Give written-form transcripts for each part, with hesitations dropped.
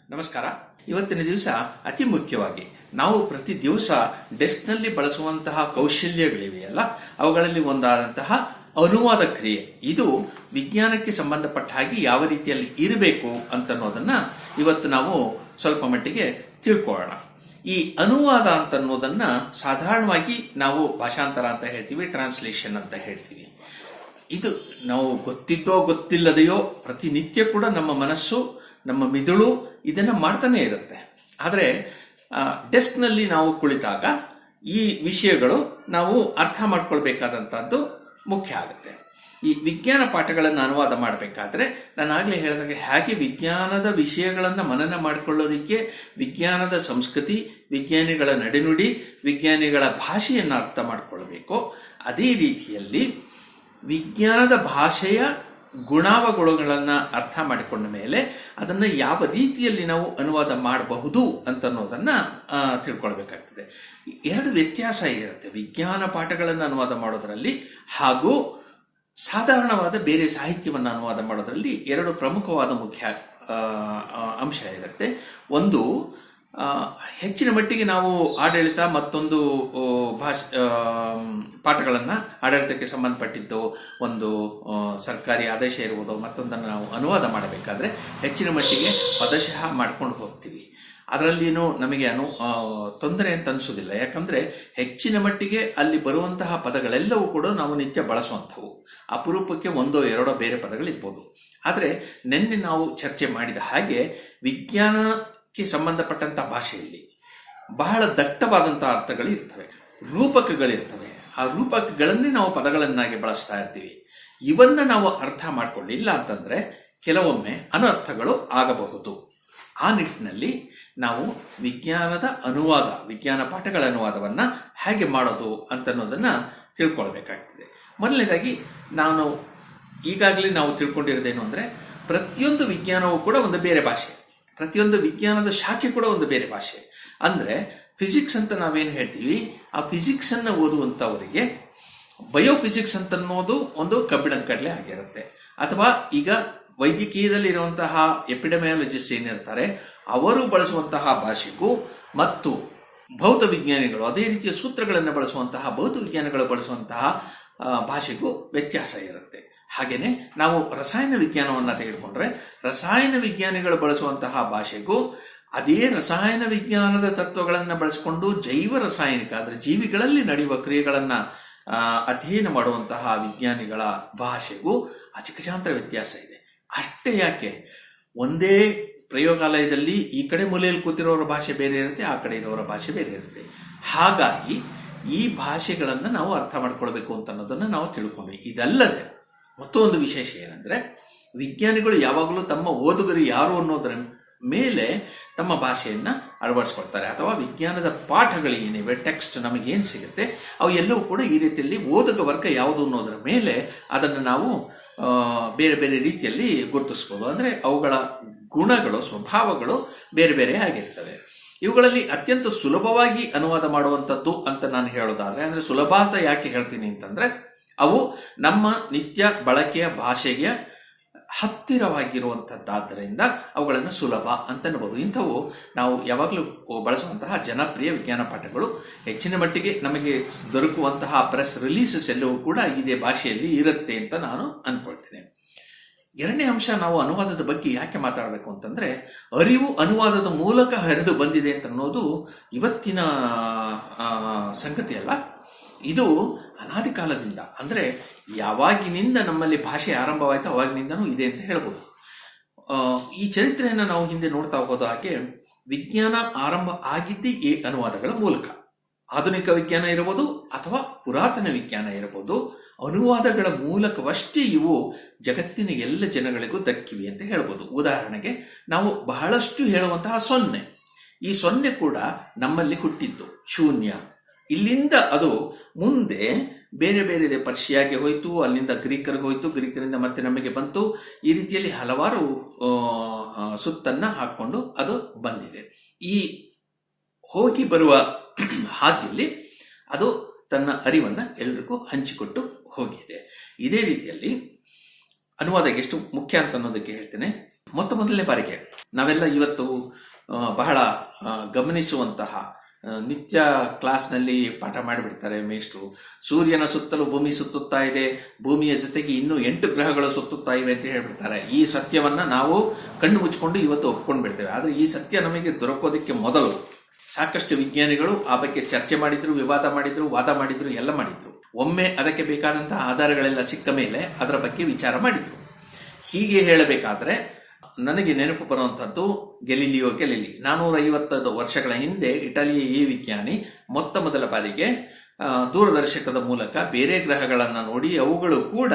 ನಮಸ್ಕಾರ. ಇವತ್ತಿನ ದಿವಸ ಅತಿ ಮುಖ್ಯವಾಗಿ ನಾವು ಪ್ರತಿ ದಿವಸ ಡೆಸ್ಕ್ನಲ್ಲಿ ಬಳಸುವಂತಹ ಕೌಶಲ್ಯಗಳಿವೆಯಲ್ಲ, ಅವುಗಳಲ್ಲಿ ಒಂದಾದಂತಹ ಅನುವಾದ ಕ್ರಿಯೆ, ಇದು ವಿಜ್ಞಾನಕ್ಕೆ ಸಂಬಂಧಪಟ್ಟ ಹಾಗೆ ಯಾವ ರೀತಿಯಲ್ಲಿ ಇರಬೇಕು ಅಂತನ್ನೋದನ್ನ ಇವತ್ತು ನಾವು ಸ್ವಲ್ಪ ಮಟ್ಟಿಗೆ ತಿಳ್ಕೊಳ್ಳೋಣ. ಈ ಅನುವಾದ ಅಂತನ್ನೋದನ್ನ ಸಾಧಾರಣವಾಗಿ ನಾವು ಭಾಷಾಂತರ ಅಂತ ಹೇಳ್ತೀವಿ, ಟ್ರಾನ್ಸ್ಲೇಷನ್ ಅಂತ ಹೇಳ್ತೀವಿ. ಇದು ನಾವು ಗೊತ್ತಿದ್ದೋ ಗೊತ್ತಿಲ್ಲದೆಯೋ ಪ್ರತಿನಿತ್ಯ ಕೂಡ ನಮ್ಮ ಮನಸ್ಸು, ನಮ್ಮ ಮಿದುಳು ಇದನ್ನ ಮಾಡ್ತಾನೆ ಇರುತ್ತೆ. ಆದರೆ ಡೆಸ್ಕ್ನಲ್ಲಿ ನಾವು ಕುಳಿತಾಗ ಈ ವಿಷಯಗಳು ನಾವು ಅರ್ಥ ಮಾಡ್ಕೊಳ್ಬೇಕಾದಂತಹದ್ದು ಮುಖ್ಯ ಆಗುತ್ತೆ. ಈ ವಿಜ್ಞಾನ ಪಾಠಗಳನ್ನು ಅನುವಾದ ಮಾಡಬೇಕಾದ್ರೆ ನಾನು ಆಗ್ಲೇ ಹೇಳಿದಾಗ ಹೇಗೆ ವಿಜ್ಞಾನದ ವಿಷಯಗಳನ್ನು ಮನನ ಮಾಡಿಕೊಳ್ಳೋದಿಕ್ಕೆ ವಿಜ್ಞಾನದ ಸಂಸ್ಕೃತಿ, ವಿಜ್ಞಾನಿಗಳ ನಡೆನುಡಿ, ವಿಜ್ಞಾನಿಗಳ ಭಾಷೆಯನ್ನು ಅರ್ಥ ಮಾಡಿಕೊಳ್ಬೇಕು, ಅದೇ ರೀತಿಯಲ್ಲಿ ವಿಜ್ಞಾನದ ಭಾಷೆಯ ಗುಣಾವಗುಣಗಳನ್ನು ಅರ್ಥ ಮಾಡಿಕೊಂಡ ಮೇಲೆ ಅದನ್ನು ಯಾವ ರೀತಿಯಲ್ಲಿ ನಾವು ಅನುವಾದ ಮಾಡಬಹುದು ಅಂತನ್ನೋದನ್ನ ತಿಳ್ಕೊಳ್ಬೇಕಾಗ್ತದೆ. ಎರಡು ವ್ಯತ್ಯಾಸ ಇರುತ್ತೆ ವಿಜ್ಞಾನ ಪಾಠಗಳನ್ನು ಅನುವಾದ ಮಾಡೋದರಲ್ಲಿ ಹಾಗೂ ಸಾಧಾರಣವಾದ ಬೇರೆ ಸಾಹಿತ್ಯವನ್ನು ಅನುವಾದ ಮಾಡೋದರಲ್ಲಿ. ಎರಡು ಪ್ರಮುಖವಾದ ಮುಖ್ಯ ಅಂಶ ಇರುತ್ತೆ. ಒಂದು, ಹೆಚ್ಚಿನ ಮಟ್ಟಿಗೆ ನಾವು ಆಡಳಿತ ಮತ್ತೊಂದು ಪಾಠಗಳನ್ನು, ಆಡಳಿತಕ್ಕೆ ಸಂಬಂಧಪಟ್ಟಿದ್ದು ಒಂದು ಸರ್ಕಾರಿ ಆದೇಶ ಇರುವುದು, ಮತ್ತೊಂದನ್ನು ನಾವು ಅನುವಾದ ಮಾಡಬೇಕಾದ್ರೆ ಹೆಚ್ಚಿನ ಮಟ್ಟಿಗೆ ಪದಶಃ ಮಾಡ್ಕೊಂಡು ಹೋಗ್ತೀವಿ. ಅದರಲ್ಲಿನೂ ನಮಗೆ ತೊಂದರೆ ಅಂತ ಅನಿಸೋದಿಲ್ಲ. ಯಾಕಂದ್ರೆ ಹೆಚ್ಚಿನ ಮಟ್ಟಿಗೆ ಅಲ್ಲಿ ಬರುವಂತಹ ಪದಗಳೆಲ್ಲವೂ ಕೂಡ ನಾವು ನಿತ್ಯ ಬಳಸುವಂಥವು. ಅಪರೂಪಕ್ಕೆ ಒಂದೋ ಎರಡೋ ಬೇರೆ ಪದಗಳಿರ್ಬೋದು. ಆದರೆ ನಿನ್ನೆ ನಾವು ಚರ್ಚೆ ಮಾಡಿದ ಹಾಗೆ ವಿಜ್ಞಾನಕ್ಕೆ ಸಂಬಂಧಪಟ್ಟಂತಹ ಭಾಷೆಯಲ್ಲಿ ಬಹಳ ದಟ್ಟವಾದಂತಹ ಅರ್ಥಗಳು ಇರ್ತವೆ, ರೂಪಕಗಳಿರ್ತವೆ. ಆ ರೂಪಕಗಳನ್ನೇ ನಾವು ಪದಗಳನ್ನಾಗಿ ಬಳಸ್ತಾ ಇರ್ತೀವಿ. ಇವನ್ನ ನಾವು ಅರ್ಥ ಮಾಡ್ಕೊಳ್ಳಿಲ್ಲ ಅಂತಂದ್ರೆ ಕೆಲವೊಮ್ಮೆ ಅನರ್ಥಗಳು ಆಗಬಹುದು. ಆ ನಿಟ್ಟಿನಲ್ಲಿ ನಾವು ವಿಜ್ಞಾನದ ಅನುವಾದ, ವಿಜ್ಞಾನ ಪಾಠಗಳ ಅನುವಾದವನ್ನ ಹೇಗೆ ಮಾಡೋದು ಅಂತನ್ನೋದನ್ನ ತಿಳ್ಕೊಳ್ಬೇಕಾಗ್ತದೆ. ಮೊದಲನೇದಾಗಿ ಈಗಾಗಲೇ ನಾವು ತಿಳ್ಕೊಂಡಿರೋದೇನು ಅಂದ್ರೆ, ಪ್ರತಿಯೊಂದು ವಿಜ್ಞಾನವೂ ಕೂಡ ಒಂದು ಬೇರೆ ಭಾಷೆ, ಪ್ರತಿಯೊಂದು ವಿಜ್ಞಾನದ ಶಾಖೆ ಕೂಡ ಒಂದು ಬೇರೆ ಭಾಷೆ. ಅಂದ್ರೆ ಫಿಸಿಕ್ಸ್ ಅಂತ ನಾವೇನು ಹೇಳ್ತೀವಿ, ಆ ಫಿಸಿಕ್ಸ್ ಅನ್ನ ಓದುವಂತವರಿಗೆ ಬಯೋಫಿಸಿಕ್ಸ್ ಅಂತ ಅನ್ನೋದು ಒಂದು ಕಬ್ಬಿಣದ ಕಡಲೆ ಆಗಿರುತ್ತೆ. ಅಥವಾ ಈಗ ವೈದ್ಯಕೀಯದಲ್ಲಿ ಇರುವಂತಹ ಎಪಿಡೆಮಿಯಾಲಜಿಸ್ಟ್ ಏನಿರ್ತಾರೆ ಅವರು ಬಳಸುವಂತಹ ಭಾಷೆಗೂ ಮತ್ತು ಭೌತ ವಿಜ್ಞಾನಿಗಳು ಅದೇ ರೀತಿಯ ಸೂತ್ರಗಳನ್ನು ಬಳಸುವಂತಹ ಭೌತ ವಿಜ್ಞಾನಿಗಳು ಬಳಸುವಂತಹ ಭಾಷೆಗೂ ವ್ಯತ್ಯಾಸ ಇರುತ್ತೆ. ಹಾಗೇನೆ ನಾವು ರಸಾಯನ ವಿಜ್ಞಾನವನ್ನ ತೆಗೆದುಕೊಂಡ್ರೆ ರಸಾಯನ ವಿಜ್ಞಾನಿಗಳು ಬಳಸುವಂತಹ ಭಾಷೆಗೂ ಅದೇ ರಸಾಯನ ವಿಜ್ಞಾನದ ತತ್ವಗಳನ್ನು ಬಳಸಿಕೊಂಡು ಜೈವ ರಾಸಾಯನಿಕ ಅಂದ್ರೆ ಜೀವಿಗಳಲ್ಲಿ ನಡೆಯುವ ಕ್ರಿಯೆಗಳನ್ನ ಅಧ್ಯಯನ ಮಾಡುವಂತಹ ವಿಜ್ಞಾನಿಗಳ ಭಾಷೆಗೂ ಅಜಗಜಾಂತರ ವ್ಯತ್ಯಾಸ ಇದೆ. ಅಷ್ಟೇ ಯಾಕೆ, ಒಂದೇ ಪ್ರಯೋಗಾಲಯದಲ್ಲಿ ಈ ಕಡೆ ಮೂಲೆಯಲ್ಲಿ ಕೂತಿರೋರ ಭಾಷೆ ಬೇರೆ ಇರುತ್ತೆ, ಆ ಕಡೆ ಇರೋರ ಭಾಷೆ ಬೇರೆ ಇರುತ್ತೆ. ಹಾಗಾಗಿ ಈ ಭಾಷೆಗಳನ್ನು ನಾವು ಅರ್ಥ ಮಾಡ್ಕೊಳ್ಬೇಕು ಅಂತ ಅನ್ನೋದನ್ನ ನಾವು ತಿಳ್ಕೊಂಡ್ವಿ. ಇದಲ್ಲದೆ ಮತ್ತೊಂದು ವಿಶೇಷ ಏನಂದ್ರೆ, ವಿಜ್ಞಾನಿಗಳು ಯಾವಾಗಲೂ ತಮ್ಮ ಓದುಗರು ಯಾರು ಅನ್ನೋದರ ಮೇಲೆ ತಮ್ಮ ಭಾಷೆಯನ್ನ ಅಳವಡಿಸ್ಕೊಳ್ತಾರೆ. ಅಥವಾ ವಿಜ್ಞಾನದ ಪಾಠಗಳು ಏನಿವೆ, ಟೆಕ್ಸ್ಟ್ ನಮಗೇನು ಸಿಗುತ್ತೆ, ಅವು ಎಲ್ಲವೂ ಕೂಡ ಈ ರೀತಿಯಲ್ಲಿ ಓದುಗ ವರ್ಗ ಯಾವುದು ಅನ್ನೋದರ ಮೇಲೆ ಅದನ್ನು ನಾವು ಬೇರೆ ಬೇರೆ ರೀತಿಯಲ್ಲಿ ಗುರುತಿಸ್ಬೋದು. ಅಂದ್ರೆ ಅವುಗಳ ಗುಣಗಳು, ಸ್ವಭಾವಗಳು ಬೇರೆ ಬೇರೆ ಆಗಿರ್ತವೆ. ಇವುಗಳಲ್ಲಿ ಅತ್ಯಂತ ಸುಲಭವಾಗಿ ಅನುವಾದ ಮಾಡುವಂಥದ್ದು ಅಂತ ನಾನು ಹೇಳೋದಾದ್ರೆ, ಅಂದ್ರೆ ಸುಲಭ ಅಂತ ಯಾಕೆ ಹೇಳ್ತೀನಿ ಅಂತಂದ್ರೆ, ಅವು ನಮ್ಮ ನಿತ್ಯ ಬಳಕೆಯ ಭಾಷೆಗೆ ಹತ್ತಿರವಾಗಿರುವಂತದ್ದಾದ್ದರಿಂದ ಅವುಗಳನ್ನು ಸುಲಭ ಅಂತ ಅನ್ಬೋದು. ಇಂಥವು ನಾವು ಯಾವಾಗಲೂ ಬಳಸುವಂತಹ ಜನಪ್ರಿಯ ವಿಜ್ಞಾನ ಪಾಠಗಳು. ಹೆಚ್ಚಿನ ಮಟ್ಟಿಗೆ ನಮಗೆ ದೊರಕುವಂತಹ ಪ್ರೆಸ್ ರಿಲೀಸಸ್ ಎಲ್ಲವೂ ಕೂಡ ಇದೇ ಭಾಷೆಯಲ್ಲಿ ಇರುತ್ತೆ ಅಂತ ನಾನು ಅನ್ಕೊಳ್ತೇನೆ. ಎರಡನೇ ಅಂಶ, ನಾವು ಅನುವಾದದ ಬಗ್ಗೆ ಯಾಕೆ ಮಾತಾಡಬೇಕು ಅಂತಂದ್ರೆ, ಅರಿವು ಅನುವಾದದ ಮೂಲಕ ಹರಿದು ಬಂದಿದೆ ಅಂತ ಅನ್ನೋದು ಇವತ್ತಿನ ಸಂಗತಿ ಅಲ್ಲ. ಇದು ಅನಾದಿ ಕಾಲದಿಂದ, ಅಂದ್ರೆ ಯಾವಾಗಿನಿಂದ ನಮ್ಮಲ್ಲಿ ಭಾಷೆ ಆರಂಭವಾಯಿತು ಅವಾಗಿನಿಂದನೂ ಇದೆ ಅಂತ ಹೇಳ್ಬೋದು. ಈ ಚರಿತ್ರೆಯನ್ನು ನಾವು ಹಿಂದೆ ನೋಡ್ತಾ ಹೋದ ಹಾಗೆ ವಿಜ್ಞಾನ ಆರಂಭ ಆಗಿದ್ದೇ ಈ ಅನುವಾದಗಳ ಮೂಲಕ. ಆಧುನಿಕ ವಿಜ್ಞಾನ ಇರಬಹುದು ಅಥವಾ ಪುರಾತನ ವಿಜ್ಞಾನ ಇರಬಹುದು, ಅನುವಾದಗಳ ಮೂಲಕವಷ್ಟೇ ಇವು ಜಗತ್ತಿನ ಎಲ್ಲ ಜನಗಳಿಗೂ ದಕ್ಕಿವೆ ಅಂತ ಹೇಳ್ಬೋದು. ಉದಾಹರಣೆಗೆ ನಾವು ಬಹಳಷ್ಟು ಹೇಳುವಂತಹ ಸೊನ್ನೆ, ಈ ಸೊನ್ನೆ ಕೂಡ ನಮ್ಮಲ್ಲಿ ಹುಟ್ಟಿದ್ದು ಶೂನ್ಯ. ಇಲ್ಲಿಂದ ಅದು ಮುಂದೆ ಬೇರೆ ಬೇರೆ ಪರ್ಷಿಯಾಗೆ ಹೋಯ್ತು, ಅಲ್ಲಿಂದ ಗ್ರೀಕರಿಗೆ ಹೋಯ್ತು, ಗ್ರೀಕರಿಂದ ಮತ್ತೆ ನಮಗೆ ಬಂತು. ಈ ರೀತಿಯಲ್ಲಿ ಹಲವಾರು ಸುತ್ತನ್ನ ಹಾಕೊಂಡು ಅದು ಬಂದಿದೆ. ಈ ಹೋಗಿ ಬರುವ ಹಾದಿಯಲ್ಲಿ ಅದು ತನ್ನ ಅರಿವನ್ನ ಎಲ್ರಿಗೂ ಹಂಚಿಕೊಟ್ಟು ಹೋಗಿದೆ. ಇದೇ ರೀತಿಯಲ್ಲಿ ಅನುವಾದ ಎಷ್ಟು ಮುಖ್ಯ ಅಂತ ಅನ್ನೋದಕ್ಕೆ ಹೇಳ್ತೇನೆ. ಮೊದಲನೇ ಬಾರಿಗೆ ನಾವೆಲ್ಲ ಇವತ್ತು ಬಹಳ ಗಮನಿಸುವಂತಹ ನಿತ್ಯ ಕ್ಲಾಸ್ನಲ್ಲಿ ಪಾಠ ಮಾಡಿಬಿಡ್ತಾರೆ ಮೇಷ್ಟ್ರು. ಸೂರ್ಯನ ಸುತ್ತಲೂ ಭೂಮಿ ಸುತ್ತುತ್ತಾ ಇದೆ, ಭೂಮಿಯ ಜೊತೆಗೆ ಇನ್ನೂ 8 ಗ್ರಹಗಳು ಸುತ್ತುತ್ತಾ ಇವೆ ಅಂತ ಹೇಳ್ಬಿಡ್ತಾರೆ. ಈ ಸತ್ಯವನ್ನ ನಾವು ಕಣ್ಣು ಮುಚ್ಚಿಕೊಂಡು ಇವತ್ತು ಒಪ್ಕೊಂಡು ಬಿಡ್ತೇವೆ. ಆದ್ರೆ ಈ ಸತ್ಯ ನಮಗೆ ದೊರಕೋದಕ್ಕೆ ಮೊದಲು ಸಾಕಷ್ಟು ವಿಜ್ಞಾನಿಗಳು ಆ ಬಗ್ಗೆ ಚರ್ಚೆ ಮಾಡಿದ್ರು, ವಿವಾದ ಮಾಡಿದ್ರು, ವಾದ ಮಾಡಿದ್ರು, ಎಲ್ಲ ಮಾಡಿದ್ರು. ಒಮ್ಮೆ ಅದಕ್ಕೆ ಬೇಕಾದಂತಹ ಆಧಾರಗಳೆಲ್ಲ ಸಿಕ್ಕ ಮೇಲೆ ಅದರ ಬಗ್ಗೆ ವಿಚಾರ ಮಾಡಿದ್ರು. ಹೀಗೆ ಹೇಳಬೇಕಾದ್ರೆ ನನಗೆ ನೆನಪು ಬರುವಂತದ್ದು ಗೆಲಿಲಿಯೋ ಗೆಲಿಲಿ. 450 ವರ್ಷಗಳ ಹಿಂದೆ ಇಟಲಿಯ ಈ ವಿಜ್ಞಾನಿ ಮೊದಲ ಬಾರಿಗೆ ದೂರದರ್ಶಕದ ಮೂಲಕ ಬೇರೆ ಗ್ರಹಗಳನ್ನ ನೋಡಿ ಅವುಗಳು ಕೂಡ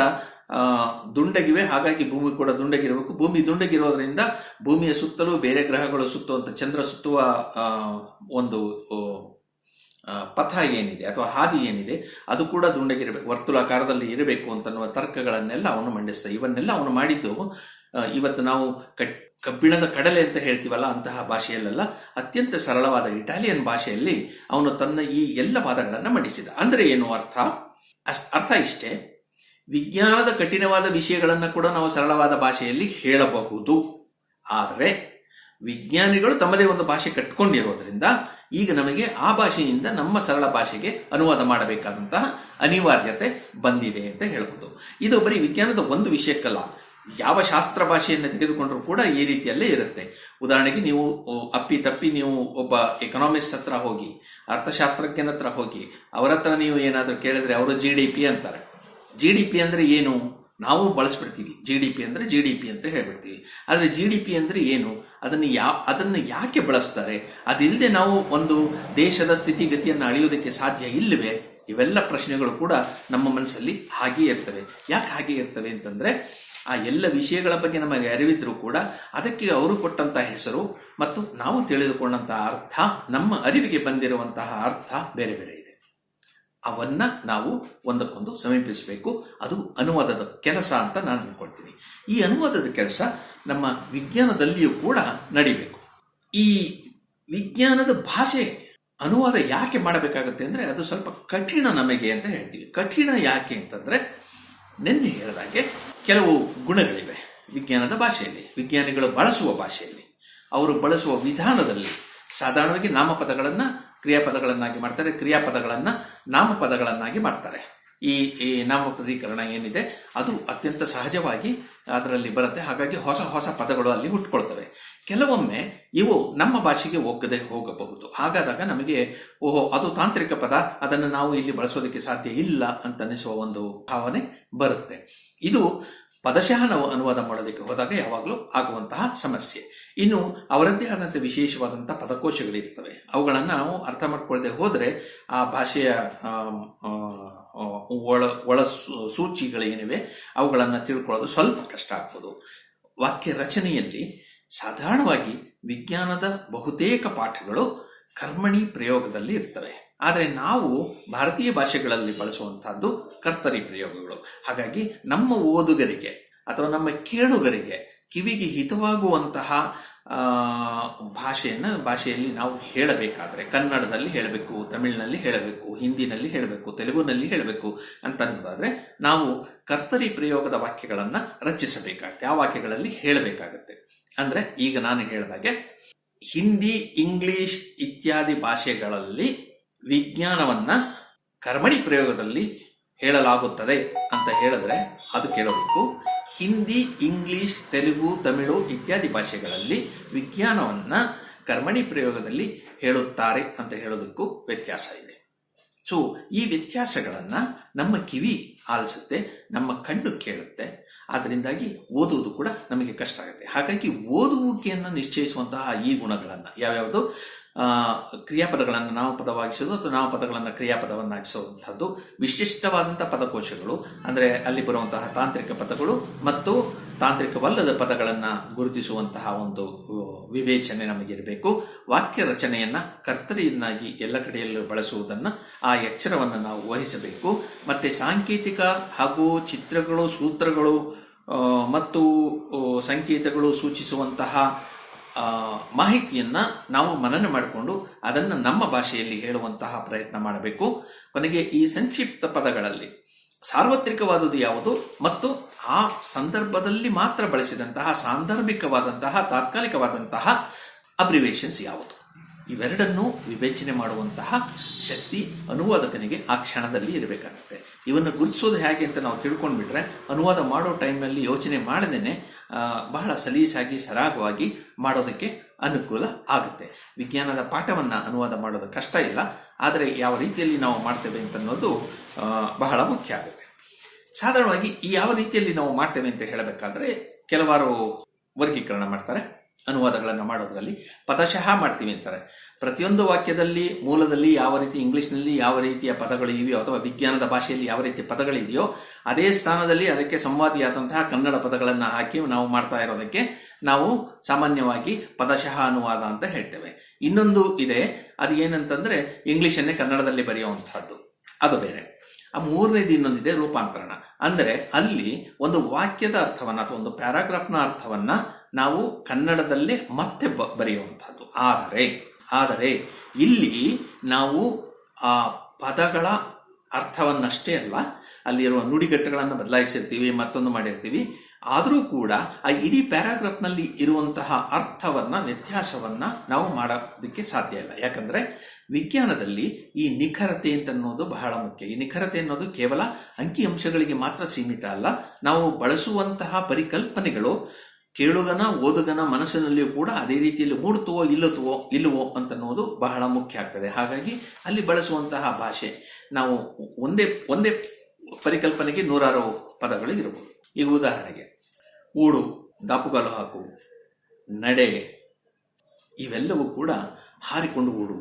ದುಂಡಗಿವೆ, ಹಾಗಾಗಿ ಭೂಮಿ ಕೂಡ ದುಂಡಗಿರಬೇಕು, ಭೂಮಿ ದುಂಡಗಿರೋದ್ರಿಂದ ಭೂಮಿಯ ಸುತ್ತಲೂ ಬೇರೆ ಗ್ರಹಗಳು ಸುತ್ತುವಂತ ಚಂದ್ರ ಸುತ್ತುವ ಒಂದು ಪಥ ಏನಿದೆ ಅಥವಾ ಹಾದಿ ಏನಿದೆ ಅದು ಕೂಡ ದುಂಡಗಿರಬೇಕು, ವರ್ತುಲಾಕಾರದಲ್ಲಿ ಇರಬೇಕು ಅಂತನ್ನುವ ತರ್ಕಗಳನ್ನೆಲ್ಲ ಅವನು ಮಂಡಿಸ್ದ. ಇವನ್ನೆಲ್ಲ ಅವನು ಮಾಡಿದ್ದು ಇವತ್ತು ನಾವು ಕಬ್ಬಿಣದ ಕಡಲೆ ಅಂತ ಹೇಳ್ತೀವಲ್ಲ ಅಂತಹ ಭಾಷೆಯಲ್ಲೆಲ್ಲ, ಅತ್ಯಂತ ಸರಳವಾದ ಇಟಾಲಿಯನ್ ಭಾಷೆಯಲ್ಲಿ ಅವನು ತನ್ನ ಈ ಎಲ್ಲ ವಾದಗಳನ್ನು ಮಂಡಿಸಿದ. ಅಂದ್ರೆ ಏನು ಅರ್ಥ ಇಷ್ಟೇ, ವಿಜ್ಞಾನದ ಕಠಿಣವಾದ ವಿಷಯಗಳನ್ನು ಕೂಡ ನಾವು ಸರಳವಾದ ಭಾಷೆಯಲ್ಲಿ ಹೇಳಬಹುದು. ಆದರೆ ವಿಜ್ಞಾನಿಗಳು ತಮ್ಮದೇ ಒಂದು ಭಾಷೆ ಕಟ್ಕೊಂಡಿರೋದ್ರಿಂದ ಈಗ ನಮಗೆ ಆ ಭಾಷೆಯಿಂದ ನಮ್ಮ ಸರಳ ಭಾಷೆಗೆ ಅನುವಾದ ಮಾಡಬೇಕಾದಂತಹ ಅನಿವಾರ್ಯತೆ ಬಂದಿದೆ ಅಂತ ಹೇಳ್ಬೋದು. ಇದು ಬರೀ ವಿಜ್ಞಾನದ ಒಂದು ವಿಷಯಕ್ಕಲ್ಲ, ಯಾವ ಶಾಸ್ತ್ರ ಭಾಷೆಯನ್ನು ತೆಗೆದುಕೊಂಡ್ರೂ ಕೂಡ ಈ ರೀತಿಯಲ್ಲೇ ಇರುತ್ತೆ. ಉದಾಹರಣೆಗೆ ನೀವು ಅಪ್ಪಿ ತಪ್ಪಿ ನೀವು ಒಬ್ಬ ಎಕನಾಮಿಸ್ಟ್ ಹತ್ರ ಹೋಗಿ, ಅರ್ಥಶಾಸ್ತ್ರಜ್ಞನ ಹತ್ರ ಹೋಗಿ, ಅವರ ಹತ್ರ ನೀವು ಏನಾದರೂ ಕೇಳಿದ್ರೆ ಅವರು GDP ಅಂತಾರೆ. GDP ಅಂದ್ರೆ ಏನು ನಾವು ಬಳಸ್ಬಿಡ್ತೀವಿ. GDP ಅಂದ್ರೆ GDP ಅಂತ ಹೇಳ್ಬಿಡ್ತೀವಿ. ಆದ್ರೆ GDP ಅಂದ್ರೆ ಏನು, ಅದನ್ನು ಯಾಕೆ ಬಳಸ್ತಾರೆ, ಅದಿಲ್ಲದೆ ನಾವು ಒಂದು ದೇಶದ ಸ್ಥಿತಿಗತಿಯನ್ನು ಅಳೆಯುವುದಕ್ಕೆ ಸಾಧ್ಯ ಇಲ್ಲವೇ? ಇವೆಲ್ಲ ಪ್ರಶ್ನೆಗಳು ಕೂಡ ನಮ್ಮ ಮನಸ್ಸಲ್ಲಿ ಹಾಗೆ ಇರ್ತವೆ. ಯಾಕೆ ಹಾಗೆ ಇರ್ತವೆ ಅಂತಂದ್ರೆ ಆ ಎಲ್ಲ ವಿಷಯಗಳ ಬಗ್ಗೆ ನಮಗೆ ಅರಿವಿದ್ರೂ ಕೂಡ ಅದಕ್ಕೆ ಅವರು ಕೊಟ್ಟಂತಹ ಹೆಸರು ಮತ್ತು ನಾವು ತಿಳಿದುಕೊಂಡಂತಹ ಅರ್ಥ, ನಮ್ಮ ಅರಿವಿಗೆ ಬಂದಿರುವಂತಹ ಅರ್ಥ ಬೇರೆ ಬೇರೆ ಇದೆ. ಅವನ್ನ ನಾವು ಒಂದಕ್ಕೊಂದು ಸಮೀಪಿಸಬೇಕು. ಅದು ಅನುವಾದದ ಕೆಲಸ ಅಂತ ನಾನು ಅನ್ಕೊಳ್ತೀನಿ. ಈ ಅನುವಾದದ ಕೆಲಸ ನಮ್ಮ ವಿಜ್ಞಾನದಲ್ಲಿಯೂ ಕೂಡ ನಡಿಬೇಕು. ಈ ವಿಜ್ಞಾನದ ಭಾಷೆ ಅನುವಾದ ಯಾಕೆ ಮಾಡಬೇಕಾಗುತ್ತೆ ಅಂದ್ರೆ ಅದು ಸ್ವಲ್ಪ ಕಠಿಣ ನಮಗೆ ಅಂತ ಹೇಳ್ತೀವಿ. ಕಠಿಣ ಯಾಕೆ ಅಂತಂದ್ರೆ ನಿನ್ನೆ ಹೇಳಿದಾಗೆ ಕೆಲವು ಗುಣಗಳಿವೆ ವಿಜ್ಞಾನದ ಭಾಷೆಯಲ್ಲಿ, ವಿಜ್ಞಾನಿಗಳು ಬಳಸುವ ಭಾಷೆಯಲ್ಲಿ, ಅವರು ಬಳಸುವ ವಿಧಾನದಲ್ಲಿ. ಸಾಧಾರಣವಾಗಿ ನಾಮಪದಗಳನ್ನ ಕ್ರಿಯಾಪದಗಳನ್ನಾಗಿ ಮಾಡ್ತಾರೆ, ಕ್ರಿಯಾಪದಗಳನ್ನ ನಾಮಪದಗಳನ್ನಾಗಿ ಮಾಡ್ತಾರೆ. ಈ ನಾಮಪದೀಕರಣ ಏನಿದೆ ಅದು ಅತ್ಯಂತ ಸಹಜವಾಗಿ ಅದರಲ್ಲಿ ಬರುತ್ತೆ. ಹಾಗಾಗಿ ಹೊಸ ಹೊಸ ಪದಗಳು ಅಲ್ಲಿ ಹುಟ್ಕೊಳ್ತವೆ. ಕೆಲವೊಮ್ಮೆ ಇವು ನಮ್ಮ ಭಾಷೆಗೆ ಒಗ್ಗದೆ ಹೋಗಬಹುದು. ಹಾಗಾದಾಗ ನಮಗೆ ಅದು ತಾಂತ್ರಿಕ ಪದ, ಅದನ್ನು ನಾವು ಇಲ್ಲಿ ಬಳಸೋದಕ್ಕೆ ಸಾಧ್ಯ ಇಲ್ಲ ಅಂತ ಅನಿಸುವ ಒಂದು ಭಾವನೆ ಬರುತ್ತೆ. ಇದು ಪದಶಃ ನಾವು ಅನುವಾದ ಮಾಡೋದಕ್ಕೆ ಹೋದಾಗ ಯಾವಾಗಲೂ ಆಗುವಂತಹ ಸಮಸ್ಯೆ. ಇನ್ನು ಅವರದ್ದೇ ಆದಂತಹ ವಿಶೇಷವಾದಂತಹ ಪದಕೋಶಗಳಿರ್ತವೆ. ಅವುಗಳನ್ನು ನಾವು ಅರ್ಥ ಮಾಡ್ಕೊಳ್ಳದೆ ಹೋದರೆ ಆ ಭಾಷೆಯ ಒಳ ಸೂಚಿಗಳೇನಿವೆ ಅವುಗಳನ್ನು ತಿಳ್ಕೊಳ್ಳೋದು ಸ್ವಲ್ಪ ಕಷ್ಟ ಆಗ್ಬೋದು. ವಾಕ್ಯ ರಚನೆಯಲ್ಲಿ ಸಾಧಾರಣವಾಗಿ ವಿಜ್ಞಾನದ ಬಹುತೇಕ ಪಾಠಗಳು ಕರ್ಮಣಿ ಪ್ರಯೋಗದಲ್ಲಿ ಇರ್ತವೆ. ಆದರೆ ನಾವು ಭಾರತೀಯ ಭಾಷೆಗಳಲ್ಲಿ ಬಳಸುವಂತಹದ್ದು ಕರ್ತರಿ ಪ್ರಯೋಗಗಳು. ಹಾಗಾಗಿ ನಮ್ಮ ಓದುಗರಿಗೆ ಅಥವಾ ನಮ್ಮ ಕೇಳುಗರಿಗೆ ಕಿವಿಗೆ ಹಿತವಾಗುವಂತಹ ಭಾಷೆಯಲ್ಲಿ ನಾವು ಹೇಳಬೇಕಾದ್ರೆ ಕನ್ನಡದಲ್ಲಿ ಹೇಳಬೇಕು, ತಮಿಳಿನಲ್ಲಿ ಹೇಳಬೇಕು, ಹಿಂದಿನಲ್ಲಿ ಹೇಳಬೇಕು, ತೆಲುಗುನಲ್ಲಿ ಹೇಳಬೇಕು ಅಂತ ಅನ್ನೋದಾದ್ರೆ ನಾವು ಕರ್ತರಿ ಪ್ರಯೋಗದ ವಾಕ್ಯಗಳನ್ನ ರಚಿಸಬೇಕಾಗುತ್ತೆ. ಆ ವಾಕ್ಯಗಳಲ್ಲಿ ಹೇಳಬೇಕಾಗತ್ತೆ. ಅಂದ್ರೆ ಈಗ ನಾನು ಹೇಳಿದಾಗೆ ಹಿಂದಿ, ಇಂಗ್ಲಿಷ್ ಇತ್ಯಾದಿ ಭಾಷೆಗಳಲ್ಲಿ ವಿಜ್ಞಾನವನ್ನ ಕರ್ಮಣಿ ಪ್ರಯೋಗದಲ್ಲಿ ಹೇಳಲಾಗುತ್ತದೆ ಅಂತ ಹೇಳಿದ್ರೆ ಅದು ಕೇಳಬೇಕು. ಹಿಂದಿ, ಇಂಗ್ಲಿಷ್, ತೆಲುಗು, ತಮಿಳು ಇತ್ಯಾದಿ ಭಾಷೆಗಳಲ್ಲಿ ವಿಜ್ಞಾನವನ್ನ ಕರ್ಮಣಿ ಪ್ರಯೋಗದಲ್ಲಿ ಹೇಳುತ್ತಾರೆ ಅಂತ ಹೇಳೋದಕ್ಕೂ ವ್ಯತ್ಯಾಸ ಇದೆ. ಸೊ ಈ ವ್ಯತ್ಯಾಸಗಳನ್ನ ನಮ್ಮ ಕಿವಿ ಆಲಿಸುತ್ತೆ, ನಮ್ಮ ಕಣ್ಣು ಕೇಳುತ್ತೆ. ಆದ್ದರಿಂದಾಗಿ ಓದುವುದು ಕೂಡ ನಮಗೆ ಕಷ್ಟ ಆಗುತ್ತೆ. ಹಾಗಾಗಿ ಓದುವಿಕೆಯನ್ನು ನಿಶ್ಚಯಿಸುವಂತಹ ಈ ಗುಣಗಳನ್ನು ಯಾವ್ಯಾವುದು, ಕ್ರಿಯಾಪದಗಳನ್ನು ನಾಮಪದವಾಗಿಸೋದು ಅಥವಾ ನಾಮಪದಗಳನ್ನು ಕ್ರಿಯಾಪದವನ್ನಾಗಿಸುವಂತಹದ್ದು, ವಿಶಿಷ್ಟವಾದಂತಹ ಪದಕೋಶಗಳು ಅಂದ್ರೆ ಅಲ್ಲಿ ಬರುವಂತಹ ತಾಂತ್ರಿಕ ಪದಗಳು ಮತ್ತು ತಾಂತ್ರಿಕವಲ್ಲದ ಪದಗಳನ್ನು ಗುರುತಿಸುವಂತಹ ಒಂದು ವಿವೇಚನೆ ನಮಗಿರಬೇಕು. ವಾಕ್ಯ ರಚನೆಯನ್ನ ಕರ್ತರಿಯನ್ನಾಗಿ ಎಲ್ಲ ಕಡೆಯಲ್ಲೂ ಬಳಸುವುದನ್ನು ಆ ಎಚ್ಚರವನ್ನು ನಾವು ವಹಿಸಬೇಕು. ಮತ್ತೆ ಸಾಂಕೇತಿಕ ಹಾಗೂ ಚಿತ್ರಗಳು, ಸೂತ್ರಗಳು ಮತ್ತು ಸಂಕೇತಗಳು ಸೂಚಿಸುವಂತಹ ಮಾಹಿತಿಯನ್ನ ನಾವು ಮನನ ಮಾಡಿಕೊಂಡು ಅದನ್ನು ನಮ್ಮ ಭಾಷೆಯಲ್ಲಿ ಹೇಳುವಂತಹ ಪ್ರಯತ್ನ ಮಾಡಬೇಕು. ಕೊನೆಗೆ ಈ ಸಂಕ್ಷಿಪ್ತ ಪದಗಳಲ್ಲಿ ಸಾರ್ವತ್ರಿಕವಾದುದು ಯಾವುದು ಮತ್ತು ಆ ಸಂದರ್ಭದಲ್ಲಿ ಮಾತ್ರ ಬಳಸಿದಂತಹ ಸಾಂದರ್ಭಿಕವಾದಂತಹ ತಾತ್ಕಾಲಿಕವಾದಂತಹ ಅಬ್ರಿವೇಷನ್ಸ್ ಯಾವುದು, ಇವೆರಡನ್ನೂ ವಿವೇಚನೆ ಮಾಡುವಂತಹ ಶಕ್ತಿ ಅನುವಾದಕನಿಗೆ ಆ ಕ್ಷಣದಲ್ಲಿ ಇರಬೇಕಾಗುತ್ತೆ. ಇವನ್ನು ಗುರುತಿಸೋದು ಹೇಗೆ ಅಂತ ನಾವು ತಿಳ್ಕೊಂಡ್ಬಿಟ್ರೆ ಅನುವಾದ ಮಾಡೋ ಟೈಮ್ನಲ್ಲಿ ಯೋಚನೆ ಮಾಡದೇನೆ ಬಹಳ ಸಲೀಸಾಗಿ ಸರಾಗವಾಗಿ ಮಾಡೋದಕ್ಕೆ ಅನುಕೂಲ ಆಗುತ್ತೆ. ವಿಜ್ಞಾನದ ಪಾಠವನ್ನು ಅನುವಾದ ಮಾಡೋದು ಕಷ್ಟ ಇಲ್ಲ, ಆದರೆ ಯಾವ ರೀತಿಯಲ್ಲಿ ನಾವು ಮಾಡ್ತೇವೆ ಅಂತ ಅನ್ನೋದು ಬಹಳ ಮುಖ್ಯ ಆಗುತ್ತೆ. ಸಾಧಾರಣವಾಗಿ ಈ ಯಾವ ರೀತಿಯಲ್ಲಿ ನಾವು ಮಾಡ್ತೇವೆ ಅಂತ ಹೇಳಬೇಕಾದ್ರೆ ಕೆಲವಾರು ವರ್ಗೀಕರಣ ಮಾಡ್ತಾರೆ. ಅನುವಾದಗಳನ್ನು ಮಾಡೋದ್ರಲ್ಲಿ ಪದಶಃ ಮಾಡ್ತೀವಿ ಅಂತಾರೆ. ಪ್ರತಿಯೊಂದು ವಾಕ್ಯದಲ್ಲಿ ಮೂಲದಲ್ಲಿ ಯಾವ ರೀತಿ ಇಂಗ್ಲಿಷ್ನಲ್ಲಿ ಯಾವ ರೀತಿಯ ಪದಗಳು ಇವೆಯೋ ಅಥವಾ ವಿಜ್ಞಾನದ ಭಾಷೆಯಲ್ಲಿ ಯಾವ ರೀತಿಯ ಪದಗಳಿದೆಯೋ ಅದೇ ಸ್ಥಾನದಲ್ಲಿ ಅದಕ್ಕೆ ಸಂವಾದಿಯಾದಂತಹ ಕನ್ನಡ ಪದಗಳನ್ನು ಹಾಕಿ ನಾವು ಮಾಡ್ತಾ ಇರೋದಕ್ಕೆ ನಾವು ಸಾಮಾನ್ಯವಾಗಿ ಪದಶಃ ಅನುವಾದ ಅಂತ ಹೇಳ್ತೇವೆ. ಇನ್ನೊಂದು ಇದೆ, ಅದು ಏನಂತಂದ್ರೆ ಇಂಗ್ಲಿಷನ್ನೇ ಕನ್ನಡದಲ್ಲಿ ಬರೆಯುವಂತಹದ್ದು, ಅದು ಬೇರೆ. ಆ ಮೂರನೇದು ಇನ್ನೊಂದಿದೆ ರೂಪಾಂತರಣ. ಅಂದರೆ ಅಲ್ಲಿ ಒಂದು ವಾಕ್ಯದ ಅರ್ಥವನ್ನ ಅಥವಾ ಒಂದು ಪ್ಯಾರಾಗ್ರಾಫ್ನ ಅರ್ಥವನ್ನ ನಾವು ಕನ್ನಡದಲ್ಲೇ ಮತ್ತೆ ಬರೆಯುವಂತಹದ್ದು. ಆದರೆ ಇಲ್ಲಿ ನಾವು ಆ ಪದಗಳ ಅರ್ಥವನ್ನಷ್ಟೇ ಅಲ್ಲ, ಅಲ್ಲಿರುವ ನುಡಿಗಟ್ಟುಗಳನ್ನು ಬದಲಾಯಿಸಿರ್ತೀವಿ, ಮತ್ತೊಂದು ಮಾಡಿರ್ತೀವಿ. ಆದರೂ ಕೂಡ ಆ ಇಡೀ ಪ್ಯಾರಾಗ್ರಾಫ್ನಲ್ಲಿ ಇರುವಂತಹ ಅರ್ಥವನ್ನ, ವ್ಯತ್ಯಾಸವನ್ನ ನಾವು ಮಾಡೋದಕ್ಕೆ ಸಾಧ್ಯ ಇಲ್ಲ. ಯಾಕಂದ್ರೆ ವಿಜ್ಞಾನದಲ್ಲಿ ಈ ನಿಖರತೆ ಅಂತ ಅನ್ನೋದು ಬಹಳ ಮುಖ್ಯ. ಈ ನಿಖರತೆ ಅನ್ನೋದು ಕೇವಲ ಅಂಕಿಅಂಶಗಳಿಗೆ ಮಾತ್ರ ಸೀಮಿತ ಅಲ್ಲ. ನಾವು ಬಳಸುವಂತಹ ಪರಿಕಲ್ಪನೆಗಳು ಕೇಳುಗನ ಓದುಗನ ಮನಸ್ಸಿನಲ್ಲಿಯೂ ಕೂಡ ಅದೇ ರೀತಿಯಲ್ಲಿ ಮೂಡುತ್ತವೋ ಇಲ್ಲವೋ ಅಂತನ್ನುವುದು ಬಹಳ ಮುಖ್ಯ ಆಗ್ತದೆ. ಹಾಗಾಗಿ ಅಲ್ಲಿ ಬಳಸುವಂತಹ ಭಾಷೆ, ನಾವು ಒಂದೇ ಪರಿಕಲ್ಪನೆಗೆ 100 ಪದಗಳು ಇರಬಹುದು. ಈಗ ಉದಾಹರಣೆಗೆ ಓಡು, ದಾಪುಗಾಲು ಹಾಕು, ನಡೆ, ಇವೆಲ್ಲವೂ ಕೂಡ ಹಾರಿಕೊಂಡು ಓಡು,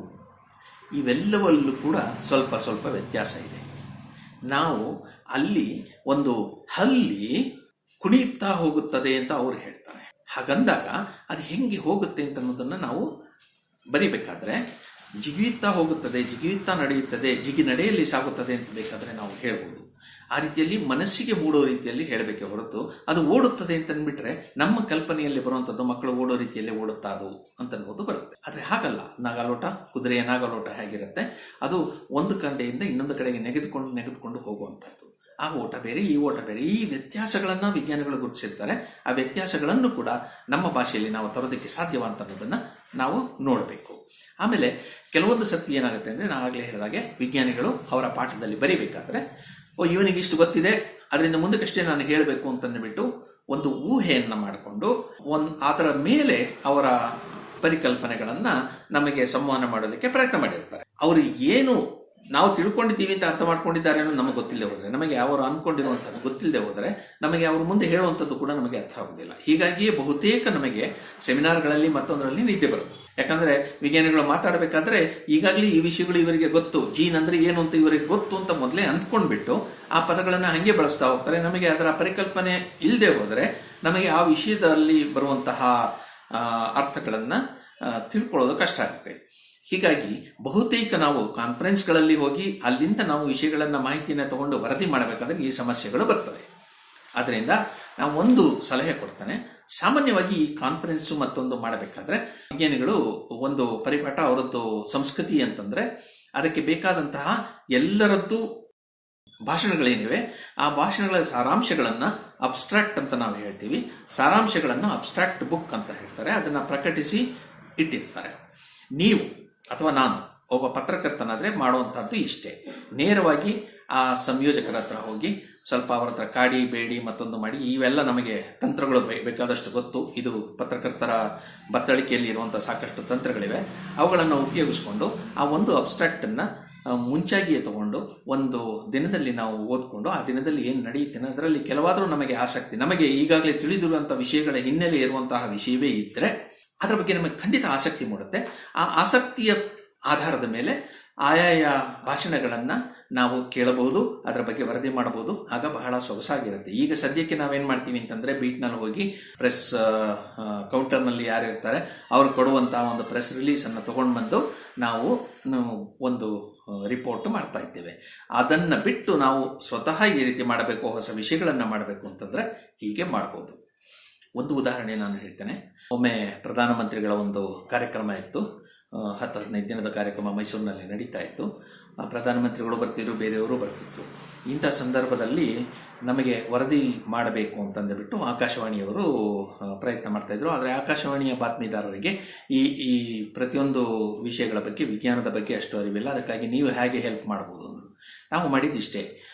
ಇವೆಲ್ಲವಲ್ಲೂ ಕೂಡ ಸ್ವಲ್ಪ ಸ್ವಲ್ಪ ವ್ಯತ್ಯಾಸ ಇದೆ. ನಾವು ಅಲ್ಲಿ ಒಂದು ಹಲ್ಲಿ ಕುಣಿಯುತ್ತಾ ಹೋಗುತ್ತದೆ ಅಂತ ಅವ್ರು ಹೇಳ್ತಾರೆ. ಹಾಗಂದಾಗ ಅದು ಹೆಂಗೆ ಹೋಗುತ್ತೆ ಅಂತ ಅನ್ನೋದನ್ನ ನಾವು ಬರಿಬೇಕಾದ್ರೆ ಜಿಗಿಯುತ್ತಾ ಹೋಗುತ್ತದೆ, ಜಿಗಿಯುತ್ತಾ ನಡೆಯುತ್ತದೆ, ಜಿಗಿ ನಡೆಯಲ್ಲಿ ಸಾಗುತ್ತದೆ ಅಂತ ಬೇಕಾದ್ರೆ ನಾವು ಹೇಳ್ಬೋದು. ಆ ರೀತಿಯಲ್ಲಿ ಮನಸ್ಸಿಗೆ ಮೂಡೋ ರೀತಿಯಲ್ಲಿ ಹೇಳಬೇಕೆ ಹೊರತು ಅದು ಓಡುತ್ತದೆ ಅಂತ ಅಂದ್ಬಿಟ್ರೆ ನಮ್ಮ ಕಲ್ಪನೆಯಲ್ಲಿ ಬರುವಂಥದ್ದು ಮಕ್ಕಳು ಓಡೋ ರೀತಿಯಲ್ಲಿ ಓಡುತ್ತಾ ಅದು ಅಂತನ್ಬೋದು ಬರುತ್ತೆ. ಆದರೆ ಹಾಗಲ್ಲ. ನಾಗಾಲೋಟ, ಕುದುರೆಯ ನಾಗಾಲೋಟ ಹೇಗಿರುತ್ತೆ, ಅದು ಒಂದು ಕಡೆಯಿಂದ ಇನ್ನೊಂದು ಕಡೆಗೆ ನೆಗೆದುಕೊಂಡು ಹೋಗುವಂಥದ್ದು. ಆ ಓಟ ಬೇರೆ, ಈ ಓಟ ಬೇರೆ. ಈ ವ್ಯತ್ಯಾಸಗಳನ್ನ ವಿಜ್ಞಾನಿಗಳು ಗುರುತಿಸಿರ್ತಾರೆ. ಆ ವ್ಯತ್ಯಾಸಗಳನ್ನು ಕೂಡ ನಮ್ಮ ಭಾಷೆಯಲ್ಲಿ ನಾವು ತರೋದಕ್ಕೆ ಸಾಧ್ಯವ ಅಂತ ಅನ್ನೋದನ್ನ ನಾವು ನೋಡಬೇಕು. ಆಮೇಲೆ ಕೆಲವೊಂದು ಸರ್ತಿ ಏನಾಗುತ್ತೆ ಅಂದ್ರೆ, ನಾನು ಆಗಲೇ ಹೇಳಿದಾಗೆ ವಿಜ್ಞಾನಿಗಳು ಅವರ ಪಾಠದಲ್ಲಿ ಬರೀಬೇಕಾದ್ರೆ ಇವನಿಗೆ ಇಷ್ಟು ಗೊತ್ತಿದೆ, ಅದರಿಂದ ಮುಂದಕ್ಕಷ್ಟೇ ನಾನು ಹೇಳಬೇಕು ಅಂತಂದ್ಬಿಟ್ಟು ಒಂದು ಊಹೆಯನ್ನ ಮಾಡಿಕೊಂಡು ಅದರ ಮೇಲೆ ಅವರ ಪರಿಕಲ್ಪನೆಗಳನ್ನ ನಮಗೆ ಸಂವಹನ ಮಾಡೋದಕ್ಕೆ ಪ್ರಯತ್ನ ಮಾಡಿರ್ತಾರೆ. ಅವರು ಏನು ನಾವು ತಿಳ್ಕೊಂಡಿದ್ದೀವಿ ಅಂತ ಅರ್ಥ ಮಾಡ್ಕೊಂಡಿದ್ದಾರೆ ಅನ್ನೋದು ನಮಗೆ ಗೊತ್ತಿಲ್ಲದೆ ಹೋದ್ರೆ, ನಮಗೆ ಅವರು ಅನ್ಕೊಂಡಿರುವಂಥದ್ದು ಗೊತ್ತಿಲ್ಲದೆ ಹೋದರೆ ನಮಗೆ ಅವರು ಮುಂದೆ ಹೇಳುವಂಥದ್ದು ಕೂಡ ನಮಗೆ ಅರ್ಥ ಆಗುದಿಲ್ಲ. ಹೀಗಾಗಿಯೇ ಬಹುತೇಕ ನಮಗೆ ಸೆಮಿನಾರ್ಗಳಲ್ಲಿ ಮತ್ತೊಂದರಲ್ಲಿ ನಿದ್ದೆ ಬರುತ್ತೆ. ಯಾಕಂದ್ರೆ ವಿಜ್ಞಾನಿಗಳು ಮಾತಾಡಬೇಕಾದ್ರೆ ಈಗಾಗಲೇ ಈ ವಿಷಯಗಳು ಇವರಿಗೆ ಗೊತ್ತು, ಜೀನ್ ಅಂದ್ರೆ ಏನು ಅಂತ ಇವರಿಗೆ ಗೊತ್ತು ಅಂತ ಮೊದಲೇ ಅಂದ್ಕೊಂಡ್ಬಿಟ್ಟು ಆ ಪದಗಳನ್ನ ಹಂಗೆ ಬಳಸ್ತಾ ಹೋಗ್ತಾರೆ. ನಮಗೆ ಅದರ ಪರಿಕಲ್ಪನೆ ಇಲ್ಲದೆ ಹೋದರೆ ನಮಗೆ ಆ ವಿಷಯದಲ್ಲಿ ಬರುವಂತಹ ಅರ್ಥಗಳನ್ನ ತಿಳ್ಕೊಳ್ಳೋದು ಕಷ್ಟ ಆಗುತ್ತೆ. ಹೀಗಾಗಿ ಬಹುತೇಕ ನಾವು ಕಾನ್ಫರೆನ್ಸ್ಗಳಲ್ಲಿ ಹೋಗಿ ಅಲ್ಲಿಂದ ನಾವು ವಿಷಯಗಳನ್ನ ಮಾಹಿತಿಯನ್ನು ತಗೊಂಡು ವರದಿ ಮಾಡಬೇಕಾದ್ರೆ ಈ ಸಮಸ್ಯೆಗಳು ಬರ್ತವೆ. ಅದರಿಂದ ನಾವು ಒಂದು ಸಲಹೆ ಕೊಡ್ತಾನೆ. ಸಾಮಾನ್ಯವಾಗಿ ಈ ಕಾನ್ಫರೆನ್ಸ್ ಮತ್ತೊಂದು ಮಾಡಬೇಕಾದ್ರೆ ವಿಜ್ಞಾನಿಗಳು ಒಂದು ಪರಿಪಾಠ, ಅವರದ್ದು ಸಂಸ್ಕೃತಿ ಅಂತಂದ್ರೆ ಅದಕ್ಕೆ ಬೇಕಾದಂತಹ ಎಲ್ಲರದ್ದು ಭಾಷಣಗಳೇನಿವೆ ಆ ಭಾಷಣಗಳ ಸಾರಾಂಶಗಳನ್ನ ಅಬ್ಸ್ಟ್ರಾಕ್ಟ್ ಅಂತ ನಾವು ಹೇಳ್ತೀವಿ. ಸಾರಾಂಶಗಳನ್ನ ಅಬ್ಸ್ಟ್ರಾಕ್ಟ್ ಬುಕ್ ಅಂತ ಹೇಳ್ತಾರೆ. ಅದನ್ನ ಪ್ರಕಟಿಸಿ ಇಟ್ಟಿರ್ತಾರೆ. ನೀವು ಅಥವಾ ನಾನು ಒಬ್ಬ ಪತ್ರಕರ್ತನಾದ್ರೆ ಮಾಡುವಂತಹದ್ದು ಇಷ್ಟೇ. ನೇರವಾಗಿ ಆ ಸಂಯೋಜಕರ ಹತ್ರ ಹೋಗಿ ಸ್ವಲ್ಪ ಅವರ ಹತ್ರ ಕಾಡಿ ಬೇಡಿ ಮತ್ತೊಂದು ಮಾಡಿ, ಇವೆಲ್ಲ ನಮಗೆ ತಂತ್ರಗಳು ಬೇಕಾದಷ್ಟು ಗೊತ್ತು. ಇದು ಪತ್ರಕರ್ತರ ಬತ್ತಳಿಕೆಯಲ್ಲಿ ಇರುವಂತಹ ಸಾಕಷ್ಟು ತಂತ್ರಗಳಿವೆ. ಅವುಗಳನ್ನು ಉಪಯೋಗಿಸ್ಕೊಂಡು ಆ ಒಂದು ಅಬ್ಸ್ಟ್ರಾಕ್ಟ್ ಅನ್ನ ಮುಂಚಾಗಿಯೇ ತಗೊಂಡು ಒಂದು ದಿನದಲ್ಲಿ ನಾವು ಓದ್ಕೊಂಡು ಆ ದಿನದಲ್ಲಿ ಏನು ನಡೆಯುತ್ತೇನೆ ಅದರಲ್ಲಿ ಕೆಲವಾದರೂ ನಮಗೆ ಆಸಕ್ತಿ, ನಮಗೆ ಈಗಾಗಲೇ ತಿಳಿದಿರುವಂತಹ ವಿಷಯಗಳ ಹಿನ್ನೆಲೆ ಇರುವಂತಹ ವಿಷಯವೇ ಇದ್ರೆ ಅದರ ಬಗ್ಗೆ ನಮಗೆ ಖಂಡಿತ ಆಸಕ್ತಿ ಮೂಡುತ್ತೆ. ಆ ಆಸಕ್ತಿಯ ಆಧಾರದ ಮೇಲೆ ಆಯಾಯ ಭಾಷಣಗಳನ್ನ ನಾವು ಕೇಳಬಹುದು, ಅದರ ಬಗ್ಗೆ ವರದಿ ಮಾಡಬಹುದು. ಆಗ ಬಹಳ ಸೊಗಸಾಗಿರುತ್ತೆ. ಈಗ ಸದ್ಯಕ್ಕೆ ನಾವೇನ್ ಮಾಡ್ತೀವಿ ಅಂತಂದ್ರೆ ಬೀಟ್ನಲ್ಲಿ ಹೋಗಿ ಪ್ರೆಸ್ ಕೌಂಟರ್ನಲ್ಲಿ ಯಾರು ಇರ್ತಾರೆ ಅವ್ರು ಕೊಡುವಂತಹ ಒಂದು ಪ್ರೆಸ್ ರಿಲೀಸ್ ಅನ್ನು ತಗೊಂಡು ಬಂದು ನಾವು ಒಂದು ರಿಪೋರ್ಟ್ ಮಾಡ್ತಾ ಇದ್ದೇವೆ. ಅದನ್ನ ಬಿಟ್ಟು ನಾವು ಸ್ವತಃ ಈ ರೀತಿ ಮಾಡಬೇಕು, ಹೊಸ ವಿಷಯಗಳನ್ನ ಮಾಡಬೇಕು ಅಂತಂದ್ರೆ ಹೀಗೆ ಮಾಡಬಹುದು. ಒಂದು ಉದಾಹರಣೆ ನಾನು ಹೇಳ್ತೇನೆ. ಒಮ್ಮೆ ಪ್ರಧಾನಮಂತ್ರಿಗಳ ಒಂದು ಕಾರ್ಯಕ್ರಮ ಇತ್ತು, 10-15 ದಿನದ ಕಾರ್ಯಕ್ರಮ ಮೈಸೂರಿನಲ್ಲಿ ನಡೀತಾ ಇತ್ತು. ಪ್ರಧಾನಮಂತ್ರಿಗಳು ಬರ್ತಿದ್ರು, ಬೇರೆಯವರು ಬರ್ತಿದ್ರು. ಇಂಥ ಸಂದರ್ಭದಲ್ಲಿ ನಮಗೆ ವರದಿ ಮಾಡಬೇಕು ಅಂತಂದುಬಿಟ್ಟು ಆಕಾಶವಾಣಿಯವರು ಪ್ರಯತ್ನ ಮಾಡ್ತಾ ಇದ್ರು. ಆದರೆ ಆಕಾಶವಾಣಿಯ ಬಾತ್ಮೀದಾರರಿಗೆ ಈ ಪ್ರತಿಯೊಂದು ವಿಷಯಗಳ ಬಗ್ಗೆ, ವಿಜ್ಞಾನದ ಬಗ್ಗೆ ಅಷ್ಟು ಅರಿವಿಲ್ಲ. ಅದಕ್ಕಾಗಿ ನೀವು ಹೇಗೆ ಹೆಲ್ಪ್ ಮಾಡ್ಬೋದು ಅಂದರು. ನಾವು ಮಾಡಿದ್ದಿಷ್ಟೇ,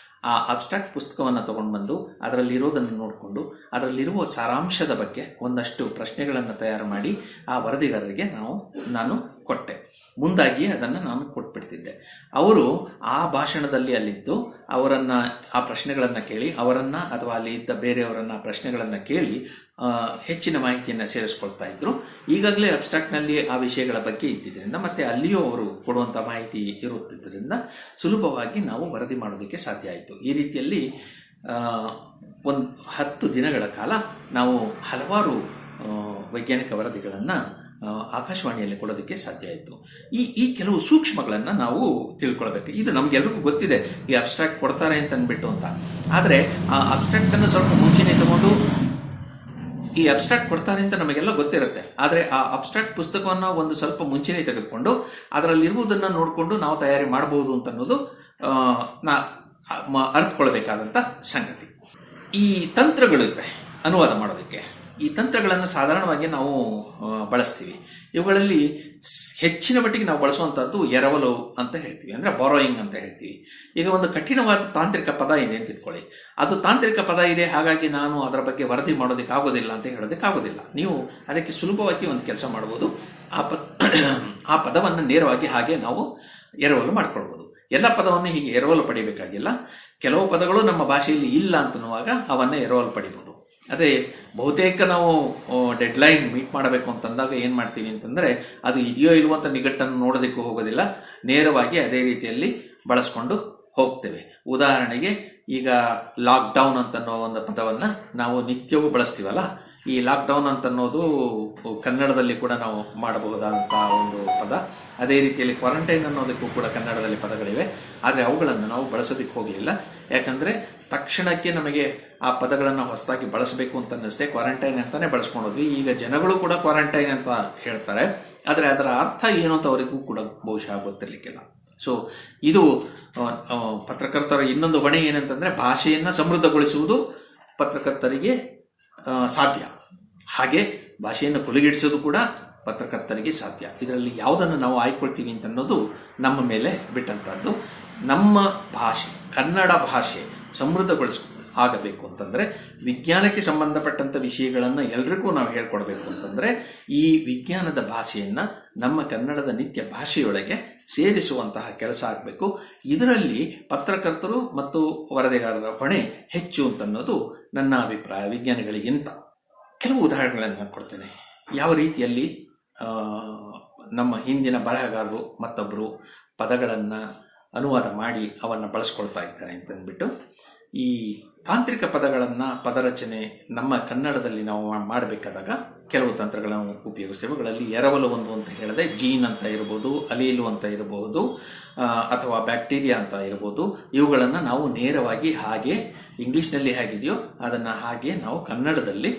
ಆ ಅಬ್ಸ್ಟ್ರಾಕ್ಟ್ ಪುಸ್ತಕವನ್ನು ತಗೊಂಡು ಬಂದು ಅದರಲ್ಲಿರೋದನ್ನು ನೋಡಿಕೊಂಡು ಅದರಲ್ಲಿರುವ ಸಾರಾಂಶದ ಬಗ್ಗೆ ಒಂದಷ್ಟು ಪ್ರಶ್ನೆಗಳನ್ನು ತಯಾರು ಮಾಡಿ ಆ ವರದಿಗಾರರಿಗೆ ನಾನು ಕೊಟ್ಟೆ. ಮುಂದಾಗಿ ಅದನ್ನು ನಾನು ಕೊಟ್ಬಿಡ್ತಿದ್ದೆ. ಅವರು ಆ ಭಾಷಣದಲ್ಲಿ ಅಲ್ಲಿದ್ದು ಅವರನ್ನು ಆ ಪ್ರಶ್ನೆಗಳನ್ನು ಕೇಳಿ, ಅವರನ್ನು ಅಥವಾ ಅಲ್ಲಿ ಇದ್ದ ಬೇರೆಯವರನ್ನು ಪ್ರಶ್ನೆಗಳನ್ನು ಕೇಳಿ ಹೆಚ್ಚಿನ ಮಾಹಿತಿಯನ್ನು ಸೇರಿಸ್ಕೊಳ್ತಾ ಇದ್ರು. ಈಗಾಗಲೇ ಅಬ್ಸ್ಟ್ರಾಕ್ಟ್ನಲ್ಲಿ ಆ ವಿಷಯಗಳ ಬಗ್ಗೆ ಇದ್ದಿದ್ದರಿಂದ ಮತ್ತು ಅಲ್ಲಿಯೂ ಅವರು ಕೊಡುವಂಥ ಮಾಹಿತಿ ಇರುತ್ತಿದ್ದರಿಂದ ಸುಲಭವಾಗಿ ನಾವು ವರದಿ ಮಾಡೋದಕ್ಕೆ ಸಾಧ್ಯ ಆಯಿತು. ಈ ರೀತಿಯಲ್ಲಿ ಒಂದು 10 ದಿನಗಳ ಕಾಲ ನಾವು ಹಲವಾರು ವೈಜ್ಞಾನಿಕ ವರದಿಗಳನ್ನು ಆಕಾಶವಾಣಿಯಲ್ಲಿ ಕೊಡೋದಕ್ಕೆ ಸಾಧ್ಯ ಆಯಿತು. ಈ ಕೆಲವು ಸೂಕ್ಷ್ಮಗಳನ್ನು ನಾವು ತಿಳ್ಕೊಳ್ಬೇಕು. ಇದು ನಮಗೆಲ್ರಿಗೂ ಗೊತ್ತಿದೆ, ಈ ಅಬ್ಸ್ಟ್ರಾಕ್ಟ್ ಕೊಡ್ತಾರೆ ಅಂತ ಅಂದ್ಬಿಟ್ಟು ಅಂತ. ಆದರೆ ಆ ಅಬ್ಸ್ಟ್ರಾಕ್ಟನ್ನು ಸ್ವಲ್ಪ ಮುಂಚೆನೇ ತಗೊಂಡು ಈ ಅಬ್ಸ್ಟ್ರಾಕ್ಟ್ ಕೊಡ್ತಾರೆ ಅಂತ ನಮಗೆಲ್ಲ ಗೊತ್ತಿರುತ್ತೆ. ಆದರೆ ಆ ಅಬ್ಸ್ಟ್ರಾಕ್ಟ್ ಪುಸ್ತಕವನ್ನು ಒಂದು ಸ್ವಲ್ಪ ಮುಂಚೆನೇ ತೆಗೆದುಕೊಂಡು ಅದರಲ್ಲಿರುವುದನ್ನು ನೋಡಿಕೊಂಡು ನಾವು ತಯಾರಿ ಮಾಡಬಹುದು ಅಂತ ಅನ್ನೋದು ಅರ್ಥಕೊಳ್ಬೇಕಾದಂಥ ಸಂಗತಿ. ಈ ತಂತ್ರಗಳಿವೆ ಅನುವಾದ ಮಾಡೋದಕ್ಕೆ. ಈ ತಂತ್ರಗಳನ್ನು ಸಾಧಾರಣವಾಗಿ ನಾವು ಬಳಸ್ತೀವಿ. ಇವುಗಳಲ್ಲಿ ಹೆಚ್ಚಿನ ಮಟ್ಟಿಗೆ ನಾವು ಬಳಸುವಂಥದ್ದು ಎರವಲು ಅಂತ ಹೇಳ್ತೀವಿ, ಅಂದರೆ ಬಾರೋಯಿಂಗ್ ಅಂತ ಹೇಳ್ತೀವಿ. ಈಗ ಒಂದು ಕಠಿಣವಾದ ತಾಂತ್ರಿಕ ಪದ ಇದೆ ಅಂತ ಇಟ್ಕೊಳ್ಳಿ. ಅದು ತಾಂತ್ರಿಕ ಪದ ಇದೆ, ಹಾಗಾಗಿ ನಾನು ಅದರ ಬಗ್ಗೆ ವರದಿ ಮಾಡೋದಕ್ಕೆ ಆಗೋದಿಲ್ಲ ಅಂತ ಹೇಳೋದಕ್ಕಾಗೋದಿಲ್ಲ. ನೀವು ಅದಕ್ಕೆ ಸುಲಭವಾಗಿ ಒಂದು ಕೆಲಸ ಮಾಡ್ಬೋದು. ಆ ಪದವನ್ನು ನೇರವಾಗಿ ಹಾಗೆ ನಾವು ಎರವಲು ಮಾಡ್ಕೊಳ್ಬೋದು. ಎಲ್ಲ ಪದವನ್ನು ಹೀಗೆ ಎರವಲು ಪಡಿಬೇಕಾಗಿಲ್ಲ. ಕೆಲವು ಪದಗಳು ನಮ್ಮ ಭಾಷೆಯಲ್ಲಿ ಇಲ್ಲ ಅಂತನ್ನುವಾಗ ಅವನ್ನ ಎರವಲು ಪಡಿಬೋದು. ಅದೇ ಬಹುತೇಕ ನಾವು ಡೆಡ್ಲೈನ್ ಮೀಟ್ ಮಾಡಬೇಕು ಅಂತಂದಾಗ ಏನು ಮಾಡ್ತೀವಿ ಅಂತಂದರೆ, ಅದು ಇದೆಯೋ ಇಲ್ವೋ ಅಂತ ನಿಗಟ್ಟನ್ನು ನೋಡೋದಕ್ಕೂ ಹೋಗೋದಿಲ್ಲ, ನೇರವಾಗಿ ಅದೇ ರೀತಿಯಲ್ಲಿ ಬಳಸ್ಕೊಂಡು ಹೋಗ್ತೇವೆ. ಉದಾಹರಣೆಗೆ ಈಗ ಲಾಕ್ಡೌನ್ ಅಂತನ್ನೋ ಒಂದು ಪದವನ್ನು ನಾವು ನಿತ್ಯವೂ ಬಳಸ್ತೀವಲ್ಲ. ಈ ಲಾಕ್ಡೌನ್ ಅಂತನ್ನೋದು ಕನ್ನಡದಲ್ಲಿ ಕೂಡ ನಾವು ಮಾಡಬಹುದಾದಂಥ ಒಂದು ಪದ. ಅದೇ ರೀತಿಯಲ್ಲಿ ಕ್ವಾರಂಟೈನ್ ಅನ್ನೋದಕ್ಕೂ ಕೂಡ ಕನ್ನಡದಲ್ಲಿ ಪದಗಳಿವೆ. ಆದರೆ ಅವುಗಳನ್ನು ನಾವು ಬಳಸೋದಕ್ಕೆ ಹೋಗಲಿಲ್ಲ. ಯಾಕಂದರೆ ತಕ್ಷಣಕ್ಕೆ ನಮಗೆ ಆ ಪದಗಳನ್ನು ಹೊಸದಾಗಿ ಬಳಸಬೇಕು ಅಂತ ಅನ್ನಿಸ್ತೆ ಕ್ವಾರಂಟೈನ್ ಅಂತಾನೆ ಬಳಸ್ಕೊಂಡೋದ್ವಿ. ಈಗ ಜನಗಳು ಕೂಡ ಕ್ವಾರಂಟೈನ್ ಅಂತ ಹೇಳ್ತಾರೆ, ಆದರೆ ಅದರ ಅರ್ಥ ಏನು ಅಂತ ಅವರಿಗೂ ಕೂಡ ಬಹುಶಃ ಗೊತ್ತಿರಲಿಕ್ಕಿಲ್ಲ. ಸೊ ಇದು ಪತ್ರಕರ್ತರ ಇನ್ನೊಂದು ಹೊಣೆ ಏನಂತಂದರೆ, ಭಾಷೆಯನ್ನು ಸಮೃದ್ಧಗೊಳಿಸುವುದು ಪತ್ರಕರ್ತರಿಗೆ ಸಾಧ್ಯ, ಹಾಗೆ ಭಾಷೆಯನ್ನು ಕೊಲೆಗಿಡಿಸೋದು ಕೂಡ ಪತ್ರಕರ್ತರಿಗೆ ಸಾಧ್ಯ. ಇದರಲ್ಲಿ ಯಾವುದನ್ನು ನಾವು ಆಯ್ಕೊಳ್ತೀವಿ ಅಂತ ಅನ್ನೋದು ನಮ್ಮ ಮೇಲೆ ಬಿಟ್ಟಂಥದ್ದು. ನಮ್ಮ ಭಾಷೆ, ಕನ್ನಡ ಭಾಷೆ ಆಗಬೇಕು ಅಂತಂದರೆ ವಿಜ್ಞಾನಕ್ಕೆ ಸಂಬಂಧಪಟ್ಟಂಥ ವಿಷಯಗಳನ್ನು ಎಲ್ರಿಗೂ ನಾವು ಹೇಳ್ಕೊಡ್ಬೇಕು ಅಂತಂದರೆ ಈ ವಿಜ್ಞಾನದ ಭಾಷೆಯನ್ನು ನಮ್ಮ ಕನ್ನಡದ ನಿತ್ಯ ಭಾಷೆಯೊಳಗೆ ಸೇರಿಸುವಂತಹ ಕೆಲಸ ಆಗಬೇಕು. ಇದರಲ್ಲಿ ಪತ್ರಕರ್ತರು ಮತ್ತು ವರದಿಗಾರರ ಹೊಣೆ ಹೆಚ್ಚು ಅಂತನ್ನೋದು ನನ್ನ ಅಭಿಪ್ರಾಯ, ವಿಜ್ಞಾನಿಗಳಿಗಿಂತ. ಕೆಲವು ಉದಾಹರಣೆಗಳನ್ನು ಕೊಡ್ತೇನೆ. ಯಾವ ರೀತಿಯಲ್ಲಿ ನಮ್ಮ ಹಿಂದಿನ ಬರಹಗಾರರು ಮತ್ತೊಬ್ಬರು ಪದಗಳನ್ನು ಅನುವಾದ ಮಾಡಿ ಅವನ್ನು ಬಳಸ್ಕೊಳ್ತಾ ಇದ್ದಾರೆ ಅಂತಂದ್ಬಿಟ್ಟು, ಈ ತಾಂತ್ರಿಕ ಪದಗಳನ್ನು, ಪದರಚನೆ ನಮ್ಮ ಕನ್ನಡದಲ್ಲಿ ನಾವು ಮಾಡಬೇಕಾದಾಗ ಕೆಲವು ತಂತ್ರಗಳನ್ನು ಉಪಯೋಗಿಸ್ತೇವೆ. ಅವುಗಳಲ್ಲಿ ಎರವಲು ಒಂದು ಅಂತ ಹೇಳಿದೆ, ಜೀನ್ ಅಂತ ಇರ್ಬೋದು, ಅಲೀಲು ಅಂತ ಇರಬಹುದು, ಅಥವಾ ಬ್ಯಾಕ್ಟೀರಿಯಾ ಅಂತ ಇರ್ಬೋದು. ಇವುಗಳನ್ನು ನಾವು ನೇರವಾಗಿ ಹಾಗೆ ಇಂಗ್ಲೀಷ್ನಲ್ಲಿ ಹೇಗಿದೆಯೋ ಅದನ್ನು ಹಾಗೆ ನಾವು ಕನ್ನಡದಲ್ಲಿ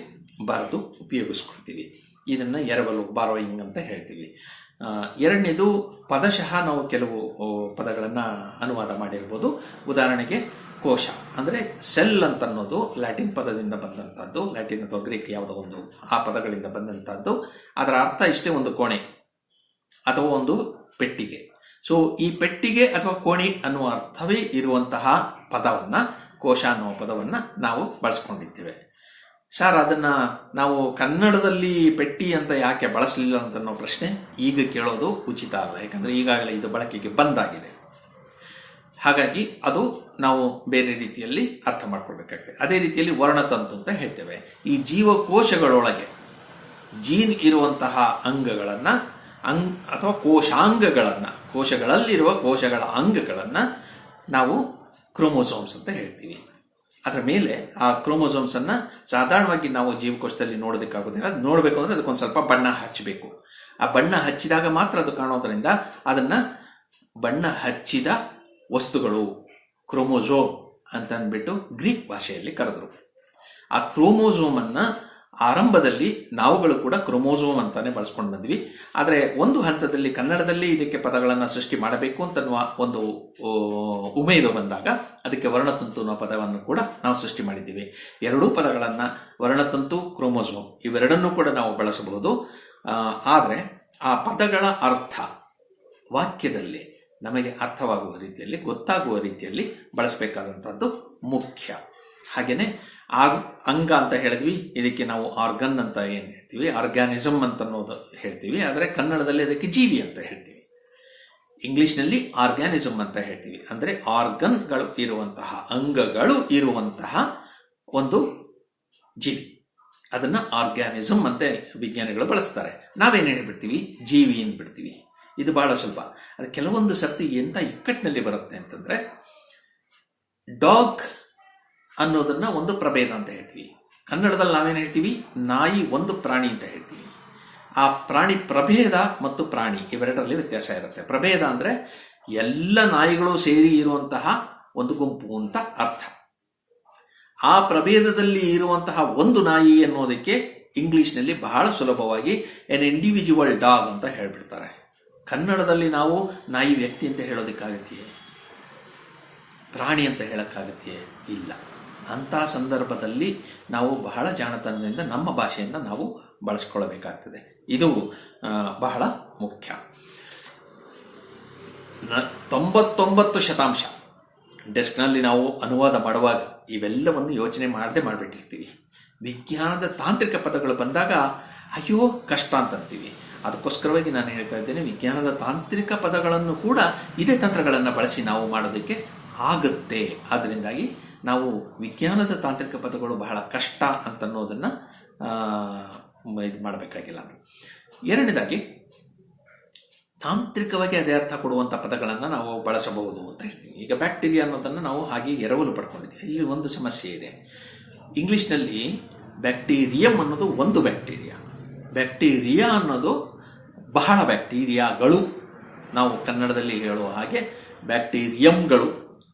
ಬರೆದು ಉಪಯೋಗಿಸ್ಕೊಳ್ತೀವಿ. ಇದನ್ನು ಎರವಲು, ಬಾರೋಯಿಂಗ್ ಅಂತ ಹೇಳ್ತೀವಿ. ಎರಡನೇದು ಪದಶಃ ನಾವು ಕೆಲವು ಪದಗಳನ್ನು ಅನುವಾದ ಮಾಡಿರ್ಬೋದು. ಉದಾಹರಣೆಗೆ ಕೋಶ ಅಂದರೆ ಸೆಲ್ ಅಂತ ಅನ್ನೋದು ಲ್ಯಾಟಿನ್ ಪದದಿಂದ ಬಂದಂಥದ್ದು, ಲ್ಯಾಟಿನ್ ಅಥವಾ ಗ್ರೀಕ್ ಯಾವುದೋ ಒಂದು ಆ ಪದಗಳಿಂದ ಬಂದಂಥದ್ದು. ಅದರ ಅರ್ಥ ಇಷ್ಟೇ, ಒಂದು ಕೋಣೆ ಅಥವಾ ಒಂದು ಪೆಟ್ಟಿಗೆ. ಸೊ ಈ ಪೆಟ್ಟಿಗೆ ಅಥವಾ ಕೋಣೆ ಅನ್ನುವ ಅರ್ಥವೇ ಇರುವಂತಹ ಪದವನ್ನು, ಕೋಶ ಅನ್ನುವ ಪದವನ್ನು ನಾವು ಬಳಸ್ಕೊಂಡಿದ್ದೇವೆ. ಸರ್, ಅದನ್ನು ನಾವು ಕನ್ನಡದಲ್ಲಿ ಪೆಟ್ಟಿ ಅಂತ ಯಾಕೆ ಬಳಸಲಿಲ್ಲ ಅಂತ ಅನ್ನೋ ಪ್ರಶ್ನೆ ಈಗ ಕೇಳೋದು ಉಚಿತ ಅಲ್ಲ. ಯಾಕಂದರೆ ಈಗಾಗಲೇ ಇದು ಬಳಕೆಗೆ ಬಂದಾಗಿದೆ. ಹಾಗಾಗಿ ಅದು ನಾವು ಬೇರೆ ರೀತಿಯಲ್ಲಿ ಅರ್ಥ ಮಾಡ್ಕೊಳ್ಬೇಕಾಗ್ತದೆ. ಅದೇ ರೀತಿಯಲ್ಲಿ ವರ್ಣತಂತು ಅಂತ ಹೇಳ್ತೇವೆ. ಈ ಜೀವಕೋಶಗಳೊಳಗೆ ಜೀನ್ ಇರುವಂತಹ ಅಂಗಗಳನ್ನು ಅಥವಾ ಕೋಶಾಂಗಗಳನ್ನು, ಕೋಶಗಳಲ್ಲಿರುವ ಕೋಶಗಳ ಅಂಗಗಳನ್ನು ನಾವು ಕ್ರೋಮೋಸೋಮ್ಸ್ ಅಂತ ಹೇಳ್ತೀವಿ. ಅದರ ಮೇಲೆ ಆ ಕ್ರೋಮೋಸೋಮ್ಸ್ ಅನ್ನ ಸಾಧಾರಣವಾಗಿ ನಾವು ಜೀವಕೋಶದಲ್ಲಿ ನೋಡೋದಕ್ಕಾಗೋದಿಲ್ಲ. ಅದು ನೋಡಬೇಕು ಅಂದ್ರೆ ಅದಕ್ಕೊಂದು ಸ್ವಲ್ಪ ಬಣ್ಣ ಹಚ್ಚಬೇಕು. ಆ ಬಣ್ಣ ಹಚ್ಚಿದಾಗ ಮಾತ್ರ ಅದು ಕಾಣೋದ್ರಿಂದ ಅದನ್ನ ಬಣ್ಣ ಹಚ್ಚಿದ ವಸ್ತುಗಳು, ಕ್ರೋಮೋಸೋಮ್ ಅಂತ ಅಂದ್ಬಿಟ್ಟು ಗ್ರೀಕ್ ಭಾಷೆಯಲ್ಲಿ ಕರೆದ್ರು. ಆ ಕ್ರೋಮೋಸೋಮ್ ಅನ್ನ ಆರಂಭದಲ್ಲಿ ನಾವುಗಳು ಕೂಡ ಕ್ರೋಮೋಸೋಮ್ ಅಂತಾನೆ ಬಳಸ್ಕೊಂಡು ಬಂದ್ವಿ. ಆದರೆ ಒಂದು ಹಂತದಲ್ಲಿ ಕನ್ನಡದಲ್ಲಿ ಇದಕ್ಕೆ ಪದಗಳನ್ನು ಸೃಷ್ಟಿ ಮಾಡಬೇಕು ಅಂತನ್ನುವ ಒಂದು ಉಮೇದು ಬಂದಾಗ ಅದಕ್ಕೆ ವರ್ಣತಂತು ಅನ್ನೋ ಪದವನ್ನು ಕೂಡ ನಾವು ಸೃಷ್ಟಿ ಮಾಡಿದ್ದೀವಿ. ಎರಡೂ ಪದಗಳನ್ನು ವರ್ಣತಂತು, ಕ್ರೋಮೋಸೋಮ್ ಇವೆರಡನ್ನೂ ಕೂಡ ನಾವು ಬಳಸಬಹುದು. ಆದರೆ ಆ ಪದಗಳ ಅರ್ಥ ವಾಕ್ಯದಲ್ಲಿ ನಮಗೆ ಅರ್ಥವಾಗುವ ರೀತಿಯಲ್ಲಿ, ಗೊತ್ತಾಗುವ ರೀತಿಯಲ್ಲಿ ಬಳಸಬೇಕಾದಂಥದ್ದು ಮುಖ್ಯ. ಹಾಗೇನೆ ಅಂಗ ಅಂತ ಹೇಳಿದ್ವಿ, ಇದಕ್ಕೆ ನಾವು ಆರ್ಗನ್ ಅಂತ ಏನು ಹೇಳ್ತೀವಿ, ಆರ್ಗ್ಯಾನಿಸಮ್ ಅಂತ ಅನ್ನೋದು ಹೇಳ್ತೀವಿ. ಆದರೆ ಕನ್ನಡದಲ್ಲಿ ಅದಕ್ಕೆ ಜೀವಿ ಅಂತ ಹೇಳ್ತೀವಿ. ಇಂಗ್ಲಿಷ್ನಲ್ಲಿ ಆರ್ಗ್ಯಾನಿಸಮ್ ಅಂತ ಹೇಳ್ತೀವಿ. ಅಂದರೆ ಆರ್ಗನ್ಗಳು ಇರುವಂತಹ, ಅಂಗಗಳು ಇರುವಂತಹ ಒಂದು ಜೀವಿ, ಅದನ್ನ ಆರ್ಗ್ಯಾನಿಸಮ್ ಅಂತ ವಿಜ್ಞಾನಿಗಳು ಬಳಸ್ತಾರೆ. ನಾವೇನು ಹೇಳ್ಬಿಡ್ತೀವಿ, ಜೀವಿ ಅಂದ್ಬಿಡ್ತೀವಿ. ಇದು ಬಹಳ ಸುಲಭ. ಅದು ಕೆಲವೊಂದು ಸರ್ತಿ ಎಂತ ಇಕ್ಕಟ್ಟಿನಲ್ಲಿ ಬರುತ್ತೆ ಅಂತಂದ್ರೆ, ಡಾಗ್ ಅನ್ನೋದನ್ನ ಒಂದು ಪ್ರಭೇದ ಅಂತ ಹೇಳ್ತೀವಿ. ಕನ್ನಡದಲ್ಲಿ ನಾವೇನು ಹೇಳ್ತೀವಿ, ನಾಯಿ ಒಂದು ಪ್ರಾಣಿ ಅಂತ ಹೇಳ್ತೀವಿ. ಆ ಪ್ರಾಣಿ ಪ್ರಭೇದ ಮತ್ತು ಪ್ರಾಣಿ ಇವೆರಡರಲ್ಲಿ ವ್ಯತ್ಯಾಸ ಇರುತ್ತೆ. ಪ್ರಭೇದ ಅಂದ್ರೆ ಎಲ್ಲ ನಾಯಿಗಳು ಸೇರಿ ಇರುವಂತಹ ಒಂದು ಗುಂಪು ಅಂತ ಅರ್ಥ. ಆ ಪ್ರಭೇದದಲ್ಲಿ ಇರುವಂತಹ ಒಂದು ನಾಯಿ ಅನ್ನೋದಕ್ಕೆ ಇಂಗ್ಲಿಷ್ನಲ್ಲಿ ಬಹಳ ಸುಲಭವಾಗಿ ಎನ್ ಇಂಡಿವಿಜುವಲ್ ಡಾಗ್ ಅಂತ ಹೇಳ್ಬಿಡ್ತಾರೆ. ಕನ್ನಡದಲ್ಲಿ ನಾವು ನಾಯಿ ವ್ಯಕ್ತಿ ಅಂತ ಹೇಳೋದಕ್ಕಾಗತ್ತೆಯೇ, ಪ್ರಾಣಿ ಅಂತ ಹೇಳಕ್ಕಾಗತ್ತೆಯೇ? ಇಲ್ಲ. ಅಂಥ ಸಂದರ್ಭದಲ್ಲಿ ನಾವು ಬಹಳ ಜಾಣತನದಿಂದ ನಮ್ಮ ಭಾಷೆಯನ್ನು ನಾವು ಬಳಸ್ಕೊಳ್ಬೇಕಾಗ್ತದೆ. ಇದು ಬಹಳ ಮುಖ್ಯ. 99% ಡೆಸ್ಕ್ನಲ್ಲಿ ನಾವು ಅನುವಾದ ಮಾಡುವಾಗ ಇವೆಲ್ಲವನ್ನು ಯೋಚನೆ ಮಾಡದೆ ಮಾಡಿಬಿಟ್ಟಿರ್ತೀವಿ. ವಿಜ್ಞಾನದ ತಾಂತ್ರಿಕ ಪದಗಳು ಬಂದಾಗ ಅಯ್ಯೋ ಕಷ್ಟ ಅಂತೀವಿ. ಅದಕ್ಕೋಸ್ಕರವಾಗಿ ನಾನು ಹೇಳ್ತಾ ಇದ್ದೇನೆ, ವಿಜ್ಞಾನದ ತಾಂತ್ರಿಕ ಪದಗಳನ್ನು ಕೂಡ ಇದೇ ತಂತ್ರಗಳನ್ನು ಬಳಸಿ ನಾವು ಮಾಡೋದಕ್ಕೆ ಆಗುತ್ತೆ. ಆದ್ದರಿಂದಾಗಿ ನಾವು ವಿಜ್ಞಾನದ ತಾಂತ್ರಿಕ ಪದಗಳು ಬಹಳ ಕಷ್ಟ ಅಂತನ್ನೋದನ್ನು ಇದು ಮಾಡಬೇಕಾಗಿಲ್ಲ. ಎರಡನೇದಾಗಿ, ತಾಂತ್ರಿಕವಾಗಿ ಅದೇ ಅರ್ಥ ಕೊಡುವಂಥ ಪದಗಳನ್ನು ನಾವು ಬಳಸಬಹುದು ಅಂತ ಹೇಳ್ತೀವಿ. ಈಗ ಬ್ಯಾಕ್ಟೀರಿಯಾ ಅನ್ನೋದನ್ನು ನಾವು ಹಾಗೆ ಎರವಲು ಪಡ್ಕೊಂಡಿದ್ದೀವಿ. ಇಲ್ಲಿ ಒಂದು ಸಮಸ್ಯೆ ಇದೆ. ಇಂಗ್ಲಿಷ್ನಲ್ಲಿ ಬ್ಯಾಕ್ಟೀರಿಯಂ ಅನ್ನೋದು ಒಂದು ಬ್ಯಾಕ್ಟೀರಿಯಾ, ಬ್ಯಾಕ್ಟೀರಿಯಾ ಅನ್ನೋದು ಬಹಳ ಬ್ಯಾಕ್ಟೀರಿಯಾಗಳು. ನಾವು ಕನ್ನಡದಲ್ಲಿ ಹೇಳುವ ಹಾಗೆ ಬ್ಯಾಕ್ಟೀರಿಯಂಗಳು,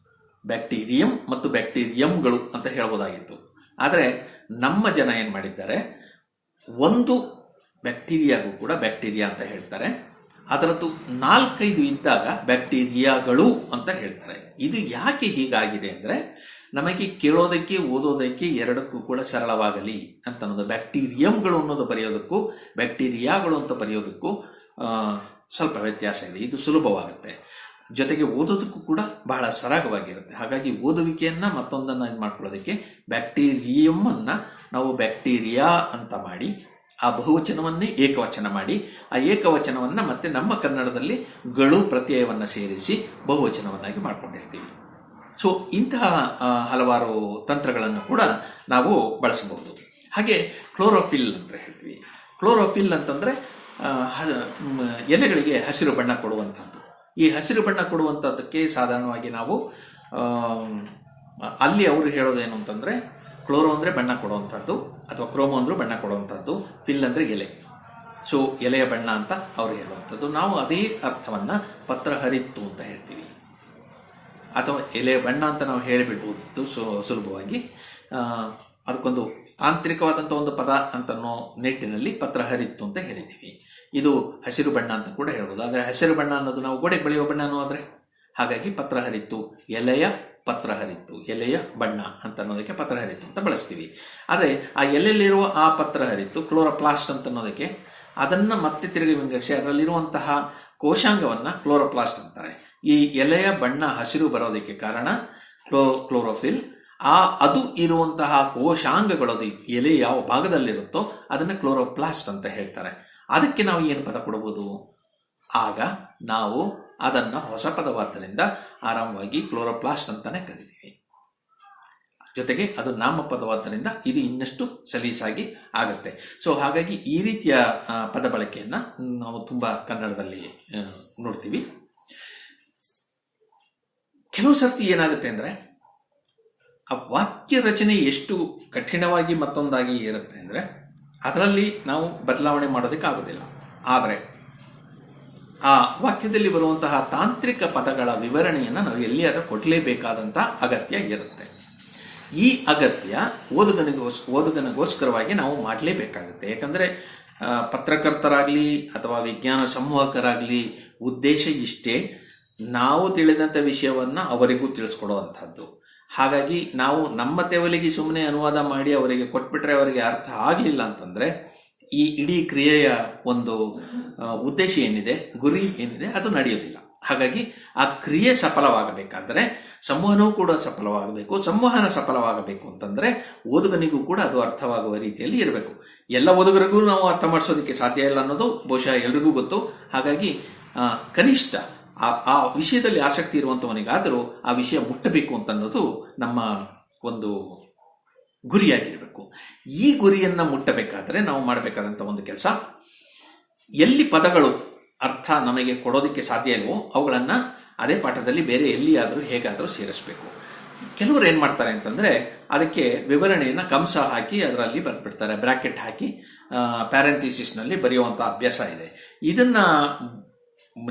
ಬ್ಯಾಕ್ಟೀರಿಯಂ ಮತ್ತು ಬ್ಯಾಕ್ಟೀರಿಯಂಗಳು ಅಂತ ಹೇಳ್ಬೋದಾಗಿತ್ತು. ಆದರೆ ನಮ್ಮ ಜನ ಏನು ಮಾಡಿದ್ದಾರೆ, ಒಂದು ಬ್ಯಾಕ್ಟೀರಿಯಾಗೂ ಕೂಡ ಬ್ಯಾಕ್ಟೀರಿಯಾ ಅಂತ ಹೇಳ್ತಾರೆ. ಅದರದ್ದು 4-5 ಇದ್ದಾಗ ಬ್ಯಾಕ್ಟೀರಿಯಾಗಳು ಅಂತ ಹೇಳ್ತಾರೆ. ಇದು ಯಾಕೆ ಹೀಗಾಗಿದೆ ಅಂದರೆ, ನಮಗೆ ಕೇಳೋದಕ್ಕೆ ಓದೋದಕ್ಕೆ ಎರಡಕ್ಕೂ ಕೂಡ ಸರಳವಾಗಲಿ ಅಂತ ಅನ್ನೋದು. ಬ್ಯಾಕ್ಟೀರಿಯಂಗಳು ಅನ್ನೋದು ಬರೆಯೋದಕ್ಕೂ ಬ್ಯಾಕ್ಟೀರಿಯಾಗಳು ಅಂತ ಬರೆಯೋದಕ್ಕೂ ಸ್ವಲ್ಪ ವ್ಯತ್ಯಾಸ ಇದೆ. ಇದು ಸುಲಭವಾಗುತ್ತೆ, ಜೊತೆಗೆ ಓದೋದಕ್ಕೂ ಕೂಡ ಬಹಳ ಸರಾಗವಾಗಿರುತ್ತೆ. ಹಾಗಾಗಿ ಓದುವಿಕೆಯನ್ನು ಮತ್ತೊಂದನ್ನು ಇದು ಮಾಡ್ಕೊಳ್ಳೋದಕ್ಕೆ ಬ್ಯಾಕ್ಟೀರಿಯಂ ಅನ್ನ ನಾವು ಬ್ಯಾಕ್ಟೀರಿಯಾ ಅಂತ ಮಾಡಿ, ಆ ಬಹುವಚನವನ್ನೇ ಏಕವಚನ ಮಾಡಿ, ಆ ಏಕವಚನವನ್ನು ಮತ್ತೆ ನಮ್ಮ ಕನ್ನಡದಲ್ಲಿ ಗಳು ಪ್ರತ್ಯಯವನ್ನು ಸೇರಿಸಿ ಬಹುವಚನವನ್ನಾಗಿ ಮಾಡ್ಕೊಂಡಿರ್ತೀವಿ. ಸೊ ಇಂತಹ ಹಲವಾರು ತಂತ್ರಗಳನ್ನು ಕೂಡ ನಾವು ಬಳಸಬಹುದು. ಹಾಗೆ ಕ್ಲೋರೋಫಿಲ್ ಅಂತ ಹೇಳ್ತೀವಿ. ಕ್ಲೋರೋಫಿಲ್ ಅಂತಂದ್ರೆ ಎಲೆಗಳಿಗೆ ಹಸಿರು ಬಣ್ಣ ಕೊಡುವಂಥದ್ದು. ಈ ಹಸಿರು ಬಣ್ಣ ಕೊಡುವಂಥದ್ದಕ್ಕೆ ಸಾಧಾರಣವಾಗಿ ನಾವು ಅಲ್ಲಿ ಅವರು ಹೇಳೋದೇನು ಅಂತಂದ್ರೆ, ಕ್ಲೋರೋ ಅಂದರೆ ಬಣ್ಣ ಕೊಡುವಂಥದ್ದು, ಅಥವಾ ಕ್ರೋಮೋ ಅಂದ್ರೆ ಬಣ್ಣ ಕೊಡುವಂಥದ್ದು, ಫಿಲ್ ಅಂದರೆ ಎಲೆ. ಸೊ ಎಲೆಯ ಬಣ್ಣ ಅಂತ ಅವರು ಹೇಳುವಂಥದ್ದು. ನಾವು ಅದೇ ಅರ್ಥವನ್ನು ಪತ್ರ ಹರಿತ್ತು ಅಂತ ಹೇಳ್ತೀವಿ, ಅಥವಾ ಎಲೆಯ ಬಣ್ಣ ಅಂತ ನಾವು ಹೇಳಿಬಿಡ್ಬೋದು ಸುಲಭವಾಗಿ. ಅದಕ್ಕೊಂದು ತಾಂತ್ರಿಕವಾದಂಥ ಒಂದು ಪದ ಅಂತನೋ ನಿಟ್ಟಿನಲ್ಲಿ ಪತ್ರ ಹರಿತ್ತು ಅಂತ ಹೇಳಿದ್ದೀವಿ. ಇದು ಹಸಿರು ಬಣ್ಣ ಅಂತ ಕೂಡ ಹೇಳ್ಬೋದು. ಆದರೆ ಹಸಿರು ಬಣ್ಣ ಅನ್ನೋದು ನಾವು ಗೋಡೆಗೆ ಬೆಳೆಯುವ ಬಣ್ಣ ಆದರೆ, ಹಾಗಾಗಿ ಪತ್ರ ಹರಿತ್ತು, ಎಲೆಯ ಪತ್ರ ಹರಿತ್ತು, ಎಲೆಯ ಬಣ್ಣ ಅಂತ ಅನ್ನೋದಕ್ಕೆ ಪತ್ರ ಹರಿತ್ತು ಅಂತ ಬಳಸ್ತೀವಿ. ಆದರೆ ಆ ಎಲೆಯಲ್ಲಿರುವ ಆ ಪತ್ರ ಹರಿತ್ತು ಕ್ಲೋರೋಪ್ಲಾಸ್ಟ್ ಅಂತ ಅನ್ನೋದಕ್ಕೆ, ಅದನ್ನು ಮತ್ತೆ ತಿರುಗಿ ವಿಂಗಡಿಸಿ ಅದರಲ್ಲಿರುವಂತಹ ಕೋಶಾಂಗವನ್ನು ಕ್ಲೋರೋಪ್ಲಾಸ್ಟ್ ಅಂತಾರೆ. ಈ ಎಲೆಯ ಬಣ್ಣ ಹಸಿರು ಬರೋದಕ್ಕೆ ಕಾರಣ ಕ್ಲೋರೋಫಿಲ್. ಅದು ಇರುವಂತಹ ಕೋಶಾಂಗಗಳದು ಎಲೆ ಯಾವ ಭಾಗದಲ್ಲಿರುತ್ತೋ ಅದನ್ನು ಕ್ಲೋರೋಪ್ಲಾಸ್ಟ್ ಅಂತ ಹೇಳ್ತಾರೆ. ಅದಕ್ಕೆ ನಾವು ಏನು ಪದ ಕೊಡಬಹುದು? ಆಗ ನಾವು ಅದನ್ನು ಹೊಸ ಪದವಾದ್ದರಿಂದ ಆರಾಮವಾಗಿ ಕ್ಲೋರೋಪ್ಲಾಸ್ಟ್ ಅಂತಾನೆ ಕರಿತೀವಿ. ಜೊತೆಗೆ ಅದು ನಾಮಪದವಾದ್ದರಿಂದ ಇದು ಇನ್ನಷ್ಟು ಸಲೀಸಾಗಿ ಆಗುತ್ತೆ. ಸೊ ಹಾಗಾಗಿ ಈ ರೀತಿಯ ಪದ ಬಳಕೆಯನ್ನ ನಾವು ತುಂಬಾ ಕನ್ನಡದಲ್ಲಿ ನೋಡ್ತೀವಿ. ಕೆಲವು ಸರ್ತಿ ಏನಾಗುತ್ತೆ ಅಂದ್ರೆ, ಆ ವಾಕ್ಯ ರಚನೆ ಎಷ್ಟು ಕಠಿಣವಾಗಿ ಮತ್ತೊಂದಾಗಿ ಇರುತ್ತೆ ಅಂದ್ರೆ ಅದರಲ್ಲಿ ನಾವು ಬದಲಾವಣೆ ಮಾಡೋದಕ್ಕೆ ಆಗೋದಿಲ್ಲ. ಆದರೆ ಆ ವಾಕ್ಯದಲ್ಲಿ ಬರುವಂತಹ ತಾಂತ್ರಿಕ ಪದಗಳ ವಿವರಣೆಯನ್ನು ನಾವು ಎಲ್ಲಿಯಾದರೂ ಕೊಡಲೇಬೇಕಾದಂತಹ ಅಗತ್ಯ ಇರುತ್ತೆ. ಈ ಅಗತ್ಯ ಓದುಗನಿಗೋಸ್ಕರವಾಗಿ ನಾವು ಮಾಡಲೇಬೇಕಾಗುತ್ತೆ. ಯಾಕಂದ್ರೆ ಪತ್ರಕರ್ತರಾಗ್ಲಿ ಅಥವಾ ವಿಜ್ಞಾನ ಸಂವಾಹಕರಾಗ್ಲಿ ಉದ್ದೇಶ ಇಷ್ಟೇ, ನಾವು ತಿಳಿದಂಥ ವಿಷಯವನ್ನ ಅವರಿಗೂ ತಿಳಿಸ್ಕೊಡುವಂಥದ್ದು. ಹಾಗಾಗಿ ನಾವು ನಮ್ಮ ತೆವಲಿಗೆ ಸುಮ್ಮನೆ ಅನುವಾದ ಮಾಡಿ ಅವರಿಗೆ ಕೊಟ್ಬಿಟ್ರೆ ಅವರಿಗೆ ಅರ್ಥ ಆಗಲಿಲ್ಲ ಅಂತಂದ್ರೆ ಈ ಇಡೀ ಕ್ರಿಯೆಯ ಒಂದು ಉದ್ದೇಶ ಏನಿದೆ, ಗುರಿ ಏನಿದೆ, ಅದು ನಡೆಯೋದಿಲ್ಲ. ಹಾಗಾಗಿ ಆ ಕ್ರಿಯೆ ಸಫಲವಾಗಬೇಕಾದ್ರೆ ಸಂವಹನವೂ ಕೂಡ ಸಫಲವಾಗಬೇಕು. ಸಂವಹನ ಸಫಲವಾಗಬೇಕು ಅಂತಂದ್ರೆ ಓದುಗನಿಗೂ ಕೂಡ ಅದು ಅರ್ಥವಾಗುವ ರೀತಿಯಲ್ಲಿ ಇರಬೇಕು. ಎಲ್ಲ ಓದುಗರಿಗೂ ನಾವು ಅರ್ಥ ಮಾಡಿಸೋದಕ್ಕೆ ಸಾಧ್ಯ ಇಲ್ಲ ಅನ್ನೋದು ಬಹುಶಃ ಎಲ್ರಿಗೂ ಗೊತ್ತು. ಹಾಗಾಗಿ ಕನಿಷ್ಠ ಆ ವಿಷಯದಲ್ಲಿ ಆಸಕ್ತಿ ಇರುವಂತವನಿಗಾದರೂ ಆ ವಿಷಯ ಮುಟ್ಟಬೇಕು ಅಂತನ್ನೋದು ನಮ್ಮ ಒಂದು ಗುರಿಯಾಗಿರಬೇಕು. ಈ ಗುರಿಯನ್ನ ಮುಟ್ಟಬೇಕಾದ್ರೆ ನಾವು ಮಾಡಬೇಕಾದಂತ ಒಂದು ಕೆಲಸ, ಎಲ್ಲಿ ಪದಗಳು ಅರ್ಥ ನಮಗೆ ಕೊಡೋದಕ್ಕೆ ಸಾಧ್ಯ ಇಲ್ವೋ ಅವುಗಳನ್ನ ಅದೇ ಪಾಠದಲ್ಲಿ ಬೇರೆ ಎಲ್ಲಿಯಾದರೂ ಹೇಗಾದರೂ ಸೇರಿಸಬೇಕು. ಕೆಲವರು ಏನ್ ಮಾಡ್ತಾರೆ ಅಂತಂದ್ರೆ ಅದಕ್ಕೆ ವಿವರಣೆಯನ್ನ ಕಂಸ ಹಾಕಿ ಅದರಲ್ಲಿ ಬರ್ಬಿಡ್ತಾರೆ, ಬ್ರಾಕೆಟ್ ಹಾಕಿ ಪ್ಯಾರೆಂಥಿಸಿಸ್ ನಲ್ಲಿ ಬರೆಯುವಂತ ಅಭ್ಯಾಸ ಇದೆ. ಇದನ್ನ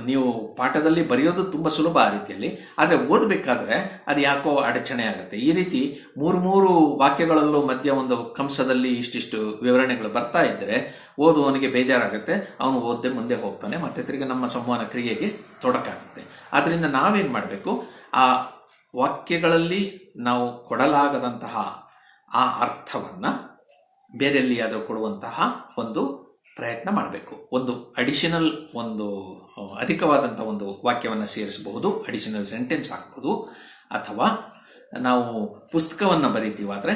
ನೀವು ಪಾಠದಲ್ಲಿ ಬರೆಯೋದು ತುಂಬಾ ಸುಲಭ ಆ ರೀತಿಯಲ್ಲಿ, ಆದ್ರೆ ಓದಬೇಕಾದ್ರೆ ಅದು ಯಾಕೋ ಅಡಚಣೆ ಆಗುತ್ತೆ. ಈ ರೀತಿ ಮೂರು ವಾಕ್ಯಗಳಲ್ಲೂ ಮಧ್ಯ ಒಂದು ಕಂಸದಲ್ಲಿ ಇಷ್ಟಿಷ್ಟು ವಿವರಣೆಗಳು ಬರ್ತಾ ಇದ್ರೆ ಓದುವವನಿಗೆ ಬೇಜಾರಾಗುತ್ತೆ, ಅವನು ಓದದೆ ಮುಂದೆ ಹೋಗ್ತಾನೆ, ಮತ್ತೆ ತಿರುಗಿ ನಮ್ಮ ಸಂವಹನ ಕ್ರಿಯೆಗೆ ತೊಡಕಾಗುತ್ತೆ. ಆದ್ರಿಂದ ನಾವೇನ್ ಮಾಡಬೇಕು, ಆ ವಾಕ್ಯಗಳಲ್ಲಿ ನಾವು ಕೊಡಲಾಗದಂತಹ ಆ ಅರ್ಥವನ್ನ ಬೇರೆಲ್ಲಿಯಾದರೂ ಕೊಡುವಂತಹ ಒಂದು ಪ್ರಯತ್ನ ಮಾಡಬೇಕು. ಒಂದು ಅಡಿಷನಲ್, ಒಂದು ಅಧಿಕವಾದಂತಹ ಒಂದು ವಾಕ್ಯವನ್ನು ಸೇರಿಸಬಹುದು, ಅಡಿಷನಲ್ ಸೆಂಟೆನ್ಸ್ ಹಾಕಬಹುದು. ಅಥವಾ ನಾವು ಪುಸ್ತಕವನ್ನು ಬರೀತೀವಾದ್ರೆ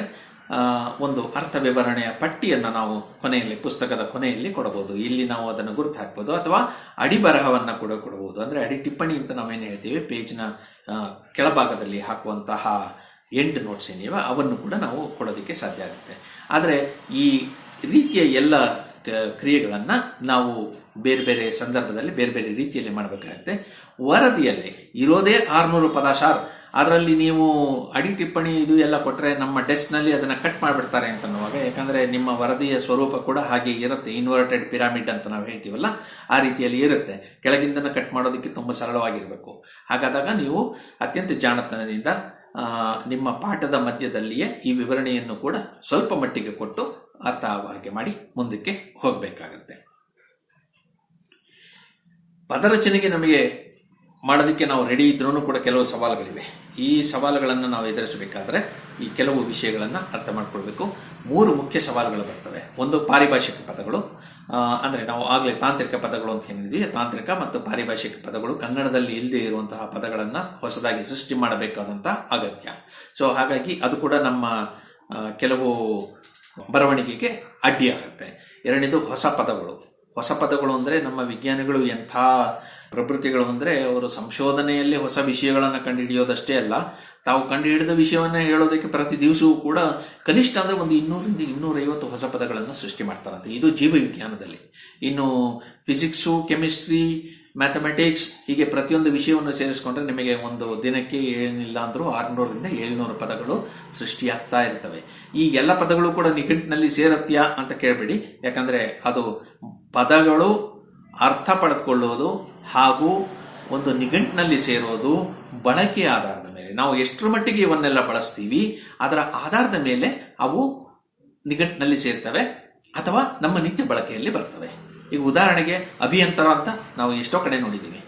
ಒಂದು ಅರ್ಥ ವಿವರಣೆಯ ಪಟ್ಟಿಯನ್ನು ನಾವು ಕೊನೆಯಲ್ಲಿ, ಪುಸ್ತಕದ ಕೊನೆಯಲ್ಲಿ ಕೊಡಬಹುದು. ಇಲ್ಲಿ ನಾವು ಅದನ್ನು ಗುರುತು ಹಾಕಬಹುದು. ಅಥವಾ ಅಡಿಬರಹವನ್ನ ಕೂಡ ಕೊಡಬಹುದು. ಅಂದ್ರೆ ಅಡಿ ಟಿಪ್ಪಣಿ ಅಂತ ನಾವೇನು ಹೇಳ್ತೀವಿ, ಪೇಜ್ನ ಕೆಳಭಾಗದಲ್ಲಿ ಹಾಕುವಂತಹ ಎಂಡ್ ನೋಟ್ಸ್ ಏನಿವೆ ಅವನ್ನು ಕೂಡ ನಾವು ಕೊಡೋದಕ್ಕೆ ಸಾಧ್ಯ ಆಗುತ್ತೆ. ಆದರೆ ಈ ರೀತಿಯ ಎಲ್ಲ ಕ್ರಿಯೆಗಳನ್ನ ನಾವು ಬೇರೆ ಬೇರೆ ಸಂದರ್ಭದಲ್ಲಿ ಬೇರೆ ಬೇರೆ ರೀತಿಯಲ್ಲಿ ಮಾಡಬೇಕಾಗುತ್ತೆ. ವರದಿಯಲ್ಲಿ ಇರೋದೇ 600 ಪದ ಸಾರ್, ಅದರಲ್ಲಿ ನೀವು ಅಡಿ ಟಿಪ್ಪಣಿ ಇದು ಎಲ್ಲ ಕೊಟ್ಟರೆ ನಮ್ಮ ಡೆಸ್ಕ್ ನಲ್ಲಿ ಅದನ್ನ ಕಟ್ ಮಾಡಿಬಿಡ್ತಾರೆ ಅಂತನ್ನುವಾಗ, ಯಾಕಂದ್ರೆ ನಿಮ್ಮ ವರದಿಯ ಸ್ವರೂಪ ಕೂಡ ಹಾಗೆ ಇರುತ್ತೆ, ಇನ್ವರ್ಟೆಡ್ ಪಿರಾಮಿಡ್ ಅಂತ ನಾವು ಹೇಳ್ತೀವಲ್ಲ ಆ ರೀತಿಯಲ್ಲಿ ಇರುತ್ತೆ. ಕೆಳಗಿಂದನ ಕಟ್ ಮಾಡೋದಕ್ಕೆ ತುಂಬಾ ಸರಳವಾಗಿರ್ಬೇಕು. ಹಾಗಾದಾಗ ನೀವು ಅತ್ಯಂತ ಜಾಣತನದಿಂದ ನಿಮ್ಮ ಪಾಠದ ಮಧ್ಯದಲ್ಲಿಯೇ ಈ ವಿವರಣೆಯನ್ನು ಕೂಡ ಸ್ವಲ್ಪ ಮಟ್ಟಿಗೆ ಕೊಟ್ಟು ಅರ್ಥ ಆಗುವ ಹಾಗೆ ಮಾಡಿ ಮುಂದಕ್ಕೆ ಹೋಗಬೇಕಾಗತ್ತೆ. ಪದರಚನೆಗೆ ನಮಗೆ ಮಾಡೋದಕ್ಕೆ ನಾವು ರೆಡಿ ಇದ್ರೂ ಕೂಡ ಕೆಲವು ಸವಾಲುಗಳಿವೆ. ಈ ಸವಾಲುಗಳನ್ನು ನಾವು ಎದುರಿಸಬೇಕಾದ್ರೆ ಈ ಕೆಲವು ವಿಷಯಗಳನ್ನ ಅರ್ಥ ಮಾಡ್ಕೊಳ್ಬೇಕು. 3 ಮುಖ್ಯ ಸವಾಲುಗಳು ಬರ್ತವೆ. ಒಂದು ಪಾರಿಭಾಷಿಕ ಪದಗಳು, ಅಂದ್ರೆ ನಾವು ಆಗ್ಲೇ ತಾಂತ್ರಿಕ ಪದಗಳು ಅಂತ ಏನಿದೆಯಾ, ತಾಂತ್ರಿಕ ಮತ್ತು ಪಾರಿಭಾಷಿಕ ಪದಗಳು, ಕನ್ನಡದಲ್ಲಿ ಇಲ್ಲದೆ ಇರುವಂತಹ ಪದಗಳನ್ನ ಹೊಸದಾಗಿ ಸೃಷ್ಟಿ ಮಾಡಬೇಕಾದಂತಹ ಅಗತ್ಯ. ಸೊ ಹಾಗಾಗಿ ಅದು ಕೂಡ ನಮ್ಮ ಕೆಲವು ಬರವಣಿಗೆಗೆ ಅಡ್ಡಿಯಾಗುತ್ತೆ. ಎರಡನೇದು ಹೊಸ ಪದಗಳು. ಹೊಸ ಪದಗಳು ಅಂದ್ರೆ ನಮ್ಮ ವಿಜ್ಞಾನಿಗಳು ಎಂಥ ಪ್ರವೃತ್ತಿಗಳು ಅಂದ್ರೆ ಅವರು ಸಂಶೋಧನೆಯಲ್ಲಿ ಹೊಸ ವಿಷಯಗಳನ್ನು ಕಂಡುಹಿಡಿಯೋದಷ್ಟೇ ಅಲ್ಲ, ತಾವು ಕಂಡುಹಿಡಿದ ವಿಷಯವನ್ನ ಹೇಳೋದಕ್ಕೆ ಪ್ರತಿ ದಿವಸವೂ ಕೂಡ ಕನಿಷ್ಠ ಅಂದ್ರೆ ಒಂದು 200ರಿಂದ 250 ಹೊಸ ಪದಗಳನ್ನು ಸೃಷ್ಟಿ ಮಾಡ್ತಾರಂತೆ. ಇದು ಜೀವ ವಿಜ್ಞಾನದಲ್ಲಿ. ಇನ್ನು ಫಿಸಿಕ್ಸು, ಕೆಮಿಸ್ಟ್ರಿ, ಮ್ಯಾಥಮೆಟಿಕ್ಸ್ ಹೀಗೆ ಪ್ರತಿಯೊಂದು ವಿಷಯವನ್ನು ಸೇರಿಸ್ಕೊಂಡ್ರೆ ನಿಮಗೆ ಒಂದು ದಿನಕ್ಕೆ ಏನಿಲ್ಲ ಅಂದ್ರೂ 600ರಿಂದ 700 ಪದಗಳು ಸೃಷ್ಟಿಯಾಗ್ತಾ ಇರ್ತವೆ. ಈ ಎಲ್ಲ ಪದಗಳು ಕೂಡ ನಿಘಂಟಿನಲ್ಲಿ ಸೇರತ್ಯಾ ಅಂತ ಕೇಳಬೇಡಿ, ಯಾಕಂದ್ರೆ ಅದು ಪದಗಳು ಅರ್ಥ ಪಡೆದುಕೊಳ್ಳೋದು ಹಾಗೂ ಒಂದು ನಿಘಂಟಿನಲ್ಲಿ ಸೇರೋದು ಬಳಕೆಯ ಆಧಾರದ ಮೇಲೆ. ನಾವು ಎಷ್ಟರ ಮಟ್ಟಿಗೆ ಇವನ್ನೆಲ್ಲ ಬಳಸ್ತೀವಿ ಅದರ ಆಧಾರದ ಮೇಲೆ ಅವು ನಿಘಂಟಿನಲ್ಲಿ ಸೇರ್ತವೆ ಅಥವಾ ನಮ್ಮ ನಿತ್ಯ ಬಳಕೆಯಲ್ಲಿ ಬರ್ತವೆ. ಈಗ ಉದಾಹರಣೆಗೆ ಅಭಿಯಂತರ ಅಂತ ನಾವು ಎಷ್ಟೋ ಕಡೆ ನೋಡಿದ್ದೀವಿ,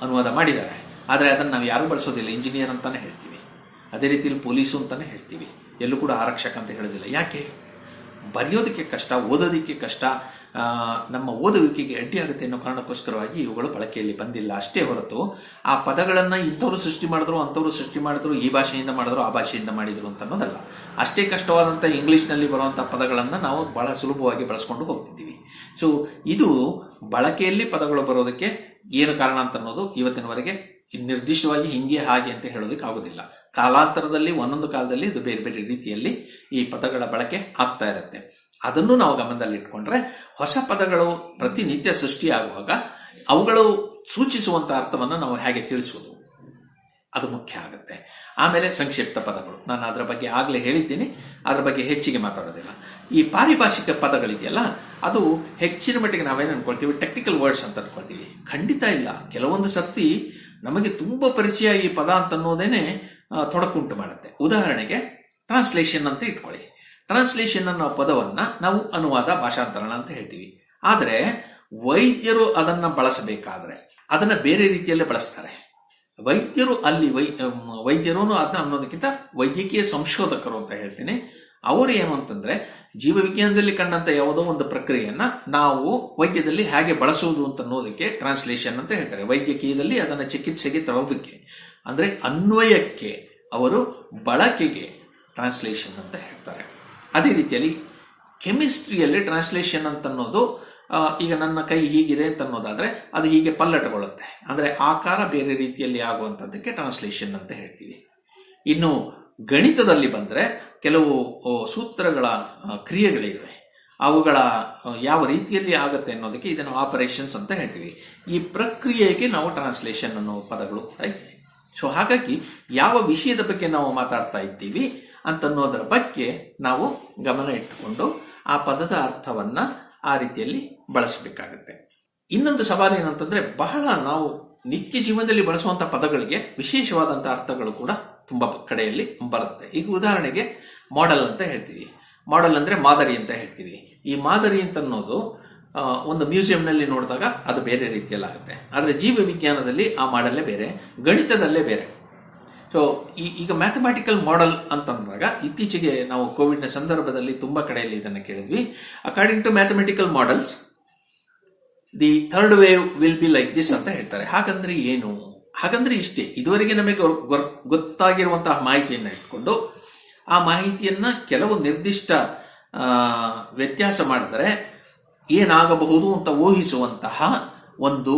ಅನುವಾದ ಮಾಡಿದ್ದಾರೆ, ಆದರೆ ಅದನ್ನು ನಾವು ಯಾರು ಬಳಸೋದಿಲ್ಲ, ಇಂಜಿನಿಯರ್ ಅಂತಾನೆ ಹೇಳ್ತೀವಿ. ಅದೇ ರೀತಿಯಲ್ಲಿ ಪೊಲೀಸು ಅಂತಾನೆ ಹೇಳ್ತೀವಿ, ಎಲ್ಲೂ ಕೂಡ ಆರಕ್ಷಕ ಅಂತ ಹೇಳೋದಿಲ್ಲ. ಯಾಕೆ? ಬರೆಯೋದಕ್ಕೆ ಕಷ್ಟ, ಓದೋದಕ್ಕೆ ಕಷ್ಟ, ನಮ್ಮ ಓದುವಿಕೆಗೆ ಅಡ್ಡಿ ಆಗುತ್ತೆ ಅನ್ನೋ ಕಾರಣಕ್ಕೋಸ್ಕರವಾಗಿ ಇವುಗಳು ಬಳಕೆಯಲ್ಲಿ ಬಂದಿಲ್ಲ ಅಷ್ಟೇ ಹೊರತು ಆ ಪದಗಳನ್ನ ಇಂಥವ್ರು ಸೃಷ್ಟಿ ಮಾಡಿದ್ರು, ಅಂಥವ್ರು ಸೃಷ್ಟಿ ಮಾಡಿದ್ರು, ಈ ಭಾಷೆಯಿಂದ ಮಾಡಿದ್ರು, ಆ ಭಾಷೆಯಿಂದ ಮಾಡಿದ್ರು ಅಂತ ಅನ್ನೋದಲ್ಲ. ಅಷ್ಟೇ ಕಷ್ಟವಾದಂಥ ಇಂಗ್ಲಿಷ್ನಲ್ಲಿ ಬರುವಂಥ ಪದಗಳನ್ನು ನಾವು ಬಹಳ ಸುಲಭವಾಗಿ ಬಳಸ್ಕೊಂಡು ಹೋಗ್ತಿದ್ದೀವಿ. ಸೊ ಇದು ಬಳಕೆಯಲ್ಲಿ ಪದಗಳು ಬರೋದಕ್ಕೆ ಏನು ಕಾರಣ ಅಂತ ಅನ್ನೋದು ಇವತ್ತಿನವರೆಗೆ ನಿರ್ದಿಷ್ಟವಾಗಿ ಹಿಂಗೆ ಹಾಗೆ ಅಂತ ಹೇಳೋದಕ್ಕೆ ಆಗೋದಿಲ್ಲ. ಕಾಲಾಂತರದಲ್ಲಿ ಒಂದೊಂದು ಕಾಲದಲ್ಲಿ ಇದು ಬೇರೆ ಬೇರೆ ರೀತಿಯಲ್ಲಿ ಈ ಪದಗಳ ಬಳಕೆ ಆಗ್ತಾ ಇರುತ್ತೆ. ಅದನ್ನು ನಾವು ಗಮನದಲ್ಲಿ ಇಟ್ಕೊಂಡ್ರೆ ಹೊಸ ಪದಗಳು ಪ್ರತಿನಿತ್ಯ ಸೃಷ್ಟಿಯಾಗುವಾಗ ಅವುಗಳು ಸೂಚಿಸುವಂತ ಅರ್ಥವನ್ನು ನಾವು ಹೇಗೆ ತಿಳಿಸೋದು ಅದು ಮುಖ್ಯ ಆಗುತ್ತೆ. ಆಮೇಲೆ ಸಂಕ್ಷಿಪ್ತ ಪದಗಳು, ನಾನು ಅದರ ಬಗ್ಗೆ ಆಗ್ಲೇ ಹೇಳಿದ್ದೀನಿ, ಅದರ ಬಗ್ಗೆ ಹೆಚ್ಚಿಗೆ ಮಾತಾಡೋದಿಲ್ಲ. ಈ ಪಾರಿಭಾಷಿಕ ಪದಗಳಿದೆಯಲ್ಲ, ಅದು ಹೆಚ್ಚಿನ ಮಟ್ಟಿಗೆ ನಾವೇನು ಅನ್ಕೊಳ್ತೀವಿ, ಟೆಕ್ನಿಕಲ್ ವರ್ಡ್ಸ್ ಅಂತ ಅನ್ಕೊಳ್ತೀವಿ. ಖಂಡಿತ ಇಲ್ಲ. ಕೆಲವೊಂದು ಸರ್ತಿ ನಮಗೆ ತುಂಬಾ ಪರಿಚಯ ಈ ಪದ ಅಂತ ಅನ್ನೋದೇನೆ ತೊಡಕುಂಟು ಮಾಡುತ್ತೆ. ಉದಾಹರಣೆಗೆ ಟ್ರಾನ್ಸ್ಲೇಷನ್ ಅಂತ ಇಟ್ಕೊಳ್ಳಿ. ಟ್ರಾನ್ಸ್ಲೇಷನ್ ಅನ್ನೋ ಪದವನ್ನ ನಾವು ಅನುವಾದ, ಭಾಷಾಂತರಣ ಅಂತ ಹೇಳ್ತೀವಿ. ಆದರೆ ವೈದ್ಯರು ಅದನ್ನ ಬಳಸಬೇಕಾದ್ರೆ ಅದನ್ನ ಬೇರೆ ರೀತಿಯಲ್ಲೇ ಬಳಸ್ತಾರೆ. ವೈದ್ಯರು ಅಲ್ಲಿ ವೈದ್ಯರು ಅದನ್ನ ಅನ್ನೋದಕ್ಕಿಂತ ವೈದ್ಯಕೀಯ ಸಂಶೋಧಕರು ಅಂತ ಹೇಳ್ತೀನಿ. ಅವರು ಏನು ಅಂತಂದ್ರೆ ಜೀವವಿಜ್ಞಾನದಲ್ಲಿ ಕಂಡಂತ ಯಾವುದೋ ಒಂದು ಪ್ರಕ್ರಿಯೆಯನ್ನ ನಾವು ವೈದ್ಯದಲ್ಲಿ ಹೇಗೆ ಬಳಸುವುದು ಅಂತ ಅನ್ನೋದಕ್ಕೆ ಟ್ರಾನ್ಸ್ಲೇಷನ್ ಅಂತ ಹೇಳ್ತಾರೆ. ವೈದ್ಯಕೀಯದಲ್ಲಿ ಅದನ್ನ ಚಿಕಿತ್ಸೆಗೆ ತರೋದಕ್ಕೆ ಅಂದ್ರೆ ಅನ್ವಯಕ್ಕೆ, ಅವರು ಬಳಕೆಗೆ ಟ್ರಾನ್ಸ್ಲೇಷನ್ ಅಂತ ಹೇಳ್ತಾರೆ. ಅದೇ ರೀತಿಯಲ್ಲಿ ಕೆಮಿಸ್ಟ್ರಿಯಲ್ಲಿ ಟ್ರಾನ್ಸ್ಲೇಷನ್ ಅಂತ ಅನ್ನೋದು ಈಗ ನನ್ನ ಕೈ ಹೀಗಿದೆ ಅಂತ ಅನ್ನೋದಾದ್ರೆ ಅದು ಹೀಗೆ ಪಲ್ಲಟಗೊಳ್ಳುತ್ತೆ, ಅಂದ್ರೆ ಆಕಾರ ಬೇರೆ ರೀತಿಯಲ್ಲಿ ಆಗುವಂತದ್ದಕ್ಕೆ ಟ್ರಾನ್ಸ್ಲೇಷನ್ ಅಂತ ಹೇಳ್ತೀವಿ. ಇನ್ನು ಗಣಿತದಲ್ಲಿ ಬಂದ್ರೆ ಕೆಲವು ಸೂತ್ರಗಳ ಕ್ರಿಯೆಗಳಿವೆ, ಅವುಗಳ ಯಾವ ರೀತಿಯಲ್ಲಿ ಆಗುತ್ತೆ ಅನ್ನೋದಕ್ಕೆ ಇದನ್ನು ಆಪರೇಷನ್ಸ್ ಅಂತ ಹೇಳ್ತೀವಿ. ಈ ಪ್ರಕ್ರಿಯೆಗೆ ನಾವು ಟ್ರಾನ್ಸ್ಲೇಷನ್ ಅನ್ನೋ ಪದಗಳು ಇದೆ. ಸೊ ಹಾಗಾಗಿ ಯಾವ ವಿಷಯದ ಬಗ್ಗೆ ನಾವು ಮಾತಾಡ್ತಾ ಇದ್ದೀವಿ ಅಂತನ್ನೋದರ ಬಗ್ಗೆ ನಾವು ಗಮನ ಇಟ್ಟುಕೊಂಡು ಆ ಪದದ ಅರ್ಥವನ್ನ ಆ ರೀತಿಯಲ್ಲಿ ಬಳಸಬೇಕಾಗುತ್ತೆ. ಇನ್ನೊಂದು ಸವಾಲು ಏನಂತಂದ್ರೆ, ಬಹಳ ನಾವು ನಿತ್ಯ ಜೀವನದಲ್ಲಿ ಬಳಸುವಂತಹ ಪದಗಳಿಗೆ ವಿಶೇಷವಾದಂತಹ ಅರ್ಥಗಳು ಕೂಡ ತುಂಬಾ ಕಡೆಯಲ್ಲಿ ಬರುತ್ತೆ. ಈಗ ಉದಾಹರಣೆಗೆ ಮಾಡೆಲ್ ಅಂತ ಹೇಳ್ತೀವಿ. ಮಾಡೆಲ್ ಅಂದ್ರೆ ಮಾದರಿ ಅಂತ ಹೇಳ್ತೀವಿ. ಈ ಮಾದರಿ ಅಂತ ಅನ್ನೋದು ಒಂದು ಮ್ಯೂಸಿಯಂನಲ್ಲಿ ನೋಡಿದಾಗ ಅದು ಬೇರೆ ರೀತಿಯಲ್ಲಿ ಆಗುತ್ತೆ. ಆದರೆ ಜೀವ ವಿಜ್ಞಾನದಲ್ಲಿ ಆ ಮಾಡೆಲ್ಲೇ ಬೇರೆ, ಗಣಿತದಲ್ಲೇ ಬೇರೆ. ಸೊ ಈಗ ಮ್ಯಾಥಮ್ಯಾಟಿಕಲ್ ಮಾಡೆಲ್ ಅಂತಂದಾಗ ಇತ್ತೀಚೆಗೆ ನಾವು ಕೋವಿಡ್ನ ಸಂದರ್ಭದಲ್ಲಿ ತುಂಬಾ ಕಡೆಯಲ್ಲಿ ಇದನ್ನು ಕೇಳಿದ್ವಿ. According to mathematical models the third wave will be like this ಅಂತ ಹೇಳ್ತಾರೆ. ಹಾಗಂದ್ರೆ ಏನು? ಹಾಗಂದ್ರೆ ಇಷ್ಟೇ, ಇದುವರೆಗೆ ನಮಗೆ ಗೊತ್ತಾಗಿರುವಂತಹ ಮಾಹಿತಿಯನ್ನು ಇಟ್ಕೊಂಡು ಆ ಮಾಹಿತಿಯನ್ನ ಕೆಲವು ನಿರ್ದಿಷ್ಟ ವ್ಯತ್ಯಾಸ ಮಾಡಿದರೆ ಏನಾಗಬಹುದು ಅಂತ ಊಹಿಸುವಂತಹ ಒಂದು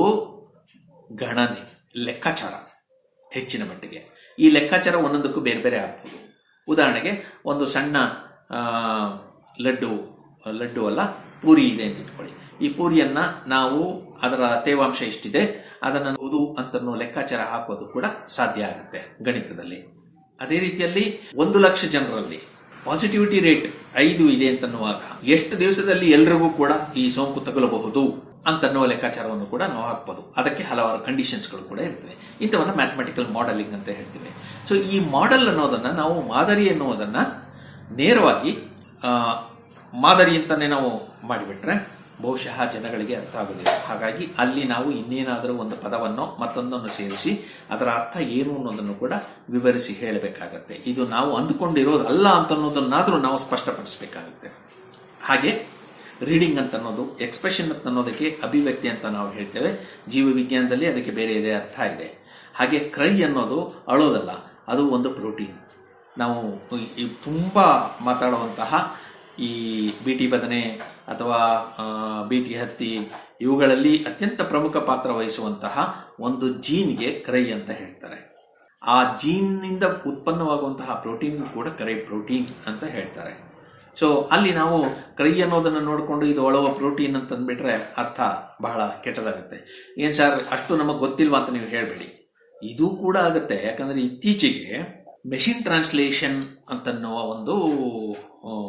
ಗಣನೆ, ಲೆಕ್ಕಾಚಾರ ಹೆಚ್ಚಿನ ಮಟ್ಟಿಗೆ. ಈ ಲೆಕ್ಕಾಚಾರ ಒಂದೊಂದಕ್ಕೂ ಬೇರೆ ಬೇರೆ ಆಗ್ಬೋದು. ಉದಾಹರಣೆಗೆ ಒಂದು ಸಣ್ಣ ಲಡ್ಡು ಅಲ್ಲ, ಪೂರಿ ಇದೆ ಅಂತ ಇಟ್ಕೊಳ್ಳಿ. ಈ ಪೂರಿಯನ್ನ ನಾವು ಅದರ ತೇವಾಂಶ ಎಷ್ಟಿದೆ ಅದನ್ನು ಓದು ಅಂತನೋ ಲೆಕ್ಕಾಚಾರ ಹಾಕೋದು ಕೂಡ ಸಾಧ್ಯ ಆಗುತ್ತೆ ಗಣಿತದಲ್ಲಿ. ಅದೇ ರೀತಿಯಲ್ಲಿ 1,00,000 ಜನರಲ್ಲಿ ಪಾಸಿಟಿವಿಟಿ ರೇಟ್ 5 ಇದೆ ಅಂತನ್ನುವಾಗ ಎಷ್ಟು ದಿವಸದಲ್ಲಿ ಎಲ್ರಿಗೂ ಕೂಡ ಈ ಸೋಂಕು ತಗುಲಬಹುದು ಅಂತನ್ನುವ ಲೆಕ್ಕಾಚಾರವನ್ನು ಕೂಡ ನಾವು ಹಾಕ್ಬೋದು. ಅದಕ್ಕೆ ಹಲವಾರು ಕಂಡೀಷನ್ಸ್ಗಳು ಕೂಡ ಇರ್ತವೆ. ಇಂಥವನ್ನ ಮ್ಯಾಥಮೆಟಿಕಲ್ ಮಾಡೆಲಿಂಗ್ ಅಂತ ಹೇಳ್ತೀವಿ. ಸೊ ಈ ಮಾಡೆಲ್ ಅನ್ನೋದನ್ನ ನಾವು ಮಾದರಿ ಎನ್ನುವುದನ್ನ ನೇರವಾಗಿ ಮಾದರಿ ಅಂತಾನೆ ನಾವು ಮಾಡಿಬಿಟ್ರೆ ಬಹುಶಃ ಜನಗಳಿಗೆ ಅರ್ಥ ಆಗುದಿಲ್ಲ. ಹಾಗಾಗಿ ಅಲ್ಲಿ ನಾವು ಇನ್ನೇನಾದರೂ ಒಂದು ಪದವನ್ನು ಮತ್ತೊಂದನ್ನು ಸೇರಿಸಿ ಅದರ ಅರ್ಥ ಏನು ಅನ್ನೋದನ್ನು ಕೂಡ ವಿವರಿಸಿ ಹೇಳಬೇಕಾಗತ್ತೆ. ಇದು ನಾವು ಅಂದುಕೊಂಡಿರೋದಲ್ಲ ಅಂತ ಅನ್ನೋದನ್ನಾದ್ರೂ ನಾವು ಸ್ಪಷ್ಟಪಡಿಸಬೇಕಾಗುತ್ತೆ. ಹಾಗೆ ರೀಡಿಂಗ್ ಅಂತ ಅನ್ನೋದು, ಎಕ್ಸ್ಪ್ರೆಷನ್ ಅಂತ ಅನ್ನೋದಕ್ಕೆ ಅಭಿವ್ಯಕ್ತಿ ಅಂತ ನಾವು ಹೇಳ್ತೇವೆ. ಜೀವ ವಿಜ್ಞಾನದಲ್ಲಿ ಅದಕ್ಕೆ ಬೇರೆ ಇದೆ ಅರ್ಥ ಇದೆ. ಹಾಗೆ ಕ್ರೈ ಅನ್ನೋದು ಅಳೋದಲ್ಲ, ಅದು ಒಂದು ಪ್ರೋಟೀನ್. ನಾವು ತುಂಬಾ ಮಾತಾಡುವಂತಹ ಈ ಬಿಟಿ ಬದನೆ ಅಥವಾ ಬಿಟಿ ಹತ್ತಿ ಇವುಗಳಲ್ಲಿ ಅತ್ಯಂತ ಪ್ರಮುಖ ಪಾತ್ರ ವಹಿಸುವಂತಹ ಒಂದು ಜೀನ್ಗೆ ಕ್ರೈ ಅಂತ ಹೇಳ್ತಾರೆ. ಆ ಜೀನ್ನಿಂದ ಉತ್ಪನ್ನವಾಗುವಂತಹ ಪ್ರೋಟೀನ್ ಕೂಡ ಕ್ರೈ ಪ್ರೋಟೀನ್ ಅಂತ ಹೇಳ್ತಾರೆ. ಸೊ ಅಲ್ಲಿ ನಾವು ಕ್ರೈ ಅನ್ನೋದನ್ನು ನೋಡಿಕೊಂಡು ಇದು ಒಳವ ಪ್ರೋಟೀನ್ ಅಂತ ಅಂದ್ಬಿಟ್ರೆ ಅರ್ಥ ಬಹಳ ಕೆಟ್ಟದಾಗುತ್ತೆ. ಏನ್ ಸರ್ ಅಷ್ಟು ನಮಗೆ ಗೊತ್ತಿಲ್ವಾ ಅಂತ ನೀವು ಹೇಳಬೇಡಿ, ಇದು ಕೂಡ ಆಗುತ್ತೆ. ಯಾಕಂದ್ರೆ ಇತ್ತೀಚೆಗೆ ಮೆಷಿನ್ ಟ್ರಾನ್ಸ್ಲೇಷನ್ ಅಂತನ್ನುವ ಒಂದು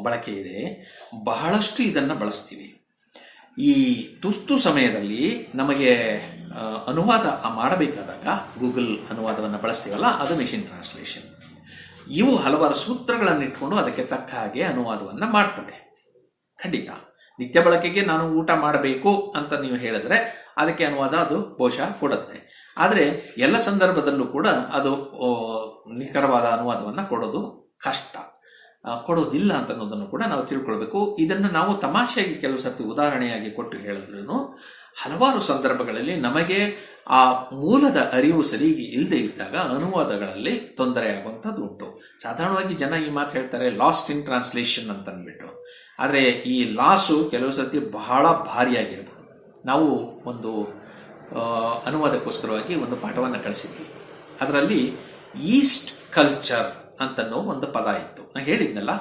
ಬಳಕೆ ಇದೆ. ಬಹಳಷ್ಟು ಇದನ್ನು ಬಳಸ್ತೀವಿ. ಈ ತುರ್ತು ಸಮಯದಲ್ಲಿ ನಮಗೆ ಅನುವಾದ ಮಾಡಬೇಕಾದಾಗ ಗೂಗಲ್ ಅನುವಾದವನ್ನು ಬಳಸ್ತೀವಲ್ಲ, ಅದು ಮೆಷಿನ್ ಟ್ರಾನ್ಸ್ಲೇಷನ್. ಇವು ಹಲವಾರು ಸೂತ್ರಗಳನ್ನು ಇಟ್ಕೊಂಡು ಅದಕ್ಕೆ ತಕ್ಕ ಹಾಗೆ ಅನುವಾದವನ್ನು ಮಾಡ್ತವೆ. ಖಂಡಿತ ನಿತ್ಯ ಬಳಕೆಗೆ ನಾನು ಊಟ ಮಾಡಬೇಕು ಅಂತ ನೀವು ಹೇಳಿದ್ರೆ ಅದಕ್ಕೆ ಅನುವಾದ ಅದು ಬಹುಶಃ ಕೊಡುತ್ತೆ. ಆದರೆ ಎಲ್ಲ ಸಂದರ್ಭದಲ್ಲೂ ಕೂಡ ಅದು ನಿಖರವಾದ ಅನುವಾದವನ್ನು ಕೊಡೋದು ಕಷ್ಟ, ಕೊಡೋದಿಲ್ಲ ಅಂತ ಅನ್ನೋದನ್ನು ಕೂಡ ನಾವು ತಿಳ್ಕೊಳ್ಬೇಕು. ಇದನ್ನು ನಾವು ತಮಾಷೆಯಾಗಿ ಕೆಲವು ಸರ್ತಿ ಉದಾಹರಣೆಯಾಗಿ ಕೊಟ್ಟು ಹೇಳಿದ್ರು ಹಲವಾರು ಸಂದರ್ಭಗಳಲ್ಲಿ ನಮಗೆ ಆ ಮೂಲದ ಅರಿವು ಸರಿಗೆ ಇಲ್ಲದೆ ಇದ್ದಾಗ ಅನುವಾದಗಳಲ್ಲಿ ತೊಂದರೆ ಆಗುವಂಥದ್ದು ಉಂಟು. ಸಾಧಾರಣವಾಗಿ ಜನ ಈ ಮಾತು ಹೇಳ್ತಾರೆ ಲಾಸ್ಟ್ ಇನ್ ಟ್ರಾನ್ಸ್ಲೇಷನ್ ಅಂತ ಅಂದ್ಬಿಟ್ಟು. ಆದರೆ ಈ ಲಾಸು ಕೆಲವು ಸರ್ತಿ ಬಹಳ ಭಾರಿಯಾಗಿರ್ಬೋದು. ನಾವು ಒಂದು ಅನುವಾದಕ್ಕೋಸ್ಕರವಾಗಿ ಒಂದು ಪಾಠವನ್ನು ಕಳಿಸಿದ್ವಿ. ಅದರಲ್ಲಿ ಈಸ್ಟ್ ಕಲ್ಚರ್ ಅಂತನ್ನೋ ಒಂದು ಪದ ಇತ್ತು. ನಾನು ಹೇಳಿದ್ನಲ್ಲ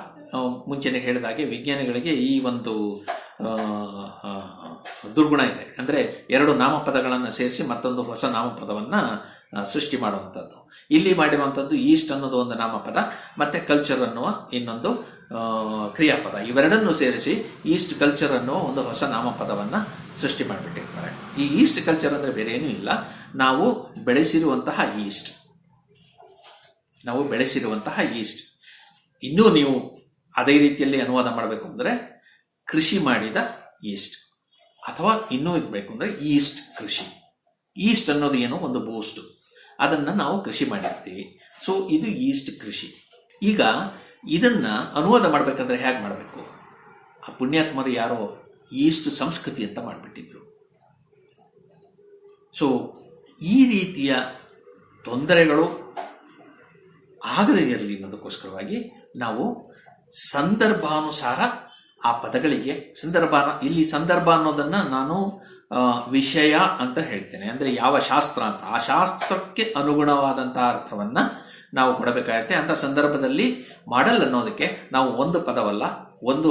ಮುಂಚೆನೆ ಹೇಳಿದಾಗೆ ವಿಜ್ಞಾನಿಗಳಿಗೆ ಈ ಒಂದು ದುರ್ಗುಣ ಇದೆ. ಅಂದರೆ 2 ನಾಮಪದಗಳನ್ನು ಸೇರಿಸಿ ಮತ್ತೊಂದು ಹೊಸ ನಾಮಪದವನ್ನ ಸೃಷ್ಟಿ ಮಾಡುವಂಥದ್ದು. ಇಲ್ಲಿ ಮಾಡಿರುವಂಥದ್ದು ಈಸ್ಟ್ ಅನ್ನೋದು ಒಂದು ನಾಮಪದ, ಮತ್ತೆ ಕಲ್ಚರ್ ಅನ್ನುವ ಇನ್ನೊಂದು ಕ್ರಿಯಾಪದ. ಇವೆರಡನ್ನು ಸೇರಿಸಿ ಈಸ್ಟ್ ಕಲ್ಚರ್ ಅನ್ನುವ ಒಂದು ಹೊಸ ನಾಮಪದವನ್ನ ಸೃಷ್ಟಿ ಮಾಡಿಬಿಟ್ಟಿರ್ತಾರೆ. ಈ ಈಸ್ಟ್ ಕಲ್ಚರ್ ಅಂದ್ರೆ ಬೇರೆ ಏನೂ ಇಲ್ಲ, ನಾವು ಬೆಳೆಸಿರುವಂತಹ ಈಸ್ಟ್. ಇನ್ನೂ ನೀವು ಅದೇ ರೀತಿಯಲ್ಲಿ ಅನುವಾದ ಮಾಡಬೇಕು ಅಂದರೆ ಕೃಷಿ ಮಾಡಿದ ಈಸ್ಟ್, ಅಥವಾ ಇನ್ನೂ ಇರಬೇಕು ಅಂದರೆ ಈಸ್ಟ್ ಕೃಷಿ. ಈಸ್ಟ್ ಅನ್ನೋದು ಏನೋ ಒಂದು ಬೂಸ್ಟ್, ಅದನ್ನು ನಾವು ಕೃಷಿ ಮಾಡಿರ್ತೀವಿ. ಸೊ ಇದು ಈಸ್ಟ್ ಕೃಷಿ. ಈಗ ಇದನ್ನ ಅನುವಾದ ಮಾಡಬೇಕಂದ್ರೆ ಹೇಗೆ ಮಾಡಬೇಕು? ಆ ಪುಣ್ಯಾತ್ಮರು ಯಾರೋ ಈಸ್ಟ್ ಸಂಸ್ಕೃತಿ ಅಂತ ಮಾಡಿಬಿಟ್ಟಿದ್ರು. ಸೊ ಈ ರೀತಿಯ ತೊಂದರೆಗಳು ಆಗದೇ ಇರಲಿ ಅನ್ನೋದಕ್ಕೋಸ್ಕರವಾಗಿ ನಾವು ಸಂದರ್ಭಾನುಸಾರ ಆ ಪದಗಳಿಗೆ ಇಲ್ಲಿ ಸಂದರ್ಭ ಅನ್ನೋದನ್ನ ನಾನು ವಿಷಯ ಅಂತ ಹೇಳ್ತೇನೆ. ಅಂದ್ರೆ ಯಾವ ಶಾಸ್ತ್ರ ಅಂತ, ಆ ಶಾಸ್ತ್ರಕ್ಕೆ ಅನುಗುಣವಾದಂತಹ ಅರ್ಥವನ್ನ ನಾವು ಕೊಡಬೇಕಾಗತ್ತೆ. ಅಂತ ಸಂದರ್ಭದಲ್ಲಿ ಮಾಡಲ್ ಅನ್ನೋದಕ್ಕೆ ನಾವು ಒಂದು ಪದವಲ್ಲ, ಒಂದು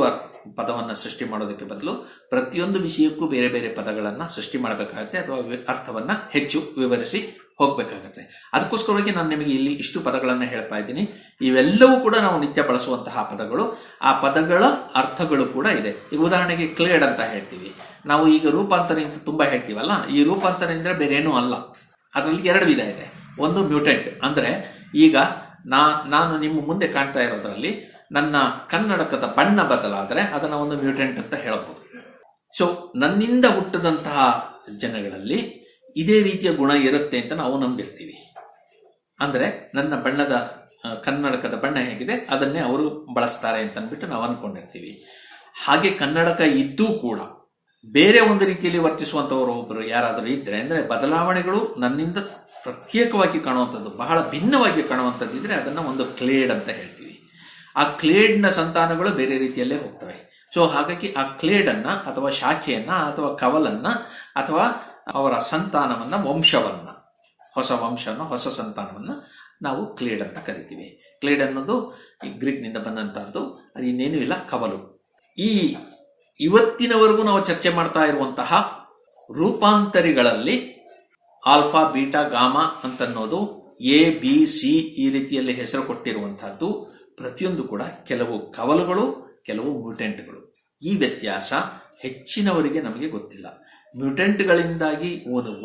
ಪದವನ್ನು ಸೃಷ್ಟಿ ಮಾಡೋದಕ್ಕೆ ಬದಲು ಪ್ರತಿಯೊಂದು ವಿಷಯಕ್ಕೂ ಬೇರೆ ಬೇರೆ ಪದಗಳನ್ನು ಸೃಷ್ಟಿ ಮಾಡಬೇಕಾಗತ್ತೆ, ಅಥವಾ ಅರ್ಥವನ್ನ ಹೆಚ್ಚು ವಿವರಿಸಿ ಹೋಗ್ಬೇಕಾಗತ್ತೆ. ಅದಕ್ಕೋಸ್ಕರವಾಗಿ ನಾನು ನಿಮಗೆ ಇಲ್ಲಿ ಇಷ್ಟು ಪದಗಳನ್ನು ಹೇಳ್ತಾ ಇದ್ದೀನಿ. ಇವೆಲ್ಲವೂ ಕೂಡ ನಾವು ನಿತ್ಯ ಬಳಸುವಂತಹ ಪದಗಳು. ಆ ಪದಗಳ ಅರ್ಥಗಳು ಕೂಡ ಇದೆ. ಈಗ ಉದಾಹರಣೆಗೆ ಕ್ಲೇಡ್ ಅಂತ ಹೇಳ್ತೀವಿ ನಾವು. ಈಗ ರೂಪಾಂತರ ಅಂತ ತುಂಬಾ ಹೇಳ್ತೀವಲ್ಲ, ಈ ರೂಪಾಂತರ ಅಂದ್ರೆ ಬೇರೆ ಏನೂ ಅಲ್ಲ. ಅದರಲ್ಲಿ ಎರಡು ವಿಧ ಇದೆ. ಒಂದು ಮ್ಯೂಟೆಂಟ್, ಅಂದ್ರೆ ಈಗ ನಾನು ನಿಮ್ಮ ಮುಂದೆ ಕಾಣ್ತಾ ಇರೋದ್ರಲ್ಲಿ ನನ್ನ ಕನ್ನಡಕದ ಬಣ್ಣ ಬದಲಾದ್ರೆ ಅದನ್ನ ಒಂದು ಮ್ಯೂಟೆಂಟ್ ಅಂತ ಹೇಳಬಹುದು. ಸೊ ನನ್ನಿಂದ ಹುಟ್ಟದಂತಹ ಜನಗಳಲ್ಲಿ ಇದೇ ರೀತಿಯ ಗುಣ ಇರುತ್ತೆ ಅಂತ ನಾವು ನಂಬಿರ್ತೀವಿ. ಅಂದ್ರೆ ನನ್ನ ಕನ್ನಡಕದ ಬಣ್ಣ ಹೇಗಿದೆ ಅದನ್ನೇ ಅವರು ಬಳಸ್ತಾರೆ ಅಂತ ಅಂದ್ಬಿಟ್ಟು ನಾವು ಅನ್ಕೊಂಡಿರ್ತೀವಿ. ಹಾಗೆ ಕನ್ನಡಕ ಇದ್ದೂ ಕೂಡ ಬೇರೆ ಒಂದು ರೀತಿಯಲ್ಲಿ ವರ್ತಿಸುವಂತವರು ಒಬ್ಬರು ಯಾರಾದರೂ ಇದ್ರೆ, ಅಂದ್ರೆ ಬದಲಾವಣೆಗಳು ನನ್ನಿಂದ ಪ್ರತ್ಯೇಕವಾಗಿ ಕಾಣುವಂಥದ್ದು, ಬಹಳ ಭಿನ್ನವಾಗಿ ಕಾಣುವಂಥದ್ದು ಇದ್ರೆ ಅದನ್ನ ಒಂದು ಕ್ಲೇಡ್ ಅಂತ ಹೇಳ್ತೀವಿ. ಆ ಕ್ಲೇಡ್ನ ಸಂತಾನಗಳು ಬೇರೆ ರೀತಿಯಲ್ಲೇ ಹೋಗ್ತವೆ. ಸೊ ಹಾಗಾಗಿ ಆ ಕ್ಲೇಡನ್ನ ಅಥವಾ ಶಾಖೆಯನ್ನ ಅಥವಾ ಕವಲನ್ನ ಅಥವಾ ಅವರ ಸಂತಾನವನ್ನ, ವಂಶವನ್ನ, ಹೊಸ ವಂಶವನ್ನ, ಹೊಸ ಸಂತಾನವನ್ನ ನಾವು ಕ್ಲೇಡ್ ಅಂತ ಕರಿತೀವಿ. ಕ್ಲೇಡ್ ಅನ್ನೋದು ಈ ಗ್ರೀಕ್ನಿಂದ ಬಂದಂತಹದ್ದು, ಅದು ಇನ್ನೇನು ಇಲ್ಲ, ಕವಲು. ಇವತ್ತಿನವರೆಗೂ ನಾವು ಚರ್ಚೆ ಮಾಡ್ತಾ ಇರುವಂತಹ ರೂಪಾಂತರಿಗಳಲ್ಲಿ ಆಲ್ಫಾ, ಬೀಟಾ, ಗಾಮಾ ಅಂತನ್ನೋದು ಎ, ಬಿ, ಸಿ ಈ ರೀತಿಯಲ್ಲಿ ಹೆಸರು ಕೊಟ್ಟಿರುವಂತಹದ್ದು ಪ್ರತಿಯೊಂದು ಕೂಡ ಕೆಲವು ಕವಲುಗಳು, ಕೆಲವು ಮ್ಯೂಟೆಂಟ್ಗಳು. ಈ ವ್ಯತ್ಯಾಸ ಹೆಚ್ಚಿನವರಿಗೆ ನಮಗೆ ಗೊತ್ತಿಲ್ಲ. ಮ್ಯೂಟೆಂಟ್ಗಳಿಂದಾಗಿ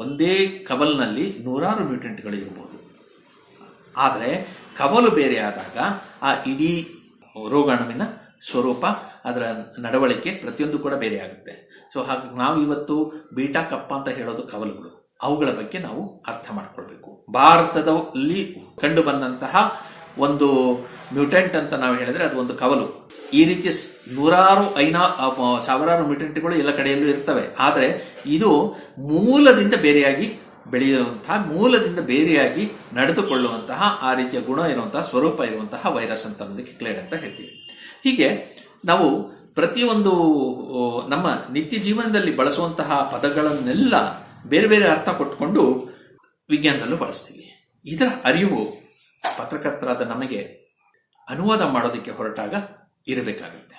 ಒಂದೇ ಕವಲ್ನಲ್ಲಿ ನೂರಾರು ಮ್ಯೂಟೆಂಟ್ಗಳು ಇರಬಹುದು. ಆದರೆ ಕವಲು ಬೇರೆ ಆದಾಗ ಆ ಇಡೀ ರೋಗಾಣುವಿನ ಸ್ವರೂಪ, ಅದರ ನಡವಳಿಕೆ ಪ್ರತಿಯೊಂದು ಕೂಡ ಬೇರೆ ಆಗುತ್ತೆ. ಸೊ ಹಾಗೆ ನಾವು ಇವತ್ತು ಬೀಟಾ, ಕಪ್ಪ ಅಂತ ಹೇಳೋದು ಕವಲುಗಳು. ಅವುಗಳ ಬಗ್ಗೆ ನಾವು ಅರ್ಥ ಮಾಡ್ಕೊಳ್ಬೇಕು. ಭಾರತದಲ್ಲಿ ಕಂಡು ಬಂದಂತಹ ಒಂದು ಮ್ಯೂಟೆಂಟ್ ಅಂತ ನಾವು ಹೇಳಿದ್ರೆ ಅದು ಒಂದು ಕವಲು. ಈ ರೀತಿಯ ನೂರಾರು ಸಾವಿರಾರು ಮ್ಯೂಟೆಂಟ್ಗಳು ಎಲ್ಲ ಕಡೆಯಲ್ಲೂ ಇರ್ತವೆ. ಆದರೆ ಇದು ಮೂಲದಿಂದ ಬೇರೆಯಾಗಿ ಬೆಳೆಯುವಂತಹ, ಮೂಲದಿಂದ ಬೇರೆಯಾಗಿ ನಡೆದುಕೊಳ್ಳುವಂತಹ, ಆ ರೀತಿಯ ಗುಣ ಇರುವಂತಹ, ಸ್ವರೂಪ ಇರುವಂತಹ ವೈರಸ್ ಅಂತ ಅನ್ನೋದಕ್ಕೆ ಕ್ಲೇಡ್ ಅಂತ ಹೇಳ್ತೀವಿ. ಹೀಗೆ ನಾವು ಪ್ರತಿಯೊಂದು ನಮ್ಮ ನಿತ್ಯ ಜೀವನದಲ್ಲಿ ಬಳಸುವಂತಹ ಪದಗಳನ್ನೆಲ್ಲ ಬೇರೆ ಬೇರೆ ಅರ್ಥ ಕೊಟ್ಟುಕೊಂಡು ವಿಜ್ಞಾನದಲ್ಲೂ ಬಳಸ್ತೀವಿ. ಇದರ ಅರಿವು ಪತ್ರಕರ್ತರಾದ ನಮಗೆ ಅನುವಾದ ಮಾಡೋದಕ್ಕೆ ಹೊರಟಾಗ ಇರಬೇಕಾಗುತ್ತೆ.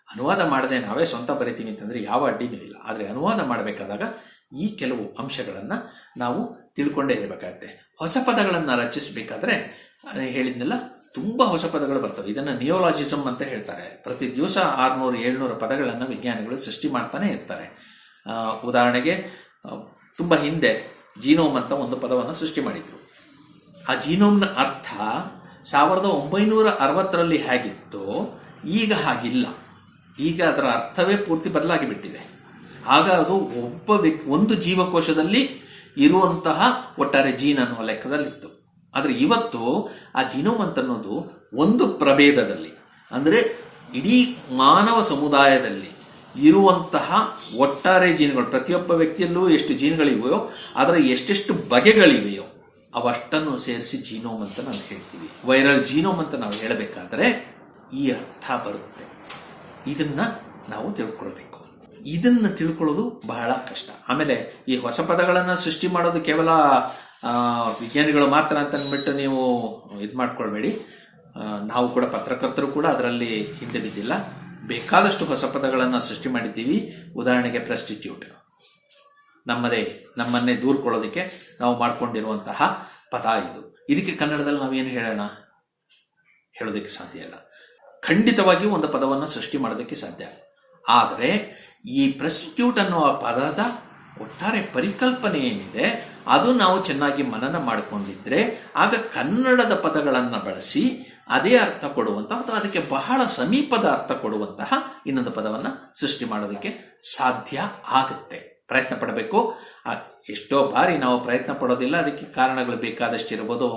ಅನುವಾದ ಮಾಡದೆ ನಾವೇ ಸ್ವಂತ ಬರಿತೀವಿ ಅಂತಂದ್ರೆ ಯಾವ ಅಡ್ಡಿನೂ ಇಲ್ಲ. ಆದರೆ ಅನುವಾದ ಮಾಡಬೇಕಾದಾಗ ಈ ಕೆಲವು ಅಂಶಗಳನ್ನು ನಾವು ತಿಳ್ಕೊಂಡೇ ಇರಬೇಕಾಗುತ್ತೆ. ಹೊಸ ಪದಗಳನ್ನು ರಚಿಸಬೇಕಾದ್ರೆ ಹೇಳಿದ್ನೆಲ್ಲ ತುಂಬಾ ಹೊಸ ಪದಗಳು ಬರ್ತವೆ. ಇದನ್ನ ನಿಯೋಲಾಜಿಸಮ್ ಅಂತ ಹೇಳ್ತಾರೆ. ಪ್ರತಿ ದಿವಸ 600-700 ಪದಗಳನ್ನು ವಿಜ್ಞಾನಿಗಳು ಸೃಷ್ಟಿ ಮಾಡ್ತಾನೆ ಇರ್ತಾರೆ. ಉದಾಹರಣೆಗೆ ತುಂಬಾ ಹಿಂದೆ ಜೀನೋಮ್ ಅಂತ ಒಂದು ಪದವನ್ನು ಸೃಷ್ಟಿ ಮಾಡಿದ್ರು. ಆ ಜೀನೋಮ್ನ ಅರ್ಥ 1960ರಲ್ಲಿ ಹೇಗಿತ್ತು, ಈಗ ಹಾಗಿಲ್ಲ. ಈಗ ಅದರ ಅರ್ಥವೇ ಪೂರ್ತಿ ಬದಲಾಗಿ ಬಿಟ್ಟಿದೆ. ಆಗ ಅದು ಒಂದು ಜೀವಕೋಶದಲ್ಲಿ ಇರುವಂತಹ ಒಟ್ಟಾರೆ ಜೀನ್ ಅನ್ನುವ ಲೆಕ್ಕದಲ್ಲಿತ್ತು. ಆದರೆ ಇವತ್ತು ಆ ಜೀನೋಮ್ ಅಂತ ಅನ್ನೋದು ಒಂದು ಪ್ರಭೇದದಲ್ಲಿ, ಅಂದರೆ ಇಡೀ ಮಾನವ ಸಮುದಾಯದಲ್ಲಿ ಇರುವಂತಹ ಒಟ್ಟಾರೆ ಜೀನ್ಗಳು, ಪ್ರತಿಯೊಬ್ಬ ವ್ಯಕ್ತಿಯಲ್ಲೂ ಎಷ್ಟು ಜೀನ್ಗಳಿವೆಯೋ ಅದರ ಎಷ್ಟೆಷ್ಟು ಬಗೆಗಳಿವೆಯೋ ಅವಷ್ಟನ್ನು ಸೇರಿಸಿ ಜೀನೋಮ್ ಅಂತ ನಾವು ಹೇಳ್ತೀವಿ. ವೈರಲ್ ಜೀನೋಮ್ ಅಂತ ನಾವು ಹೇಳಬೇಕಾದ್ರೆ ಈ ಅರ್ಥ ಬರುತ್ತೆ. ಇದನ್ನ ನಾವು ತಿಳ್ಕೊಳ್ಬೇಕು. ಇದನ್ನ ತಿಳ್ಕೊಳ್ಳೋದು ಬಹಳ ಕಷ್ಟ. ಆಮೇಲೆ ಈ ಹೊಸ ಪದಗಳನ್ನು ಸೃಷ್ಟಿ ಮಾಡೋದು ಕೇವಲ ವಿಜ್ಞಾನಿಗಳು ಮಾತ್ರ ಅಂತ ಅಂದ್ಬಿಟ್ಟು ನೀವು ಇದು ಮಾಡ್ಕೊಳ್ಬೇಡಿ. ನಾವು ಕೂಡ ಪತ್ರಕರ್ತರು ಕೂಡ ಅದರಲ್ಲಿ ಹಿಂದೆ ಬಿದ್ದಿಲ್ಲ. ಬೇಕಾದಷ್ಟು ಹೊಸ ಪದಗಳನ್ನು ಸೃಷ್ಟಿ ಮಾಡಿದ್ದೀವಿ. ಉದಾಹರಣೆಗೆ ಪ್ರಸ್ಟಿಟ್ಯೂಟ್, ನಮ್ಮನ್ನೇ ದೂರ್ಕೊಳ್ಳೋದಕ್ಕೆ ನಾವು ಮಾಡ್ಕೊಂಡಿರುವಂತಹ ಪದ ಇದು. ಇದಕ್ಕೆ ಕನ್ನಡದಲ್ಲಿ ನಾವೇನು ಹೇಳೋದಕ್ಕೆ ಸಾಧ್ಯ ಇಲ್ಲ. ಖಂಡಿತವಾಗಿಯೂ ಒಂದು ಪದವನ್ನು ಸೃಷ್ಟಿ ಮಾಡೋದಕ್ಕೆ ಸಾಧ್ಯ. ಆದರೆ ಈ ಪ್ರಸ್ಟಿಟ್ಯೂಟ್ ಅನ್ನುವ ಪದದ ಒಟ್ಟಾರೆ ಪರಿಕಲ್ಪನೆ ಏನಿದೆ ಅದು ನಾವು ಚೆನ್ನಾಗಿ ಮನನ ಮಾಡಿಕೊಂಡಿದ್ರೆ ಆಗ ಕನ್ನಡದ ಪದಗಳನ್ನು ಬಳಸಿ ಅದೇ ಅರ್ಥ ಕೊಡುವಂತಹ ಅಥವಾ ಅದಕ್ಕೆ ಬಹಳ ಸಮೀಪದ ಅರ್ಥ ಕೊಡುವಂತಹ ಇನ್ನೊಂದು ಪದವನ್ನು ಸೃಷ್ಟಿ ಮಾಡೋದಕ್ಕೆ ಸಾಧ್ಯ ಆಗುತ್ತೆ. ಪ್ರಯತ್ನ ಪಡಬೇಕು. ಎಷ್ಟೋ ಬಾರಿ ನಾವು ಪ್ರಯತ್ನ ಪಡೋದಿಲ್ಲ, ಅದಕ್ಕೆ ಕಾರಣಗಳು ಬೇಕಾದಷ್ಟು ಇರ್ಬೋದು.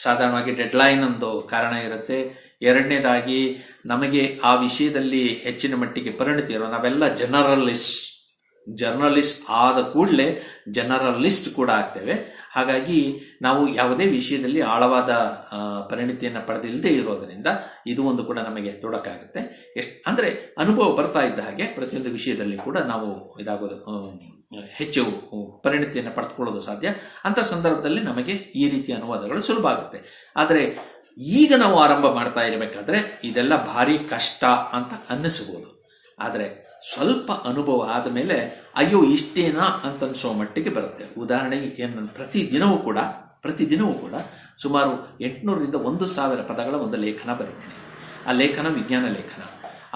ಸಾಧಾರಣವಾಗಿ ಡೆಡ್ಲೈನ್ ಒಂದು ಕಾರಣ ಇರುತ್ತೆ. ಎರಡನೇದಾಗಿ ನಮಗೆ ಆ ವಿಷಯದಲ್ಲಿ ಹೆಚ್ಚಿನ ಮಟ್ಟಿಗೆ ಪರಿಣಿತಿ ಇರೋ ನಾವೆಲ್ಲ ಜರ್ನಲಿಸ್ಟ್ ಆದ ಕೂಡಲೇ ಜನರಲಿಸ್ಟ್ ಕೂಡ ಆಗ್ತೇವೆ. ಹಾಗಾಗಿ ನಾವು ಯಾವುದೇ ವಿಷಯದಲ್ಲಿ ಆಳವಾದ ಪರಿಣಿತಿಯನ್ನು ಪಡೆದಿಲ್ಲದೆ ಇರೋದರಿಂದ ಇದು ಒಂದು ಕೂಡ ನಮಗೆ ತೊಡಕಾಗುತ್ತೆ. ಅಂದ್ರೆ ಅನುಭವ ಬರ್ತಾ ಇದ್ದ ಹಾಗೆ ಪ್ರತಿಯೊಂದು ವಿಷಯದಲ್ಲಿ ಕೂಡ ನಾವು ಇದಾಗೋದು ಹೆಚ್ಚು ಪರಿಣಿತಿಯನ್ನು ಪಡೆದುಕೊಳ್ಳೋದು ಸಾಧ್ಯ. ಅಂತ ಸಂದರ್ಭದಲ್ಲಿ ನಮಗೆ ಈ ರೀತಿಯ ಅನುವಾದಗಳು ಸುಲಭ ಆಗುತ್ತೆ. ಆದರೆ ಈಗ ನಾವು ಆರಂಭ ಮಾಡ್ತಾ ಇರಬೇಕಾದ್ರೆ ಇದೆಲ್ಲ ಭಾರಿ ಕಷ್ಟ ಅಂತ ಅನ್ನಿಸಬಹುದು. ಆದರೆ ಸ್ವಲ್ಪ ಅನುಭವ ಆದ ಮೇಲೆ ಅಯ್ಯೋ ಇಷ್ಟೇನಾ ಅಂತ ಅನ್ಸೋ ಮಟ್ಟಿಗೆ ಬರುತ್ತೆ. ಉದಾಹರಣೆಗೆ ಏನು ಪ್ರತಿದಿನವೂ ಕೂಡ ಸುಮಾರು 800ರಿಂದ 1000 ಪದಗಳ ಒಂದು ಲೇಖನ ಬರೀತೀನಿ. ಆ ಲೇಖನ ವಿಜ್ಞಾನ ಲೇಖನ.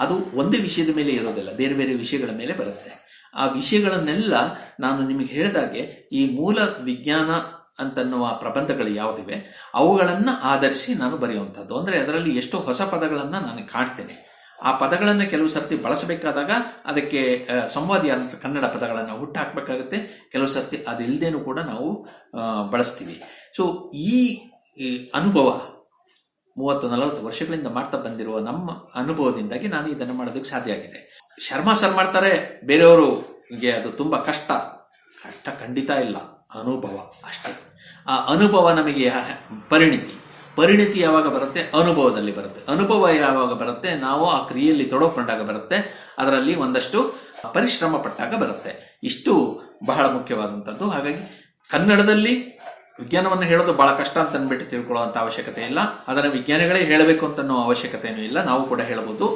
ಅದು ಒಂದೇ ವಿಷಯದ ಮೇಲೆ ಇರೋದಿಲ್ಲ, ಬೇರೆ ಬೇರೆ ವಿಷಯಗಳ ಮೇಲೆ ಬರುತ್ತೆ. ಆ ವಿಷಯಗಳನ್ನೆಲ್ಲ ನಾನು ನಿಮಗೆ ಹೇಳಿದಾಗೆ ಈ ಮೂಲ ವಿಜ್ಞಾನ ಅಂತನ್ನುವ ಪ್ರಬಂಧಗಳು ಯಾವುದಿವೆ ಅವುಗಳನ್ನ ಆಧರಿಸಿ ನಾನು ಬರೆಯುವಂಥದ್ದು. ಅಂದ್ರೆ ಅದರಲ್ಲಿ ಎಷ್ಟೋ ಹೊಸ ಪದಗಳನ್ನ ನಾನು ಕಾಣ್ತೇನೆ. ಆ ಪದಗಳನ್ನು ಕೆಲವು ಸರ್ತಿ ಬಳಸಬೇಕಾದಾಗ ಅದಕ್ಕೆ ಸಂವಾದಿಯಾದ ಕನ್ನಡ ಪದಗಳನ್ನು ಹುಟ್ಟಾಕಬೇಕಾಗುತ್ತೆ. ಕೆಲವು ಸರ್ತಿ ಅದಿಲ್ಲದೇನೂ ಕೂಡ ನಾವು ಬಳಸ್ತೀವಿ. ಸೊ ಈ ಅನುಭವ 30-40 ವರ್ಷಗಳಿಂದ ಮಾಡ್ತಾ ಬಂದಿರುವ ನಮ್ಮ ಅನುಭವದಿಂದಾಗಿ ನಾನು ಇದನ್ನು ಮಾಡೋದಕ್ಕೆ ಸಾಧ್ಯ ಆಗಿದೆ. ಶರ್ಮಾ ಸರ್ ಮಾಡ್ತಾರೆ, ಬೇರೆಯವರಿಗೆ ಅದು ತುಂಬಾ ಕಷ್ಟ ಖಂಡಿತ ಇಲ್ಲ, ಅನುಭವ ಅಷ್ಟೇ. ಆ ಅನುಭವ ನಮಗೆ ಪರಿಣಿತಿ ಯಾವಾಗ ಬರುತ್ತೆ? ಅನುಭವದಲ್ಲಿ ಬರುತ್ತೆ. ಅನುಭವ ಯಾವಾಗ ಬರುತ್ತೆ? ನಾವು ಆ ಕ್ರಿಯೆಯಲ್ಲಿ ತೊಡಕೊಂಡಾಗ ಬರುತ್ತೆ. ಅದರಲ್ಲಿ ಒಂದಷ್ಟು ಪರಿಶ್ರಮ ಪಟ್ಟಾಗ ಬರುತ್ತೆ. ಇಷ್ಟು ಬಹಳ ಮುಖ್ಯವಾದಂಥದ್ದು. ಹಾಗಾಗಿ ಕನ್ನಡದಲ್ಲಿ ವಿಜ್ಞಾನವನ್ನು ಹೇಳೋದು ಬಹಳ ಕಷ್ಟ ಅಂತ ಅಂದ್ಬಿಟ್ಟು ತಿಳ್ಕೊಳ್ಳುವಂತ ಅವಶ್ಯಕತೆ ಇಲ್ಲ. ಅದನ್ನು ವಿಜ್ಞಾನಿಗಳೇ ಹೇಳಬೇಕು ಅಂತ ಅನ್ನೋ ಅವಶ್ಯಕತೆಯೂ ಇಲ್ಲ, ನಾವು ಕೂಡ ಹೇಳಬಹುದು.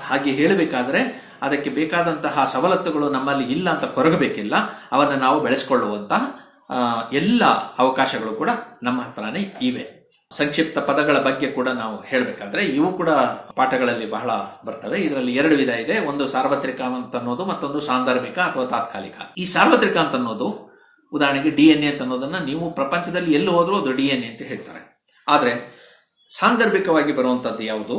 ಹಾಗೆ ಹೇಳಬೇಕಾದ್ರೆ ಅದಕ್ಕೆ ಬೇಕಾದಂತಹ ಸವಲತ್ತುಗಳು ನಮ್ಮಲ್ಲಿ ಇಲ್ಲ ಅಂತ ಕೊರಗಬೇಕಿಲ್ಲ. ಅವನ್ನ ನಾವು ಬೆಳೆಸ್ಕೊಳ್ಳುವಂತಹ ಎಲ್ಲ ಅವಕಾಶಗಳು ಕೂಡ ನಮ್ಮ ಹತ್ರನೇ ಇವೆ. ಸಂಕ್ಷಿಪ್ತ ಪದಗಳ ಬಗ್ಗೆ ಕೂಡ ನಾವು ಹೇಳಬೇಕಾದ್ರೆ ಇವು ಕೂಡ ಪಾಠಗಳಲ್ಲಿ ಬಹಳ ಬರ್ತವೆ. ಇದರಲ್ಲಿ 2 ವಿಧ ಇದೆ. ಒಂದು ಸಾರ್ವತ್ರಿಕ ಅಂತ ಅನ್ನೋದು, ಮತ್ತೊಂದು ಸಾಂದರ್ಭಿಕ ಅಥವಾ ತಾತ್ಕಾಲಿಕ. ಈ ಸಾರ್ವತ್ರಿಕ ಅಂತ ಅನ್ನೋದು ಉದಾಹರಣೆಗೆ DNA ಅಂತ ಅನ್ನೋದನ್ನ ನೀವು ಪ್ರಪಂಚದಲ್ಲಿ ಎಲ್ಲಿ ಹೋದ್ರೂ ಅದು DNA ಅಂತ ಹೇಳ್ತಾರೆ. ಆದ್ರೆ ಸಾಂದರ್ಭಿಕವಾಗಿ ಬರುವಂತದ್ದು ಯಾವುದು?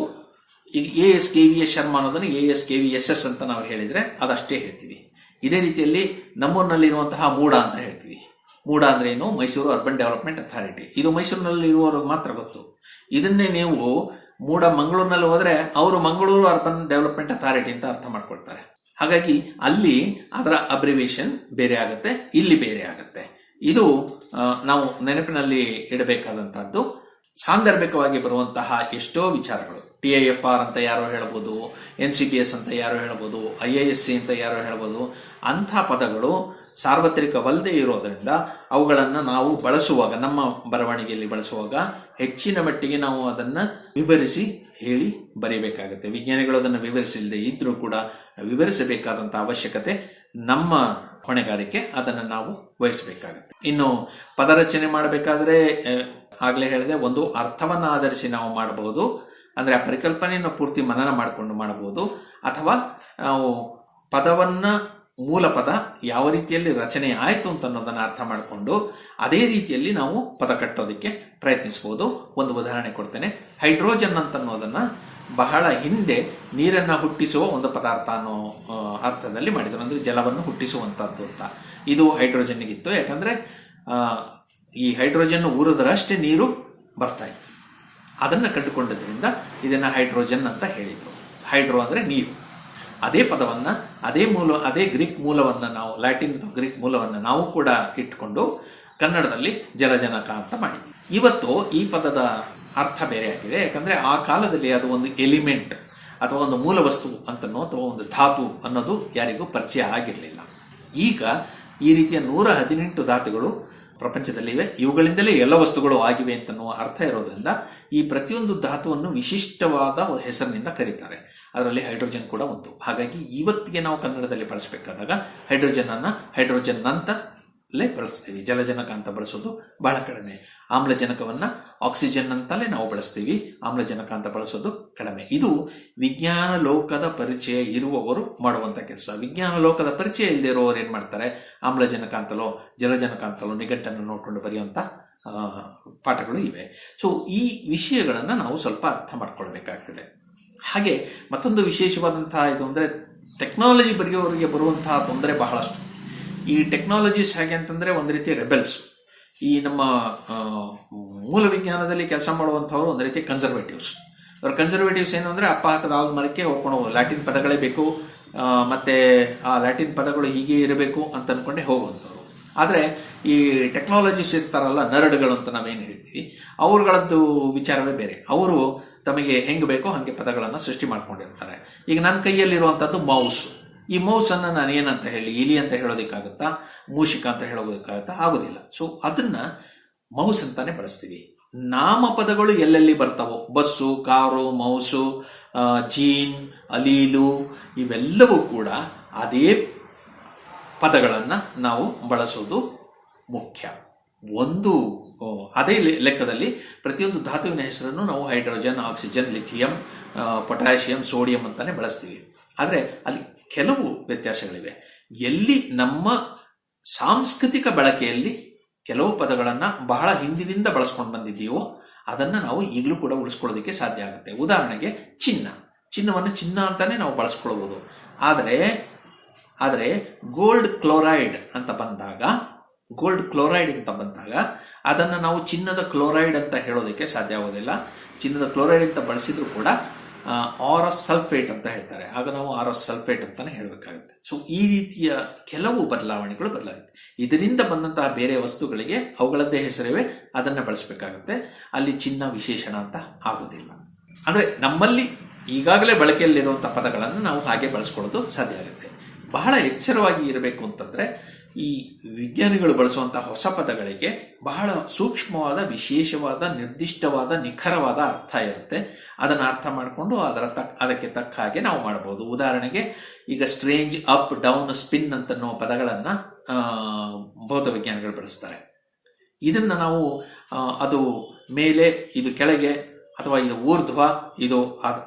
ಈಗ ASKVS ಶರ್ಮಾ ಅನ್ನೋದನ್ನು ASKVSS ಅಂತ ನಾವು ಹೇಳಿದ್ರೆ ಅದಷ್ಟೇ ಹೇಳ್ತೀವಿ. ಇದೇ ರೀತಿಯಲ್ಲಿ ನಮ್ಮೂರಿನಲ್ಲಿರುವಂತಹ ಮೂಡ ಅಂತ ಹೇಳ್ತೀವಿ. ಮೂಡ ಅಂದ್ರೆ ಏನು? Mysuru urban development authority. ಇದು ಮೈಸೂರಿನಲ್ಲಿ ಇರುವವರಿಗೆ ಮಾತ್ರ ಗೊತ್ತು. ಇದನ್ನೇ ನೀವು ಮೂಡ ಮಂಗಳೂರಿನಲ್ಲಿ ಹೋದ್ರೆ ಅವರು ಮಂಗಳೂರು ಅರ್ಬನ್ ಡೆವಲಪ್ಮೆಂಟ್ ಅಥಾರಿಟಿ ಅಂತ ಅರ್ಥ ಮಾಡ್ಕೊಳ್ತಾರೆ. ಹಾಗಾಗಿ ಅಲ್ಲಿ ಅದರ ಅಬ್ರಿವೇಶನ್ ಬೇರೆ ಆಗುತ್ತೆ, ಇಲ್ಲಿ ಬೇರೆ ಆಗುತ್ತೆ. ಇದು ನಾವು ನೆನಪಿನಲ್ಲಿ ಇಡಬೇಕಾದಂತಹದ್ದು. ಸಾಂದರ್ಭಿಕವಾಗಿ ಬರುವಂತಹ ಎಷ್ಟೋ ವಿಚಾರಗಳು, TIFR ಅಂತ ಯಾರೋ ಹೇಳಬಹುದು, NCBS ಅಂತ ಯಾರೋ ಹೇಳಬಹುದು, IISc ಅಂತ ಯಾರೋ ಹೇಳಬಹುದು. ಅಂಥ ಪದಗಳು ಸಾರ್ವತ್ರಿಕವಲ್ಲದೆ ಇರೋದ್ರಿಂದ ಅವುಗಳನ್ನು ನಾವು ಬಳಸುವಾಗ, ನಮ್ಮ ಬರವಣಿಗೆಯಲ್ಲಿ ಬಳಸುವಾಗ ಹೆಚ್ಚಿನ ಮಟ್ಟಿಗೆ ನಾವು ಅದನ್ನ ವಿವರಿಸಿ ಹೇಳಿ ಬರೀಬೇಕಾಗುತ್ತೆ. ವಿಜ್ಞಾನಿಗಳು ಅದನ್ನು ವಿವರಿಸಿಲ್ಲದೆ ಇದ್ರೂ ಕೂಡ ವಿವರಿಸಬೇಕಾದಂತಹ ಅವಶ್ಯಕತೆ ನಮ್ಮ ಹೊಣೆಗಾರಿಕೆ, ಅದನ್ನು ನಾವು ವಹಿಸಬೇಕಾಗುತ್ತೆ. ಇನ್ನು ಪದರಚನೆ ಮಾಡಬೇಕಾದ್ರೆ ಆಗ್ಲೇ ಹೇಳಿದೆ, ಒಂದು ಅರ್ಥವನ್ನ ಆಧರಿಸಿ ನಾವು ಮಾಡಬಹುದು. ಅಂದ್ರೆ ಆ ಪರಿಕಲ್ಪನೆಯನ್ನು ಪೂರ್ತಿ ಮನನ ಮಾಡಿಕೊಂಡು ಮಾಡಬಹುದು. ಅಥವಾ ನಾವು ಪದವನ್ನ ಮೂಲ ಪದ ಯಾವ ರೀತಿಯಲ್ಲಿ ರಚನೆ ಆಯಿತು ಅಂತ ಅನ್ನೋದನ್ನ ಅರ್ಥ ಮಾಡಿಕೊಂಡು ಅದೇ ರೀತಿಯಲ್ಲಿ ನಾವು ಪದ ಕಟ್ಟೋದಕ್ಕೆ ಪ್ರಯತ್ನಿಸಬಹುದು. ಒಂದು ಉದಾಹರಣೆ ಕೊಡ್ತೇನೆ. ಹೈಡ್ರೋಜನ್ ಅಂತ ಅನ್ನೋದನ್ನ ಬಹಳ ಹಿಂದೆ ನೀರನ್ನ ಹುಟ್ಟಿಸುವ ಒಂದು ಪದಾರ್ಥ ಅನ್ನೋ ಅರ್ಥದಲ್ಲಿ ಮಾಡಿದ್ರು. ಅಂದ್ರೆ ಜಲವನ್ನು ಹುಟ್ಟಿಸುವಂತದ್ದು ಅಂತ. ಇದು ಹೈಡ್ರೋಜನ್ಗಿತ್ತು. ಯಾಕಂದ್ರೆ ಈ ಹೈಡ್ರೋಜನ್ ಊರದರಷ್ಟೇ ನೀರು ಬರ್ತಾ ಇತ್ತು. ಅದನ್ನ ಕಂಡುಕೊಂಡದ್ರಿಂದ ಇದನ್ನ ಹೈಡ್ರೋಜನ್ ಅಂತ ಹೇಳಿದ್ರು. ಹೈಡ್ರೋ ಅಂದ್ರೆ ನೀರು. ಅದೇ ಪದವನ್ನ, ಅದೇ ಗ್ರೀಕ್ ಮೂಲವನ್ನ ನಾವು, ಲ್ಯಾಟಿನ್ ಅಥವಾ ಗ್ರೀಕ್ ಮೂಲವನ್ನ ನಾವು ಕೂಡ ಇಟ್ಕೊಂಡು ಕನ್ನಡದಲ್ಲಿ ಜಲಜನಕ ಅಂತ ಮಾಡಿದ್ವಿ. ಇವತ್ತು ಈ ಪದದ ಅರ್ಥ ಬೇರೆ ಆಗಿದೆ. ಯಾಕಂದ್ರೆ ಆ ಕಾಲದಲ್ಲಿ ಅದು ಒಂದು ಎಲಿಮೆಂಟ್ ಅಥವಾ ಒಂದು ಮೂಲ ವಸ್ತು ಅಂತನೋ ಅಥವಾ ಒಂದು ಧಾತು ಅನ್ನೋದು ಯಾರಿಗೂ ಪರಿಚಯ ಆಗಿರಲಿಲ್ಲ. ಈಗ ಈ ರೀತಿಯ 118 ಧಾತುಗಳು ಪ್ರಪಂಚದಲ್ಲಿವೆ. ಇವುಗಳಿಂದಲೇ ಎಲ್ಲ ವಸ್ತುಗಳು ಆಗಿವೆ ಅಂತನ್ನುವ ಅರ್ಥ ಇರೋದ್ರಿಂದ ಈ ಪ್ರತಿಯೊಂದು ಧಾತುವನ್ನು ವಿಶಿಷ್ಟವಾದ ಹೆಸರಿನಿಂದ ಕರೀತಾರೆ. ಅದರಲ್ಲಿ ಹೈಡ್ರೋಜನ್ ಕೂಡ ಒಂದು. ಹಾಗಾಗಿ ಇವತ್ತಿಗೆ ನಾವು ಕನ್ನಡದಲ್ಲಿ ಬಳಸಬೇಕಾದಾಗ ಹೈಡ್ರೋಜನ್ ಅಂತಲೇ ಬಳಸ್ತೀವಿ. ಜಲಜನಕ ಅಂತ ಬಳಸೋದು ಬಹಳ ಕಡಿಮೆ. ಆಮ್ಲಜನಕವನ್ನ ಆಕ್ಸಿಜನ್ ಅಂತಲೇ ನಾವು ಬಳಸ್ತೀವಿ. ಆಮ್ಲಜನಕ ಅಂತ ಬಳಸೋದು ಕಡಿಮೆ. ಇದು ವಿಜ್ಞಾನ ಲೋಕದ ಪರಿಚಯ ಇರುವವರು ಮಾಡುವಂತ ಕೆಲಸ. ವಿಜ್ಞಾನ ಲೋಕದ ಪರಿಚಯ ಇಲ್ಲದೆ ಇರುವವರು ಏನ್ ಮಾಡ್ತಾರೆ? ಆಮ್ಲಜನಕ ಅಂತಲೋ ಜಲಜನಕ ಅಂತಲೋ ನಿಘಂಟನ್ನು ನೋಡ್ಕೊಂಡು ಬರೆಯುವಂತ ಪಾಠಗಳು ಇವೆ. ಸೊ ಈ ವಿಷಯಗಳನ್ನು ನಾವು ಸ್ವಲ್ಪ ಅರ್ಥ ಮಾಡ್ಕೊಳ್ಬೇಕಾಗ್ತದೆ. ಹಾಗೆ ಮತ್ತೊಂದು ವಿಶೇಷವಾದಂತಹ ಇದು ಅಂದರೆ ಟೆಕ್ನಾಲಜಿ ಬರೆಯೋರಿಗೆ ಬರುವಂತಹ ತೊಂದರೆ ಬಹಳಷ್ಟು. ಈ ಟೆಕ್ನಾಲಜೀಸ್ ಹೇಗೆ ಅಂತಂದರೆ ಒಂದು ರೀತಿಯ ರೆಬೆಲ್ಸ್. ಈ ನಮ್ಮ ಮೂಲ ವಿಜ್ಞಾನದಲ್ಲಿ ಕೆಲಸ ಮಾಡುವಂಥವ್ರು ಒಂದು ರೀತಿಯ ಕನ್ಸರ್ವೇಟಿವ್ಸ್. ಅವ್ರ ಕನ್ಸರ್ವೇಟಿವ್ಸ್ ಏನು ಅಂದರೆ ಅಪ್ಪ ಹಾಕದ ಆಲ್ ಮರಕ್ಕೆ ಹೋಗ್ಕೊಂಡು ಲ್ಯಾಟಿನ್ ಪದಗಳೇ ಬೇಕು, ಮತ್ತೆ ಆ ಲ್ಯಾಟಿನ್ ಪದಗಳು ಹೀಗೆ ಇರಬೇಕು ಅಂತ ಅನ್ಕೊಂಡೆ ಹೋಗುವಂಥವ್ರು. ಆದರೆ ಈ ಟೆಕ್ನಾಲಜೀಸ್ ಇರ್ತಾರಲ್ಲ, ನರ್ಡ್ಗಳು ಅಂತ ನಾವೇನು ಹೇಳ್ತೀವಿ, ಅವ್ರುಗಳದ್ದು ವಿಚಾರವೇ ಬೇರೆ. ಅವರು ತಮಗೆ ಹೆಂಗೆ ಬೇಕೋ ಹಾಗೆ ಪದಗಳನ್ನು ಸೃಷ್ಟಿ ಮಾಡ್ಕೊಂಡಿರ್ತಾರೆ. ಈಗ ನನ್ನ ಕೈಯಲ್ಲಿರುವಂಥದ್ದು ಮೌಸ್. ಈ ಮೌಸನ್ನು ನಾನು ಏನಂತ ಹೇಳಿ, ಇಲಿ ಅಂತ ಹೇಳೋದಕ್ಕಾಗುತ್ತಾ, ಮೂಷಿಕ ಅಂತ ಹೇಳೋದಕ್ಕಾಗುತ್ತಾ? ಆಗೋದಿಲ್ಲ. ಸೊ ಅದನ್ನ ಮೌಸ್ ಅಂತಾನೆ ಬಳಸ್ತೀವಿ. ನಾಮಪದಗಳು ಎಲ್ಲೆಲ್ಲಿ ಬರ್ತಾವೋ, ಬಸ್ಸು, ಕಾರು, ಮೌಸು, ಜೀನ್, ಅಲೀಲು, ಇವೆಲ್ಲವೂ ಕೂಡ ಅದೇ ಪದಗಳನ್ನು ನಾವು ಬಳಸೋದು ಮುಖ್ಯ. ಅದೇ ಲೆಕ್ಕದಲ್ಲಿ ಪ್ರತಿಯೊಂದು ಧಾತುವಿನ ಹೆಸರನ್ನು ನಾವು hydrogen, oxygen, lithium, potassium, sodium ಅಂತಾನೆ ಬಳಸ್ತೀವಿ. ಆದರೆ ಅಲ್ಲಿ ಕೆಲವು ವ್ಯತ್ಯಾಸಗಳಿವೆ. ಎಲ್ಲಿ ನಮ್ಮ ಸಾಂಸ್ಕೃತಿಕ ಬಳಕೆಯಲ್ಲಿ ಕೆಲವು ಪದಗಳನ್ನು ಬಹಳ ಹಿಂದಿನಿಂದ ಬಳಸ್ಕೊಂಡು ಬಂದಿದ್ದೀವೋ ಅದನ್ನು ನಾವು ಈಗಲೂ ಕೂಡ ಉಳಿಸ್ಕೊಳ್ಳೋದಕ್ಕೆ ಸಾಧ್ಯ ಆಗುತ್ತೆ. ಉದಾಹರಣೆಗೆ ಚಿನ್ನವನ್ನು ಚಿನ್ನ ಅಂತಾನೆ ನಾವು ಬಳಸ್ಕೊಳ್ಬೋದು. ಆದರೆ ಗೋಲ್ಡ್ ಕ್ಲೋರೈಡ್ ಅಂತ ಬಂದಾಗ ಅದನ್ನು ನಾವು ಚಿನ್ನದ ಕ್ಲೋರೈಡ್ ಅಂತ ಹೇಳೋದಕ್ಕೆ ಸಾಧ್ಯ ಆಗೋದಿಲ್ಲ. ಚಿನ್ನದ ಕ್ಲೋರೈಡ್ ಅಂತ ಬಳಸಿದ್ರು ಕೂಡ ಆರಸ್ ಸಲ್ಫೇಟ್ ಅಂತ ಹೇಳ್ತಾರೆ. ಆಗ ನಾವು ಆರಸ್ ಸಲ್ಫೇಟ್ ಅಂತಾನೆ ಹೇಳಬೇಕಾಗುತ್ತೆ. ಸೊ ಈ ರೀತಿಯ ಕೆಲವು ಬದಲಾವಣೆಗಳು ಬದಲಾಗುತ್ತೆ. ಇದರಿಂದ ಬಂದಂತಹ ಬೇರೆ ವಸ್ತುಗಳಿಗೆ ಅವುಗಳದ್ದೇ ಹೆಸರಿವೆ, ಅದನ್ನು ಬಳಸಬೇಕಾಗುತ್ತೆ. ಅಲ್ಲಿ ಚಿನ್ನ ವಿಶೇಷಣ ಅಂತ ಆಗೋದಿಲ್ಲ. ಅಂದರೆ ನಮ್ಮಲ್ಲಿ ಈಗಾಗಲೇ ಬಳಕೆಯಲ್ಲಿರುವಂತಹ ಪದಗಳನ್ನು ನಾವು ಹಾಗೆ ಬಳಸ್ಕೊಳ್ಳೋದು ಸಾಧ್ಯ ಆಗುತ್ತೆ. ಬಹಳ ಎಚ್ಚರವಾಗಿ ಇರಬೇಕು ಅಂತಂದ್ರೆ ಈ ವಿಜ್ಞಾನಿಗಳು ಬಳಸುವಂತಹ ಹೊಸ ಪದಗಳಿಗೆ ಬಹಳ ಸೂಕ್ಷ್ಮವಾದ, ವಿಶೇಷವಾದ, ನಿರ್ದಿಷ್ಟವಾದ, ನಿಖರವಾದ ಅರ್ಥ ಇರುತ್ತೆ. ಅದನ್ನು ಅರ್ಥ ಮಾಡಿಕೊಂಡು ಅದಕ್ಕೆ ತಕ್ಕ ಹಾಗೆ ನಾವು ಮಾಡಬಹುದು. ಉದಾಹರಣೆಗೆ ಈಗ ಸ್ಟ್ರೇಂಜ್, ಅಪ್, ಡೌನ್, ಸ್ಪಿನ್ ಅಂತನ್ನೋ ಪದಗಳನ್ನು ಭೌತ ವಿಜ್ಞಾನಿಗಳು ಬಳಸ್ತಾರೆ. ಇದನ್ನ ನಾವು ಅದು ಮೇಲೆ, ಇದು ಕೆಳಗೆ, ಅಥವಾ ಇದು ಊರ್ಧ್ವ, ಇದು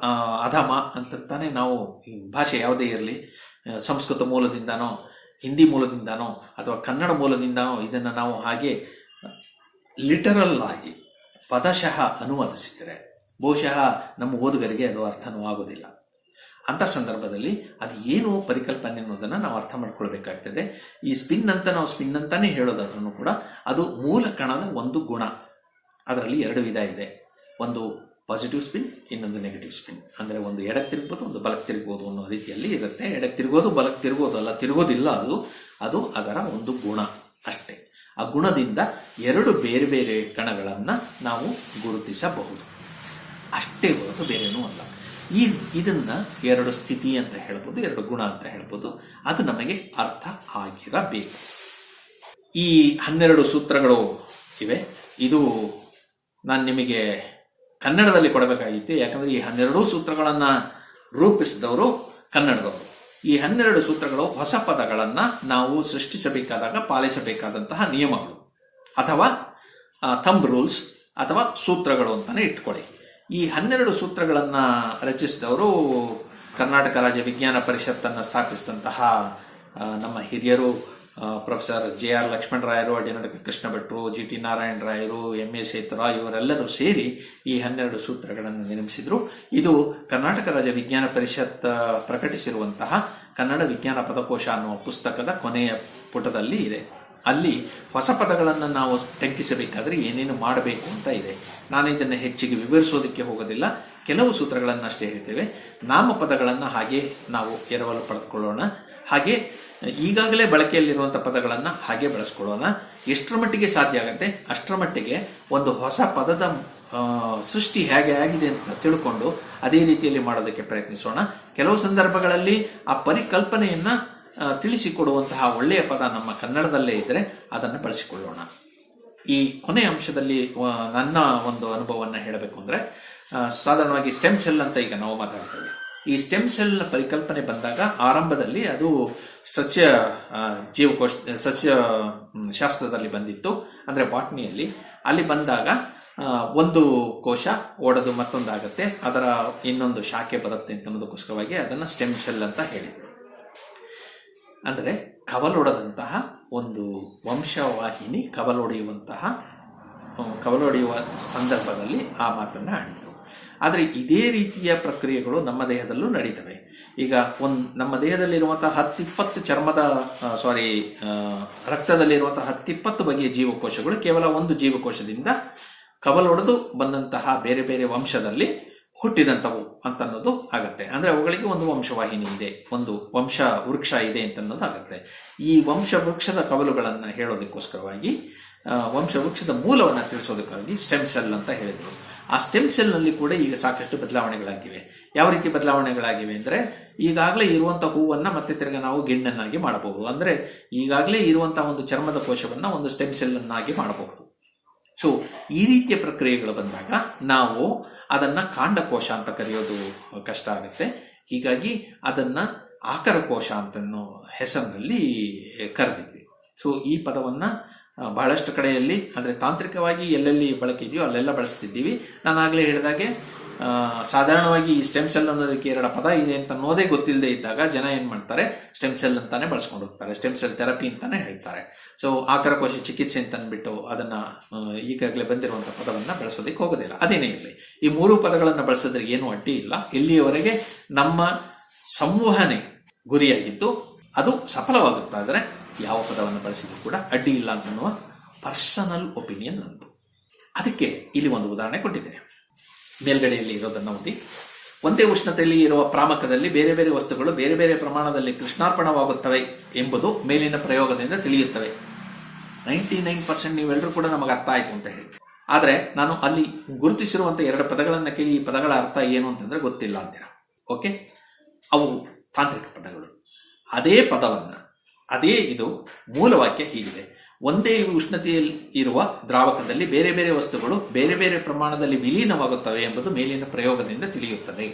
ಅಧಮ ಅಂತಾನೆ ನಾವು ಭಾಷೆ ಯಾವುದೇ ಇರಲಿ, ಸಂಸ್ಕೃತ ಮೂಲದಿಂದಾನೋ, ಹಿಂದಿ ಮೂಲದಿಂದಾನೋ ಅಥವಾ ಕನ್ನಡ ಮೂಲದಿಂದಾನೋ ಇದನ್ನು ನಾವು ಹಾಗೆ ಲಿಟರಲ್ ಆಗಿ ಪದಶಃ ಅನುವಾದಿಸಿದರೆ ಬಹುಶಃ ನಮ್ಮ ಓದುಗರಿಗೆ ಅದು ಅರ್ಥನೂ ಆಗೋದಿಲ್ಲ. ಅಂಥ ಸಂದರ್ಭದಲ್ಲಿ ಅದು ಏನು ಪರಿಕಲ್ಪನೆ ಅನ್ನೋದನ್ನು ನಾವು ಅರ್ಥ ಮಾಡ್ಕೊಳ್ಬೇಕಾಗ್ತದೆ. ಈ ಸ್ಪಿನ್ ಅಂತ ನಾವು ಸ್ಪಿನ್ ಅಂತಾನೆ ಹೇಳೋದಾದ್ರೂ ಕೂಡ ಅದು ಮೂಲ ಕಣದ ಒಂದು ಗುಣ. ಅದರಲ್ಲಿ ಎರಡು ವಿಧ ಇದೆ. ಒಂದು ಪಾಸಿಟಿವ್ ಸ್ಪಿನ್, ಇನ್ನೊಂದು ನೆಗೆಟಿವ್ ಸ್ಪಿನ್. ಅಂದರೆ ಒಂದು ಎಡಕ್ಕೆ ತಿರುಗ್ಬೋದು, ಒಂದು ಬಲಕ್ಕೆ ತಿರುಗ್ಬೋದು ಅನ್ನೋ ರೀತಿಯಲ್ಲಿ ಇರುತ್ತೆ. ಎಡಕ್ಕೆ ತಿರುಗೋದು, ಬಲಕ್ಕೆ ತಿರುಗೋದು ಅಲ್ಲ, ತಿರುಗೋದಿಲ್ಲ. ಅದು ಅದರ ಒಂದು ಗುಣ ಅಷ್ಟೇ. ಆ ಗುಣದಿಂದ ಎರಡು ಬೇರೆ ಬೇರೆ ಕಣಗಳನ್ನು ನಾವು ಗುರುತಿಸಬಹುದು ಅಷ್ಟೇ ಹೊರತು ಬೇರೇನೂ ಅಲ್ಲ. ಇದನ್ನ ಎರಡು ಸ್ಥಿತಿ ಅಂತ ಹೇಳ್ಬೋದು, ಎರಡು ಗುಣ ಅಂತ ಹೇಳ್ಬೋದು. ಅದು ನಮಗೆ ಅರ್ಥ ಆಗಿರಬೇಕು. ಈ 12 ಸೂತ್ರಗಳು ಇವೆ. ಇದು ನಾನು ನಿಮಗೆ ಕನ್ನಡದಲ್ಲಿ ಕೊಡಬೇಕಾಗಿತ್ತು. ಯಾಕಂದ್ರೆ ಈ 12 ಸೂತ್ರಗಳನ್ನು ರೂಪಿಸಿದವರು ಕನ್ನಡದವರು. ಈ 12 ಸೂತ್ರಗಳು ಹೊಸ ಪದಗಳನ್ನು ನಾವು ಸೃಷ್ಟಿಸಬೇಕಾದಾಗ ಪಾಲಿಸಬೇಕಾದಂತಹ ನಿಯಮಗಳು ಅಥವಾ ಥಂಬ್ ರೂಲ್ಸ್ ಅಥವಾ ಸೂತ್ರಗಳು ಅಂತಾನೆ ಇಟ್ಕೊಳ್ಳಿ. ಈ 12 ಸೂತ್ರಗಳನ್ನು ರಚಿಸಿದವರು ಕರ್ನಾಟಕ ರಾಜ್ಯ ವಿಜ್ಞಾನ ಪರಿಷತ್ತನ್ನು ಸ್ಥಾಪಿಸಿದಂತಹ ನಮ್ಮ ಹಿರಿಯರು ಪ್ರೊಫೆಸರ್ JR ಲಕ್ಷ್ಮಣರಾಯರು, ಅಡ್ಯನಡಕ ಕೃಷ್ಣ ಭಟ್ರು, GT ನಾರಾಯಣ ರಾಯರು, MA ಸೇತುರಾವ್ ಇವರೆಲ್ಲರೂ ಸೇರಿ ಈ 12 ಸೂತ್ರಗಳನ್ನು ನಿರ್ಮಿಸಿದ್ರು. ಇದು ಕರ್ನಾಟಕ ರಾಜ್ಯ ವಿಜ್ಞಾನ ಪರಿಷತ್ ಪ್ರಕಟಿಸಿರುವಂತಹ ಕನ್ನಡ ವಿಜ್ಞಾನ ಪದಕೋಶ ಅನ್ನುವ ಪುಸ್ತಕದ ಕೊನೆಯ ಪುಟದಲ್ಲಿ ಇದೆ. ಅಲ್ಲಿ ಹೊಸ ಪದಗಳನ್ನು ನಾವು ಟಂಕಿಸಬೇಕಾದ್ರೆ ಏನೇನು ಮಾಡಬೇಕು ಅಂತ ಇದೆ. ನಾನು ಇದನ್ನು ಹೆಚ್ಚಿಗೆ ವಿವರಿಸೋದಕ್ಕೆ ಹೋಗೋದಿಲ್ಲ. ಕೆಲವು ಸೂತ್ರಗಳನ್ನು ಅಷ್ಟೇ ಹೇಳ್ತೇವೆ. ನಾಮಪದಗಳನ್ನು ಹಾಗೆ ನಾವು ಎರವಲು ಪಡೆದುಕೊಳ್ಳೋಣ. ಹಾಗೆ ಈಗಾಗಲೇ ಬಳಕೆಯಲ್ಲಿರುವಂಥ ಪದಗಳನ್ನು ಹಾಗೆ ಬಳಸ್ಕೊಳ್ಳೋಣ. ಎಷ್ಟರ ಮಟ್ಟಿಗೆ ಸಾಧ್ಯ ಆಗುತ್ತೆ ಅಷ್ಟರ ಮಟ್ಟಿಗೆ ಒಂದು ಹೊಸ ಪದದ ಸೃಷ್ಟಿ ಹೇಗೆ ಆಗಿದೆ ಅಂತ ತಿಳ್ಕೊಂಡು ಅದೇ ರೀತಿಯಲ್ಲಿ ಮಾಡೋದಕ್ಕೆ ಪ್ರಯತ್ನಿಸೋಣ. ಕೆಲವು ಸಂದರ್ಭಗಳಲ್ಲಿ ಆ ಪರಿಕಲ್ಪನೆಯನ್ನ ತಿಳಿಸಿಕೊಡುವಂತಹ ಒಳ್ಳೆಯ ಪದ ನಮ್ಮ ಕನ್ನಡದಲ್ಲೇ ಇದ್ದರೆ ಅದನ್ನು ಬಳಸಿಕೊಳ್ಳೋಣ. ಈ ಕೊನೆಯ ಅಂಶದಲ್ಲಿ ನನ್ನ ಒಂದು ಅನುಭವವನ್ನು ಹೇಳಬೇಕು ಅಂದರೆ, ಸಾಧಾರಣವಾಗಿ ಸ್ಟೆಮ್ ಸೆಲ್ ಅಂತ ಈಗ ನಾವು ಮಾತಾಡ್ತೇವೆ. ಈ ಸ್ಟೆಮ್ ಸೆಲ್ ಪರಿಕಲ್ಪನೆ ಬಂದಾಗ ಆರಂಭದಲ್ಲಿ ಅದು ಜೀವಕೋಶ ಸಸ್ಯ ಶಾಸ್ತ್ರದಲ್ಲಿ ಬಂದಿತ್ತು, ಅಂದರೆ ಬಾಟ್ನಿಯಲ್ಲಿ. ಅಲ್ಲಿ ಬಂದಾಗ ಒಂದು ಕೋಶ ಒಡೆದು ಮತ್ತೊಂದಾಗತ್ತೆ, ಅದರ ಇನ್ನೊಂದು ಶಾಖೆ ಬರುತ್ತೆ ಅಂತ ಅನ್ನೋದಕ್ಕೋಸ್ಕರವಾಗಿ ಅದನ್ನು ಸ್ಟೆಮ್ ಸೆಲ್ ಅಂತ ಹೇಳಿದರು. ಅಂದರೆ ಕವಲೊಡೆದಂತಹ ಒಂದು ವಂಶವಾಹಿನಿ, ಕವಲೊಡೆಯುವಂತಹ ಕವಲೊಡೆಯುವ ಸಂದರ್ಭದಲ್ಲಿ ಆ ಮಾತನ್ನು ಆಡಿತು. ಆದರೆ ಇದೇ ರೀತಿಯ ಪ್ರಕ್ರಿಯೆಗಳು ನಮ್ಮ ದೇಹದಲ್ಲೂ ನಡೀತವೆ. ಈಗ ನಮ್ಮ ದೇಹದಲ್ಲಿರುವಂತಹ 10-20 ರಕ್ತದಲ್ಲಿರುವಂತಹ 10-20 ಬಗೆಯ ಜೀವಕೋಶಗಳು ಕೇವಲ ಒಂದು ಜೀವಕೋಶದಿಂದ ಕವಲೊಡೆದು ಬಂದಂತಹ ಬೇರೆ ಬೇರೆ ವಂಶದಲ್ಲಿ ಹುಟ್ಟಿದಂಥವು ಅಂತನ್ನೋದು ಆಗತ್ತೆ. ಅಂದ್ರೆ ಅವುಗಳಿಗೆ ಒಂದು ವಂಶವಾಹಿನಿ ಇದೆ, ಒಂದು ವಂಶ ವೃಕ್ಷ ಇದೆ ಅಂತನ್ನೋದು ಆಗತ್ತೆ. ಈ ವಂಶ ವೃಕ್ಷದ ಕವಲುಗಳನ್ನ ಹೇಳೋದಕ್ಕೋಸ್ಕರವಾಗಿ, ವಂಶ ವೃಕ್ಷದ ಮೂಲವನ್ನ ತಿಳಿಸೋದಕ್ಕಾಗಿ ಸ್ಟೆಮ್ ಸೆಲ್ ಅಂತ ಹೇಳಿದ್ರು. ಆ ಸ್ಟೆಮ್ ಸೆಲ್ ನಲ್ಲಿ ಕೂಡ ಈಗ ಸಾಕಷ್ಟು ಬದಲಾವಣೆಗಳಾಗಿವೆ. ಯಾವ ರೀತಿ ಬದಲಾವಣೆಗಳಾಗಿವೆ ಅಂದ್ರೆ, ಈಗಾಗಲೇ ಇರುವಂತಹ ಹೂವನ್ನ ಮತ್ತೆ ತಿರ್ಗ ನಾವು ಗಿಣ್ಣನ್ನಾಗಿ ಮಾಡಬಹುದು. ಅಂದ್ರೆ ಈಗಾಗಲೇ ಇರುವಂತಹ ಒಂದು ಚರ್ಮದ ಕೋಶವನ್ನ ಒಂದು ಸ್ಟೆಮ್ ಸೆಲ್ ಅನ್ನಾಗಿ ಮಾಡಬಹುದು. ಸೊ ಈ ರೀತಿಯ ಪ್ರಕ್ರಿಯೆಗಳು ಬಂದಾಗ ನಾವು ಅದನ್ನ ಕಾಂಡಕೋಶ ಅಂತ ಕರೆಯೋದು ಕಷ್ಟ ಆಗುತ್ತೆ. ಹೀಗಾಗಿ ಅದನ್ನ ಆಕರಕೋಶ ಅಂತನ್ನೋ ಹೆಸರಿನಲ್ಲಿ ಕರೆದಿದ್ವಿ. ಸೊ ಈ ಪದವನ್ನ ಬಹಳಷ್ಟು ಕಡೆಯಲ್ಲಿ, ಅಂದ್ರೆ ತಾಂತ್ರಿಕವಾಗಿ ಎಲ್ಲೆಲ್ಲಿ ಬಳಕೆ ಇದೆಯೋ ಅಲ್ಲೆಲ್ಲ ಬಳಸ್ತಿದ್ದೀವಿ. ನಾನಾಗಲೇ ಹೇಳಿದಾಗೆ ಸಾಧಾರಣವಾಗಿ ಈ ಸ್ಟೆಮ್ ಸೆಲ್ ಅನ್ನೋದಕ್ಕೆ 2 ಪದ ಇದೆ ಅಂತ ಅನ್ನೋದೇ ಗೊತ್ತಿಲ್ಲದೆ ಇದ್ದಾಗ ಜನ ಏನ್ ಮಾಡ್ತಾರೆ, ಸ್ಟೆಮ್ ಸೆಲ್ ಅಂತಾನೆ ಬಳಸ್ಕೊಂಡು ಹೋಗ್ತಾರೆ, ಸ್ಟೆಮ್ ಸೆಲ್ ಥೆರಪಿ ಅಂತಾನೆ ಹೇಳ್ತಾರೆ. ಸೊ ಆಕರಕೋಶ ಚಿಕಿತ್ಸೆ ಅಂತ ಅಂದ್ಬಿಟ್ಟು ಅದನ್ನ ಈಗಾಗಲೇ ಬಂದಿರುವಂತಹ ಪದವನ್ನ ಬಳಸೋದಕ್ಕೆ ಹೋಗೋದಿಲ್ಲ. ಅದೇನೇ ಇರಲಿ, ಈ 3 ಪದಗಳನ್ನು ಬಳಸಿದ್ರೆ ಏನು ಅಡ್ಡಿ ಇಲ್ಲ. ಇಲ್ಲಿಯವರೆಗೆ ನಮ್ಮ ಸಂವಹನೆ ಗುರಿಯಾಗಿದ್ದು ಅದು ಸಫಲವಾಗುತ್ತಾ ಇದ್ರೆ ಯಾವ ಪದವನ್ನು ಬಳಸಿದ್ರು ಕೂಡ ಅಡ್ಡಿ ಇಲ್ಲ ಅಂತನ್ನುವ ಪರ್ಸನಲ್ ಒಪಿನಿಯನ್ ನಂದು. ಅದಕ್ಕೆ ಇಲ್ಲಿ ಒಂದು ಉದಾಹರಣೆ ಕೊಟ್ಟಿದ್ದೇನೆ. ಮೇಲ್ಗಡೆಯಲ್ಲಿ ಇರೋದನ್ನ ಓದಿ. ಒಂದೇ ಉಷ್ಣತೆಯಲ್ಲಿ ಇರುವ ಪ್ರಾಮಕದಲ್ಲಿ ಬೇರೆ ಬೇರೆ ವಸ್ತುಗಳು ಬೇರೆ ಬೇರೆ ಪ್ರಮಾಣದಲ್ಲಿ ಕೃಷ್ಣಾರ್ಪಣವಾಗುತ್ತವೆ ಎಂಬುದು ಮೇಲಿನ ಪ್ರಯೋಗದಿಂದ ತಿಳಿಯುತ್ತವೆ. 99% ನೀವೆಲ್ಲರೂ ಕೂಡ ನಮಗೆ ಅರ್ಥ ಆಯ್ತು ಅಂತ ಹೇಳಿ. ಆದ್ರೆ ನಾನು ಅಲ್ಲಿ ಗುರುತಿಸಿರುವಂತಹ 2 ಪದಗಳನ್ನ ಕೇಳಿ ಈ ಪದಗಳ ಅರ್ಥ ಏನು ಅಂತಂದ್ರೆ ಗೊತ್ತಿಲ್ಲ ಅಂತೀರ. ಓಕೆ, ಅವು ತಾಂತ್ರಿಕ ಪದಗಳು. ಅದೇ ಪದವನ್ನ, ಅದೇ ಇದು ಮೂಲವಾಕ್ಯ ಹೀಗಿದೆ: ಒಂದೇ ಉಷ್ಣತೆಯಲ್ಲಿ ಇರುವ ದ್ರಾವಕದಲ್ಲಿ ಬೇರೆ ಬೇರೆ ವಸ್ತುಗಳು ಬೇರೆ ಬೇರೆ ಪ್ರಮಾಣದಲ್ಲಿ ವಿಲೀನವಾಗುತ್ತವೆ ಎಂಬುದು ಮೇಲಿನ ಪ್ರಯೋಗದಿಂದ ತಿಳಿಯುತ್ತದೆ.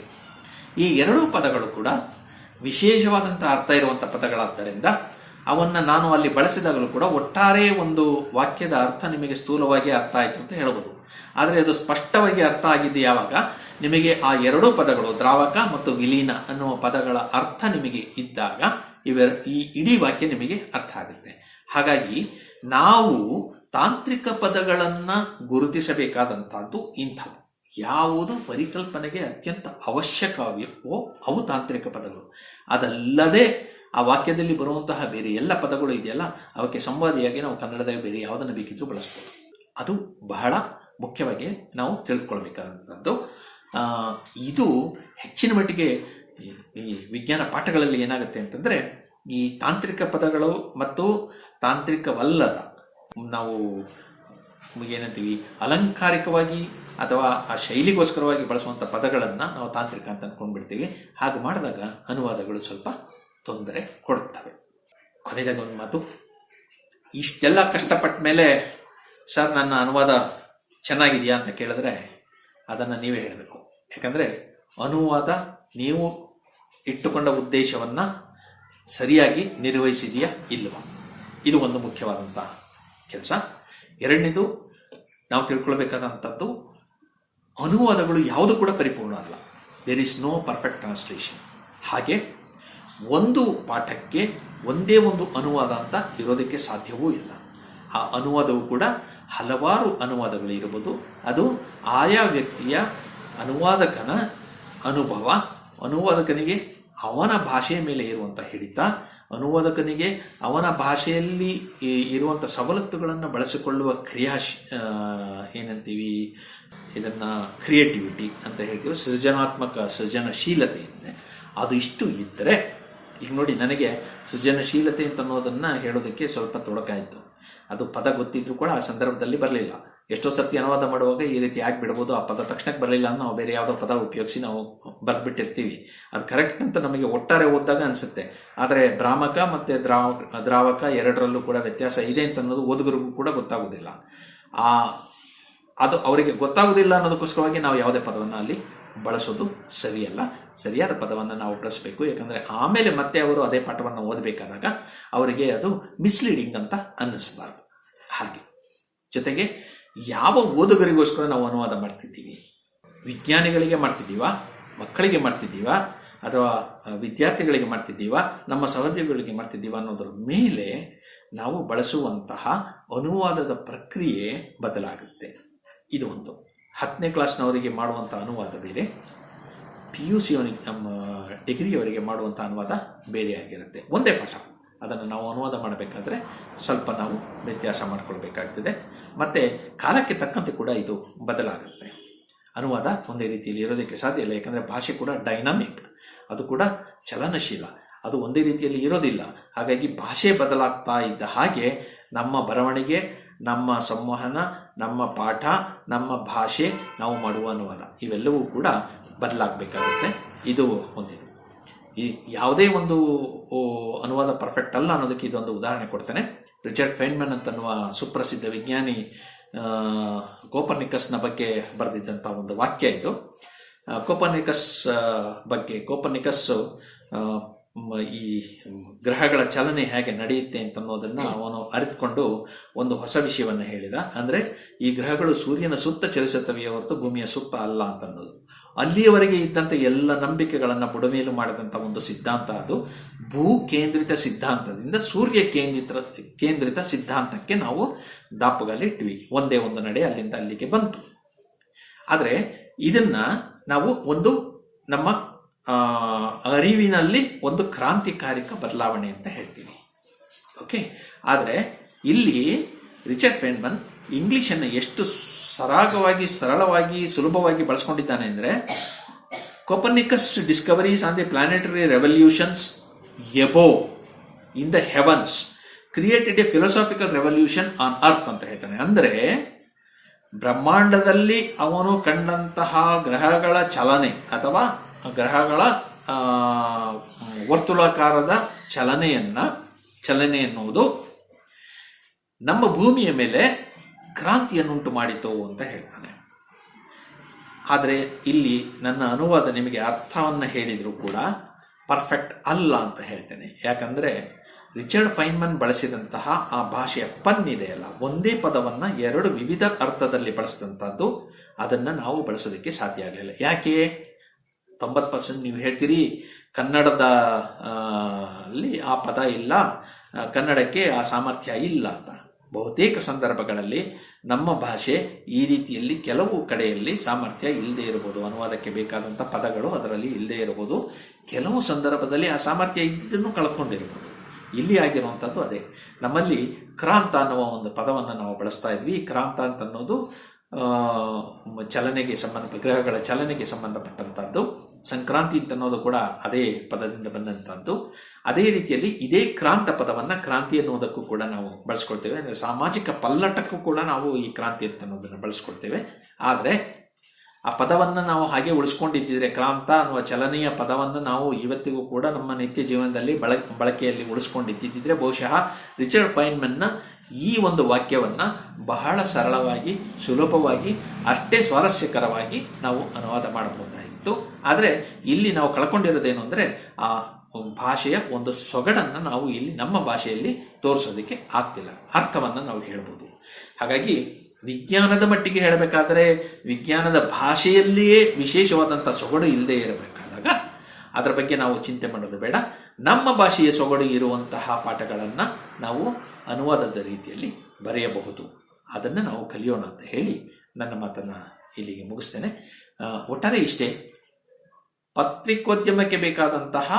ಈ 2 ಪದಗಳು ಕೂಡ ವಿಶೇಷವಾದಂತಹ ಅರ್ಥ ಇರುವಂತಹ ಪದಗಳಾದ್ದರಿಂದ ಅವನ್ನ ನಾನು ಅಲ್ಲಿ ಬಳಸಿದಾಗಲೂ ಕೂಡ ಒಟ್ಟಾರೆ ಒಂದು ವಾಕ್ಯದ ಅರ್ಥ ನಿಮಗೆ ಸ್ಥೂಲವಾಗಿ ಅರ್ಥ ಆಯಿತು ಅಂತ ಹೇಳಬಹುದು. ಆದರೆ ಅದು ಸ್ಪಷ್ಟವಾಗಿ ಅರ್ಥ ಆಗಿದ್ದು ಯಾವಾಗ ನಿಮಗೆ ಆ 2 ಪದಗಳು, ದ್ರಾವಕ ಮತ್ತು ವಿಲೀನ ಅನ್ನುವ ಪದಗಳ ಅರ್ಥ ನಿಮಗೆ ಇದ್ದಾಗ ಈ ಇಡೀ ವಾಕ್ಯ ನಿಮಗೆ ಅರ್ಥ ಆಗುತ್ತೆ. ಹಾಗಾಗಿ ನಾವು ತಾಂತ್ರಿಕ ಪದಗಳನ್ನ ಗುರುತಿಸಬೇಕಾದಂತಹದ್ದು ಇಂಥವು. ಯಾವುದು ಪರಿಕಲ್ಪನೆಗೆ ಅತ್ಯಂತ ಅವಶ್ಯಕವೋ ಅವು ತಾಂತ್ರಿಕ ಪದಗಳು. ಅದಲ್ಲದೆ ಆ ವಾಕ್ಯದಲ್ಲಿ ಬರುವಂತಹ ಬೇರೆ ಎಲ್ಲ ಪದಗಳು ಇದೆಯಲ್ಲ, ಅವಕ್ಕೆ ಸಂವಾದಿಯಾಗಿ ನಾವು ಕನ್ನಡದಲ್ಲಿ ಬೇರೆ ಯಾವುದನ್ನು ಬೇಕಿದ್ರೂ ಬಳಸ್ಬೋದು. ಅದು ಬಹಳ ಮುಖ್ಯವಾಗಿ ನಾವು ತಿಳಿದುಕೊಳ್ಬೇಕಾದಂಥದ್ದು. ಇದು ಹೆಚ್ಚಿನ ಮಟ್ಟಿಗೆ ಈ ವಿಜ್ಞಾನ ಪಾಠಗಳಲ್ಲಿ ಏನಾಗುತ್ತೆ ಅಂತಂದ್ರೆ, ಈ ತಾಂತ್ರಿಕ ಪದಗಳು ಮತ್ತು ತಾಂತ್ರಿಕವಲ್ಲದ, ನಾವು ಏನಂತೀವಿ ಅಲಂಕಾರಿಕವಾಗಿ ಅಥವಾ ಆ ಶೈಲಿಗೋಸ್ಕರವಾಗಿ ಬಳಸುವಂಥ ಪದಗಳನ್ನ ನಾವು ತಾಂತ್ರಿಕ ಅಂತ ಅನ್ಕೊಂಡ್ಬಿಡ್ತೀವಿ. ಹಾಗೆ ಮಾಡಿದಾಗ ಅನುವಾದಗಳು ಸ್ವಲ್ಪ ತೊಂದರೆ ಕೊಡುತ್ತವೆ. ಕೊನೆದಾಗ ಒಂದು ಮಾತು, ಇಷ್ಟೆಲ್ಲ ಕಷ್ಟಪಟ್ಟ ಮೇಲೆ ಸರ್ ನನ್ನ ಅನುವಾದ ಚೆನ್ನಾಗಿದೆಯಾ ಅಂತ ಕೇಳಿದ್ರೆ ಅದನ್ನು ನೀವೇ ಹೇಳಬೇಕು. ಯಾಕಂದರೆ ಅನುವಾದ ನೀವು ಇಟ್ಟುಕೊಂಡ ಉದ್ದೇಶವನ್ನು ಸರಿಯಾಗಿ ನಿರ್ವಹಿಸಿದೆಯಾ ಇಲ್ವಾ, ಇದು ಒಂದು ಮುಖ್ಯವಾದಂಥ ಕೆಲಸ. ಎರಡನೇದು, ನಾವು ತಿಳ್ಕೊಳ್ಬೇಕಾದಂಥದ್ದು, ಅನುವಾದಗಳು ಯಾವುದು ಕೂಡ ಪರಿಪೂರ್ಣ ಅಲ್ಲ. There is no perfect translation. ಹಾಗೆ ಒಂದು ಪಾಠಕ್ಕೆ ಒಂದೇ ಒಂದು ಅನುವಾದ ಅಂತ ಇರೋದಕ್ಕೆ ಸಾಧ್ಯವೂ ಇಲ್ಲ. ಆ ಅನುವಾದವು ಕೂಡ ಹಲವಾರು ಅನುವಾದಗಳು ಇರಬಹುದು. ಅದು ಆಯಾ ವ್ಯಕ್ತಿಯ ಅನುವಾದಕನ ಅನುಭವ, ಅನುವಾದಕನಿಗೆ ಅವನ ಭಾಷೆಯ ಮೇಲೆ ಇರುವಂಥ ಹಿಡಿತ, ಅನುವಾದಕನಿಗೆ ಅವನ ಭಾಷೆಯಲ್ಲಿ ಇರುವಂಥ ಸವಲತ್ತುಗಳನ್ನು ಬಳಸಿಕೊಳ್ಳುವ ಏನಂತೀವಿ ಇದನ್ನ ಕ್ರಿಯೇಟಿವಿಟಿ ಅಂತ ಹೇಳ್ತೀವಿ, ಸೃಜನಶೀಲತೆ ಇದೆ. ಅದು ಇಷ್ಟು ಇದ್ದರೆ, ಈಗ ನೋಡಿ, ನನಗೆ ಸೃಜನಶೀಲತೆ ಅಂತ ಅನ್ನೋದನ್ನ ಹೇಳೋದಕ್ಕೆ ಸ್ವಲ್ಪ ತೊಡಕಾಯಿತು. ಅದು ಪದ ಗೊತ್ತಿದ್ರು ಕೂಡ ಆ ಸಂದರ್ಭದಲ್ಲಿ ಬರಲಿಲ್ಲ. ಎಷ್ಟೋ ಸರ್ತಿ ಅನುವಾದ ಮಾಡುವಾಗ ಈ ರೀತಿ ಯಾಕೆ ಬಿಡ್ಬೋದು, ಆ ಪದ ತಕ್ಷಣಕ್ಕೆ ಬರಲಿಲ್ಲ ಅಂತ ನಾವು ಬೇರೆ ಯಾವುದೋ ಪದ ಉಪಯೋಗಿಸಿ ನಾವು ಬರೆದ್ಬಿಟ್ಟಿರ್ತೀವಿ. ಅದು ಕರೆಕ್ಟ್ ಅಂತ ನಮಗೆ ಒಟ್ಟಾರೆ ಓದಿದಾಗ ಅನಿಸುತ್ತೆ. ಆದರೆ ಭ್ರಾಮಕ ಮತ್ತು ದ್ರಾವಕ ಎರಡರಲ್ಲೂ ಕೂಡ ವ್ಯತ್ಯಾಸ ಇದೆ ಅಂತ ಅನ್ನೋದು ಓದುಗರಿಗೂ ಕೂಡ ಗೊತ್ತಾಗೋದಿಲ್ಲ. ಅದು ಅವರಿಗೆ ಗೊತ್ತಾಗೋದಿಲ್ಲ ಅನ್ನೋದಕ್ಕೋಸ್ಕರವಾಗಿ ನಾವು ಯಾವುದೇ ಪದವನ್ನು ಅಲ್ಲಿ ಬಳಸೋದು ಸರಿಯಲ್ಲ. ಸರಿಯಾದ ಪದವನ್ನು ನಾವು ಬಳಸಬೇಕು. ಯಾಕಂದರೆ ಆಮೇಲೆ ಮತ್ತೆ ಅವರು ಅದೇ ಪಾಠವನ್ನು ಓದಬೇಕಾದಾಗ ಅವರಿಗೆ ಅದು ಮಿಸ್ಲೀಡಿಂಗ್ ಅಂತ ಅನ್ನಿಸಬಾರ್ದು. ಹಾಗೆ ಜೊತೆಗೆ ಯಾವ ಓದುಗರಿಗೋಸ್ಕರ ನಾವು ಅನುವಾದ ಮಾಡ್ತಿದ್ದೀವಿ, ವಿಜ್ಞಾನಿಗಳಿಗೆ ಮಾಡ್ತಿದ್ದೀವಾ, ಮಕ್ಕಳಿಗೆ ಮಾಡ್ತಿದ್ದೀವಾ, ಅಥವಾ ವಿದ್ಯಾರ್ಥಿಗಳಿಗೆ ಮಾಡ್ತಿದ್ದೀವಾ, ನಮ್ಮ ಸಹೋದ್ಯೋಗಿಗಳಿಗೆ ಮಾಡ್ತಿದ್ದೀವಾ ಅನ್ನೋದ್ರ ಮೇಲೆ ನಾವು ಬಳಸುವಂತಹ ಅನುವಾದದ ಪ್ರಕ್ರಿಯೆ ಬದಲಾಗುತ್ತೆ. ಇದು ಒಂದು 10ನೇ ಕ್ಲಾಸ್ನವರಿಗೆ ಮಾಡುವಂಥ ಅನುವಾದ ಬೇರೆ, PUC ನಮ್ಮ ಡಿಗ್ರಿಯವರಿಗೆ ಮಾಡುವಂಥ ಅನುವಾದ ಬೇರೆ ಆಗಿರುತ್ತೆ. ಒಂದೇ ಪಾಠ, ಅದನ್ನು ನಾವು ಅನುವಾದ ಮಾಡಬೇಕಾದ್ರೆ ಸ್ವಲ್ಪ ನಾವು ವ್ಯತ್ಯಾಸ ಮಾಡಿಕೊಳ್ಬೇಕಾಗ್ತದೆ. ಮತ್ತು ಕಾಲಕ್ಕೆ ತಕ್ಕಂತೆ ಕೂಡ ಇದು ಬದಲಾಗುತ್ತೆ. ಅನುವಾದ ಒಂದೇ ರೀತಿಯಲ್ಲಿ ಇರೋದಕ್ಕೆ ಸಾಧ್ಯ ಇಲ್ಲ, ಯಾಕಂದರೆ ಭಾಷೆ ಕೂಡ ಡೈನಾಮಿಕ್, ಅದು ಕೂಡ ಚಲನಶೀಲ, ಅದು ಒಂದೇ ರೀತಿಯಲ್ಲಿ ಇರೋದಿಲ್ಲ. ಹಾಗಾಗಿ ಭಾಷೆ ಬದಲಾಗ್ತಾ ಇದ್ದ ಹಾಗೆ ನಮ್ಮ ಬರವಣಿಗೆ, ನಮ್ಮ ಸಂವಹನ, ನಮ್ಮ ಪಾಠ, ನಮ್ಮ ಭಾಷೆ, ನಾವು ಮಾಡುವ ಅನುವಾದ ಇವೆಲ್ಲವೂ ಕೂಡ ಬದಲಾಗಬೇಕಾಗುತ್ತೆ. ಇದು ಒಂದಿದು. ಈ ಯಾವುದೇ ಒಂದು ಅನುವಾದ ಪರ್ಫೆಕ್ಟ್ ಅಲ್ಲ ಅನ್ನೋದಕ್ಕೆ ಇದೊಂದು ಉದಾಹರಣೆ ಕೊಡ್ತೇನೆ. ರಿಚರ್ಡ್ ಫೈನ್ಮನ್ ಅಂತನ್ನುವ ಸುಪ್ರಸಿದ್ಧ ವಿಜ್ಞಾನಿ ಕೋಪರ್ನಿಕಸ್ನ ಬಗ್ಗೆ ಬರೆದಿದ್ದಂಥ ಒಂದು ವಾಕ್ಯ ಇದು. ಕೋಪರ್ನಿಕಸ್ ಬಗ್ಗೆ, ಕೋಪರ್ನಿಕಸ್ ಈ ಗ್ರಹಗಳ ಚಲನೆ ಹೇಗೆ ನಡೆಯುತ್ತೆ ಅಂತನ್ನೋದನ್ನು ಅವನು ಅರಿತುಕೊಂಡು ಒಂದು ಹೊಸ ವಿಷಯವನ್ನು ಹೇಳಿದ. ಅಂದರೆ ಈ ಗ್ರಹಗಳು ಸೂರ್ಯನ ಸುತ್ತ ಚಲಿಸುತ್ತವೆಯೇ ಹೊರತು ಭೂಮಿಯ ಸುತ್ತ ಅಲ್ಲ ಅಂತನ್ನೋದು. ಅಲ್ಲಿಯವರೆಗೆ ಇದ್ದಂಥ ಎಲ್ಲ ನಂಬಿಕೆಗಳನ್ನು ಬುಡಮೇಲು ಮಾಡಿದಂಥ ಒಂದು ಸಿದ್ಧಾಂತ ಅದು ಭೂ ಕೇಂದ್ರಿತ ಸಿದ್ಧಾಂತದಿಂದ ಸೂರ್ಯ ಕೇಂದ್ರಿತ ಸಿದ್ಧಾಂತಕ್ಕೆ ನಾವು ದಾಪುಗಾಲಿಟ್ವಿ. ಒಂದೇ ಒಂದು ನಡೆ ಅಲ್ಲಿಂದ ಅಲ್ಲಿಗೆ ಬಂತು. ಆದರೆ ಇದನ್ನ ನಾವು ಒಂದು ನಮ್ಮ ಅರಿವಿನಲ್ಲಿ ಒಂದು ಕ್ರಾಂತಿಕಾರಿಕ ಬದಲಾವಣೆ ಅಂತ ಹೇಳ್ತೀವಿ. ಓಕೆ. ಆದರೆ ಇಲ್ಲಿ ರಿಚರ್ಡ್ ಫೆನ್ಮನ್ ಇಂಗ್ಲಿಷನ್ನು ಎಷ್ಟು ಸರಾಗವಾಗಿ, ಸರಳವಾಗಿ, ಸುಲಭವಾಗಿ ಬಳಸ್ಕೊಂಡಿದ್ದಾನೆ ಅಂದರೆ, Copernicus discoveries on the planetary revolutions above in the heavens created A philosophical revolution on earth ಅಂತ ಹೇಳ್ತಾನೆ. ಅಂದರೆ ಬ್ರಹ್ಮಾಂಡದಲ್ಲಿ ಅವನು ಕಂಡಂತಹ ಗ್ರಹಗಳ ಚಲನೆ ಅಥವಾ ಗ್ರಹಗಳ ವರ್ತುಲಾಕಾರದ ಚಲನೆ ಎನ್ನುವುದು ನಮ್ಮ ಭೂಮಿಯ ಮೇಲೆ ಕ್ರಾಂತಿಯನ್ನುಂಟು ಮಾಡಿತು ಅಂತ ಹೇಳ್ತಾನೆ. ಆದರೆ ಇಲ್ಲಿ ನನ್ನ ಅನುವಾದ ನಿಮಗೆ ಅರ್ಥವನ್ನು ಹೇಳಿದರೂ ಕೂಡ ಪರ್ಫೆಕ್ಟ್ ಅಲ್ಲ ಅಂತ ಹೇಳ್ತೇನೆ. ಯಾಕಂದರೆ ರಿಚರ್ಡ್ ಫೈನ್ಮನ್ ಬಳಸಿದಂತಹ ಆ ಭಾಷೆಯ ಪನ್ನಿದೆಯಲ್ಲ, ಒಂದೇ ಪದವನ್ನು ಎರಡು ವಿವಿಧ ಅರ್ಥದಲ್ಲಿ ಬಳಸಿದಂಥದ್ದು, ಅದನ್ನು ನಾವು ಬಳಸೋದಕ್ಕೆ ಸಾಧ್ಯ ಆಗಲಿಲ್ಲ. ಯಾಕೆ? 90% ನೀವು ಹೇಳ್ತೀರಿ ಕನ್ನಡದ ಅಲ್ಲಿ ಆ ಪದ ಇಲ್ಲ, ಕನ್ನಡಕ್ಕೆ ಆ ಸಾಮರ್ಥ್ಯ ಇಲ್ಲ ಅಂತ. ಬಹುತೇಕ ಸಂದರ್ಭಗಳಲ್ಲಿ ನಮ್ಮ ಭಾಷೆ ಈ ರೀತಿಯಲ್ಲಿ ಕೆಲವು ಕಡೆಯಲ್ಲಿ ಸಾಮರ್ಥ್ಯ ಇಲ್ಲದೆ ಇರಬಹುದು, ಅನುವಾದಕ್ಕೆ ಬೇಕಾದಂಥ ಪದಗಳು ಅದರಲ್ಲಿ ಇಲ್ಲದೆ ಇರಬಹುದು, ಕೆಲವು ಸಂದರ್ಭದಲ್ಲಿ ಆ ಸಾಮರ್ಥ್ಯ ಇದ್ದನ್ನು ಕಳ್ಕೊಂಡಿರಬಹುದು. ಇಲ್ಲಿ ಆಗಿರುವಂಥದ್ದು ಅದೇ. ನಮ್ಮಲ್ಲಿ ಕ್ರಾಂತ ಅನ್ನುವ ಒಂದು ಪದವನ್ನು ನಾವು ಬಳಸ್ತಾ ಇದ್ವಿ. ಕ್ರಾಂತ ಅಂತ ಅನ್ನೋದು ಚಲನೆಗೆ ಗ್ರಹಗಳ ಚಲನೆಗೆ ಸಂಬಂಧಪಟ್ಟಂಥದ್ದು. ಸಂಕ್ರಾಂತಿ ಅಂತ ಅನ್ನೋದು ಕೂಡ ಅದೇ ಪದದಿಂದ ಬಂದಂಥದ್ದು. ಅದೇ ರೀತಿಯಲ್ಲಿ ಇದೇ ಕ್ರಾಂತ ಪದವನ್ನು ಕ್ರಾಂತಿ ಅನ್ನೋದಕ್ಕೂ ಕೂಡ ನಾವು ಬಳಸ್ಕೊಳ್ತೇವೆ. ಅಂದರೆ ಸಾಮಾಜಿಕ ಪಲ್ಲಟಕ್ಕೂ ಕೂಡ ನಾವು ಈ ಕ್ರಾಂತಿ ಅಂತ ಅನ್ನೋದನ್ನು ಬಳಸ್ಕೊಳ್ತೇವೆ. ಆದರೆ ಆ ಪದವನ್ನು ನಾವು ಹಾಗೆ ಉಳಿಸ್ಕೊಂಡಿದ್ದಿದ್ರೆ, ಕ್ರಾಂತ ಅನ್ನುವ ಚಲನೆಯ ಪದವನ್ನು ನಾವು ಇವತ್ತಿಗೂ ಕೂಡ ನಮ್ಮ ನಿತ್ಯ ಜೀವನದಲ್ಲಿ ಬಳಕೆಯಲ್ಲಿ ಉಳಿಸ್ಕೊಂಡಿದ್ದಿದ್ರೆ, ಬಹುಶಃ ರಿಚರ್ಡ್ ಫೈನ್ಮನ್ನ ಈ ಒಂದು ವಾಕ್ಯವನ್ನು ಬಹಳ ಸರಳವಾಗಿ, ಸುಲಭವಾಗಿ, ಅಷ್ಟೇ ಸ್ವಾರಸ್ಯಕರವಾಗಿ ನಾವು ಅನುವಾದ ಮಾಡಬಹುದಾಗಿತ್ತು. ಆದರೆ ಇಲ್ಲಿ ನಾವು ಕಳ್ಕೊಂಡಿರೋದೇನು ಅಂದರೆ, ಆ ಭಾಷೆಯ ಒಂದು ಸೊಗಡನ್ನು ನಾವು ಇಲ್ಲಿ ನಮ್ಮ ಭಾಷೆಯಲ್ಲಿ ತೋರಿಸೋದಕ್ಕೆ ಆಗ್ತಿಲ್ಲ, ಅರ್ಥವನ್ನು ನಾವು ಹೇಳ್ಬೋದು. ಹಾಗಾಗಿ ವಿಜ್ಞಾನದ ಮಟ್ಟಿಗೆ ಹೇಳಬೇಕಾದರೆ, ವಿಜ್ಞಾನದ ಭಾಷೆಯಲ್ಲಿಯೇ ವಿಶೇಷವಾದಂಥ ಸೊಗಡು ಇಲ್ಲದೆ ಇರಬೇಕಾದಾಗ ಅದರ ಬಗ್ಗೆ ನಾವು ಚಿಂತೆ ಮಾಡೋದು ಬೇಡ. ನಮ್ಮ ಭಾಷೆಯ ಸೊಗಡು ಇರುವಂತಹ ಪಾಠಗಳನ್ನು ನಾವು ಅನುವಾದದ ರೀತಿಯಲ್ಲಿ ಬರೆಯಬಹುದು. ಅದನ್ನು ನಾವು ಕಲಿಯೋಣ ಅಂತ ಹೇಳಿ ನನ್ನ ಮಾತನ್ನು ಇಲ್ಲಿಗೆ ಮುಗಿಸ್ತೇನೆ. ಒಟ್ಟಾರೆ ಇಷ್ಟೇ. ಪತ್ರಿಕೋದ್ಯಮಕ್ಕೆ ಬೇಕಾದಂತಹ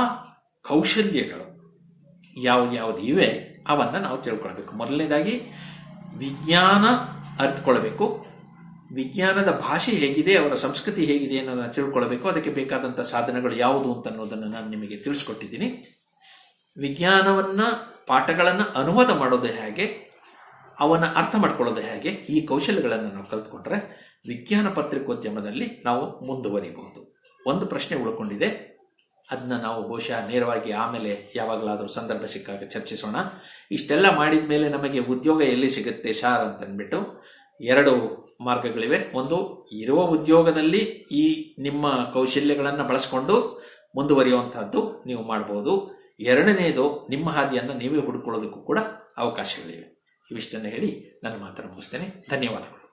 ಕೌಶಲ್ಯಗಳು ಯಾವ್ದು ಇವೆ ಅವನ್ನು ನಾವು ತಿಳ್ಕೊಳ್ಬೇಕು. ಮೊದಲನೇದಾಗಿ ವಿಜ್ಞಾನ ಅರಿತುಕೊಳ್ಬೇಕು. ವಿಜ್ಞಾನದ ಭಾಷೆ ಹೇಗಿದೆ, ಅವರ ಸಂಸ್ಕೃತಿ ಹೇಗಿದೆ ಅನ್ನೋದನ್ನು ತಿಳ್ಕೊಳ್ಬೇಕು. ಅದಕ್ಕೆ ಬೇಕಾದಂಥ ಸಾಧನಗಳು ಯಾವುದು ಅಂತ ಅನ್ನೋದನ್ನು ನಾನು ನಿಮಗೆ ತಿಳಿಸ್ಕೊಟ್ಟಿದ್ದೀನಿ. ವಿಜ್ಞಾನವನ್ನು, ಪಾಠಗಳನ್ನು ಅನುವಾದ ಮಾಡೋದು ಹೇಗೆ, ಅವನ್ನ ಅರ್ಥ ಮಾಡ್ಕೊಳ್ಳೋದು ಹೇಗೆ, ಈ ಕೌಶಲ್ಯಗಳನ್ನು ನಾವು ಕಲ್ತ್ಕೊಂಡ್ರೆ ವಿಜ್ಞಾನ ಪತ್ರಿಕೋದ್ಯಮದಲ್ಲಿ ನಾವು ಮುಂದುವರಿಬಹುದು. ಒಂದು ಪ್ರಶ್ನೆ ಉಳ್ಕೊಂಡಿದೆ, ಅದನ್ನ ನಾವು ಬಹುಶಃ ನೇರವಾಗಿ ಆಮೇಲೆ ಯಾವಾಗಲಾದರೂ ಸಂದರ್ಭ ಸಿಕ್ಕಾಗ ಚರ್ಚಿಸೋಣ. ಇಷ್ಟೆಲ್ಲ ಮಾಡಿದ ಮೇಲೆ ನಮಗೆ ಉದ್ಯೋಗ ಎಲ್ಲಿ ಸಿಗುತ್ತೆ ಸಾರ್ ಅಂತಂದ್ಬಿಟ್ಟು 2 ಮಾರ್ಗಗಳಿವೆ. ಒಂದು, ಇರುವ ಉದ್ಯೋಗದಲ್ಲಿ ಈ ನಿಮ್ಮ ಕೌಶಲ್ಯಗಳನ್ನು ಬಳಸ್ಕೊಂಡು ಮುಂದುವರಿಯುವಂತಹದ್ದು ನೀವು ಮಾಡಬಹುದು. ಎರಡನೇದು, ನಿಮ್ಮ ಹಾದಿಯನ್ನು ನೀವೇ ಹುಡುಕೊಳ್ಳೋದಕ್ಕೂ ಕೂಡ ಅವಕಾಶಗಳಿವೆ. ಇವಿಷ್ಟನ್ನು ಹೇಳಿ ನನ್ನ ಮಾತನ್ನು ಮುಗಿಸ್ತೇನೆ. ಧನ್ಯವಾದಗಳು.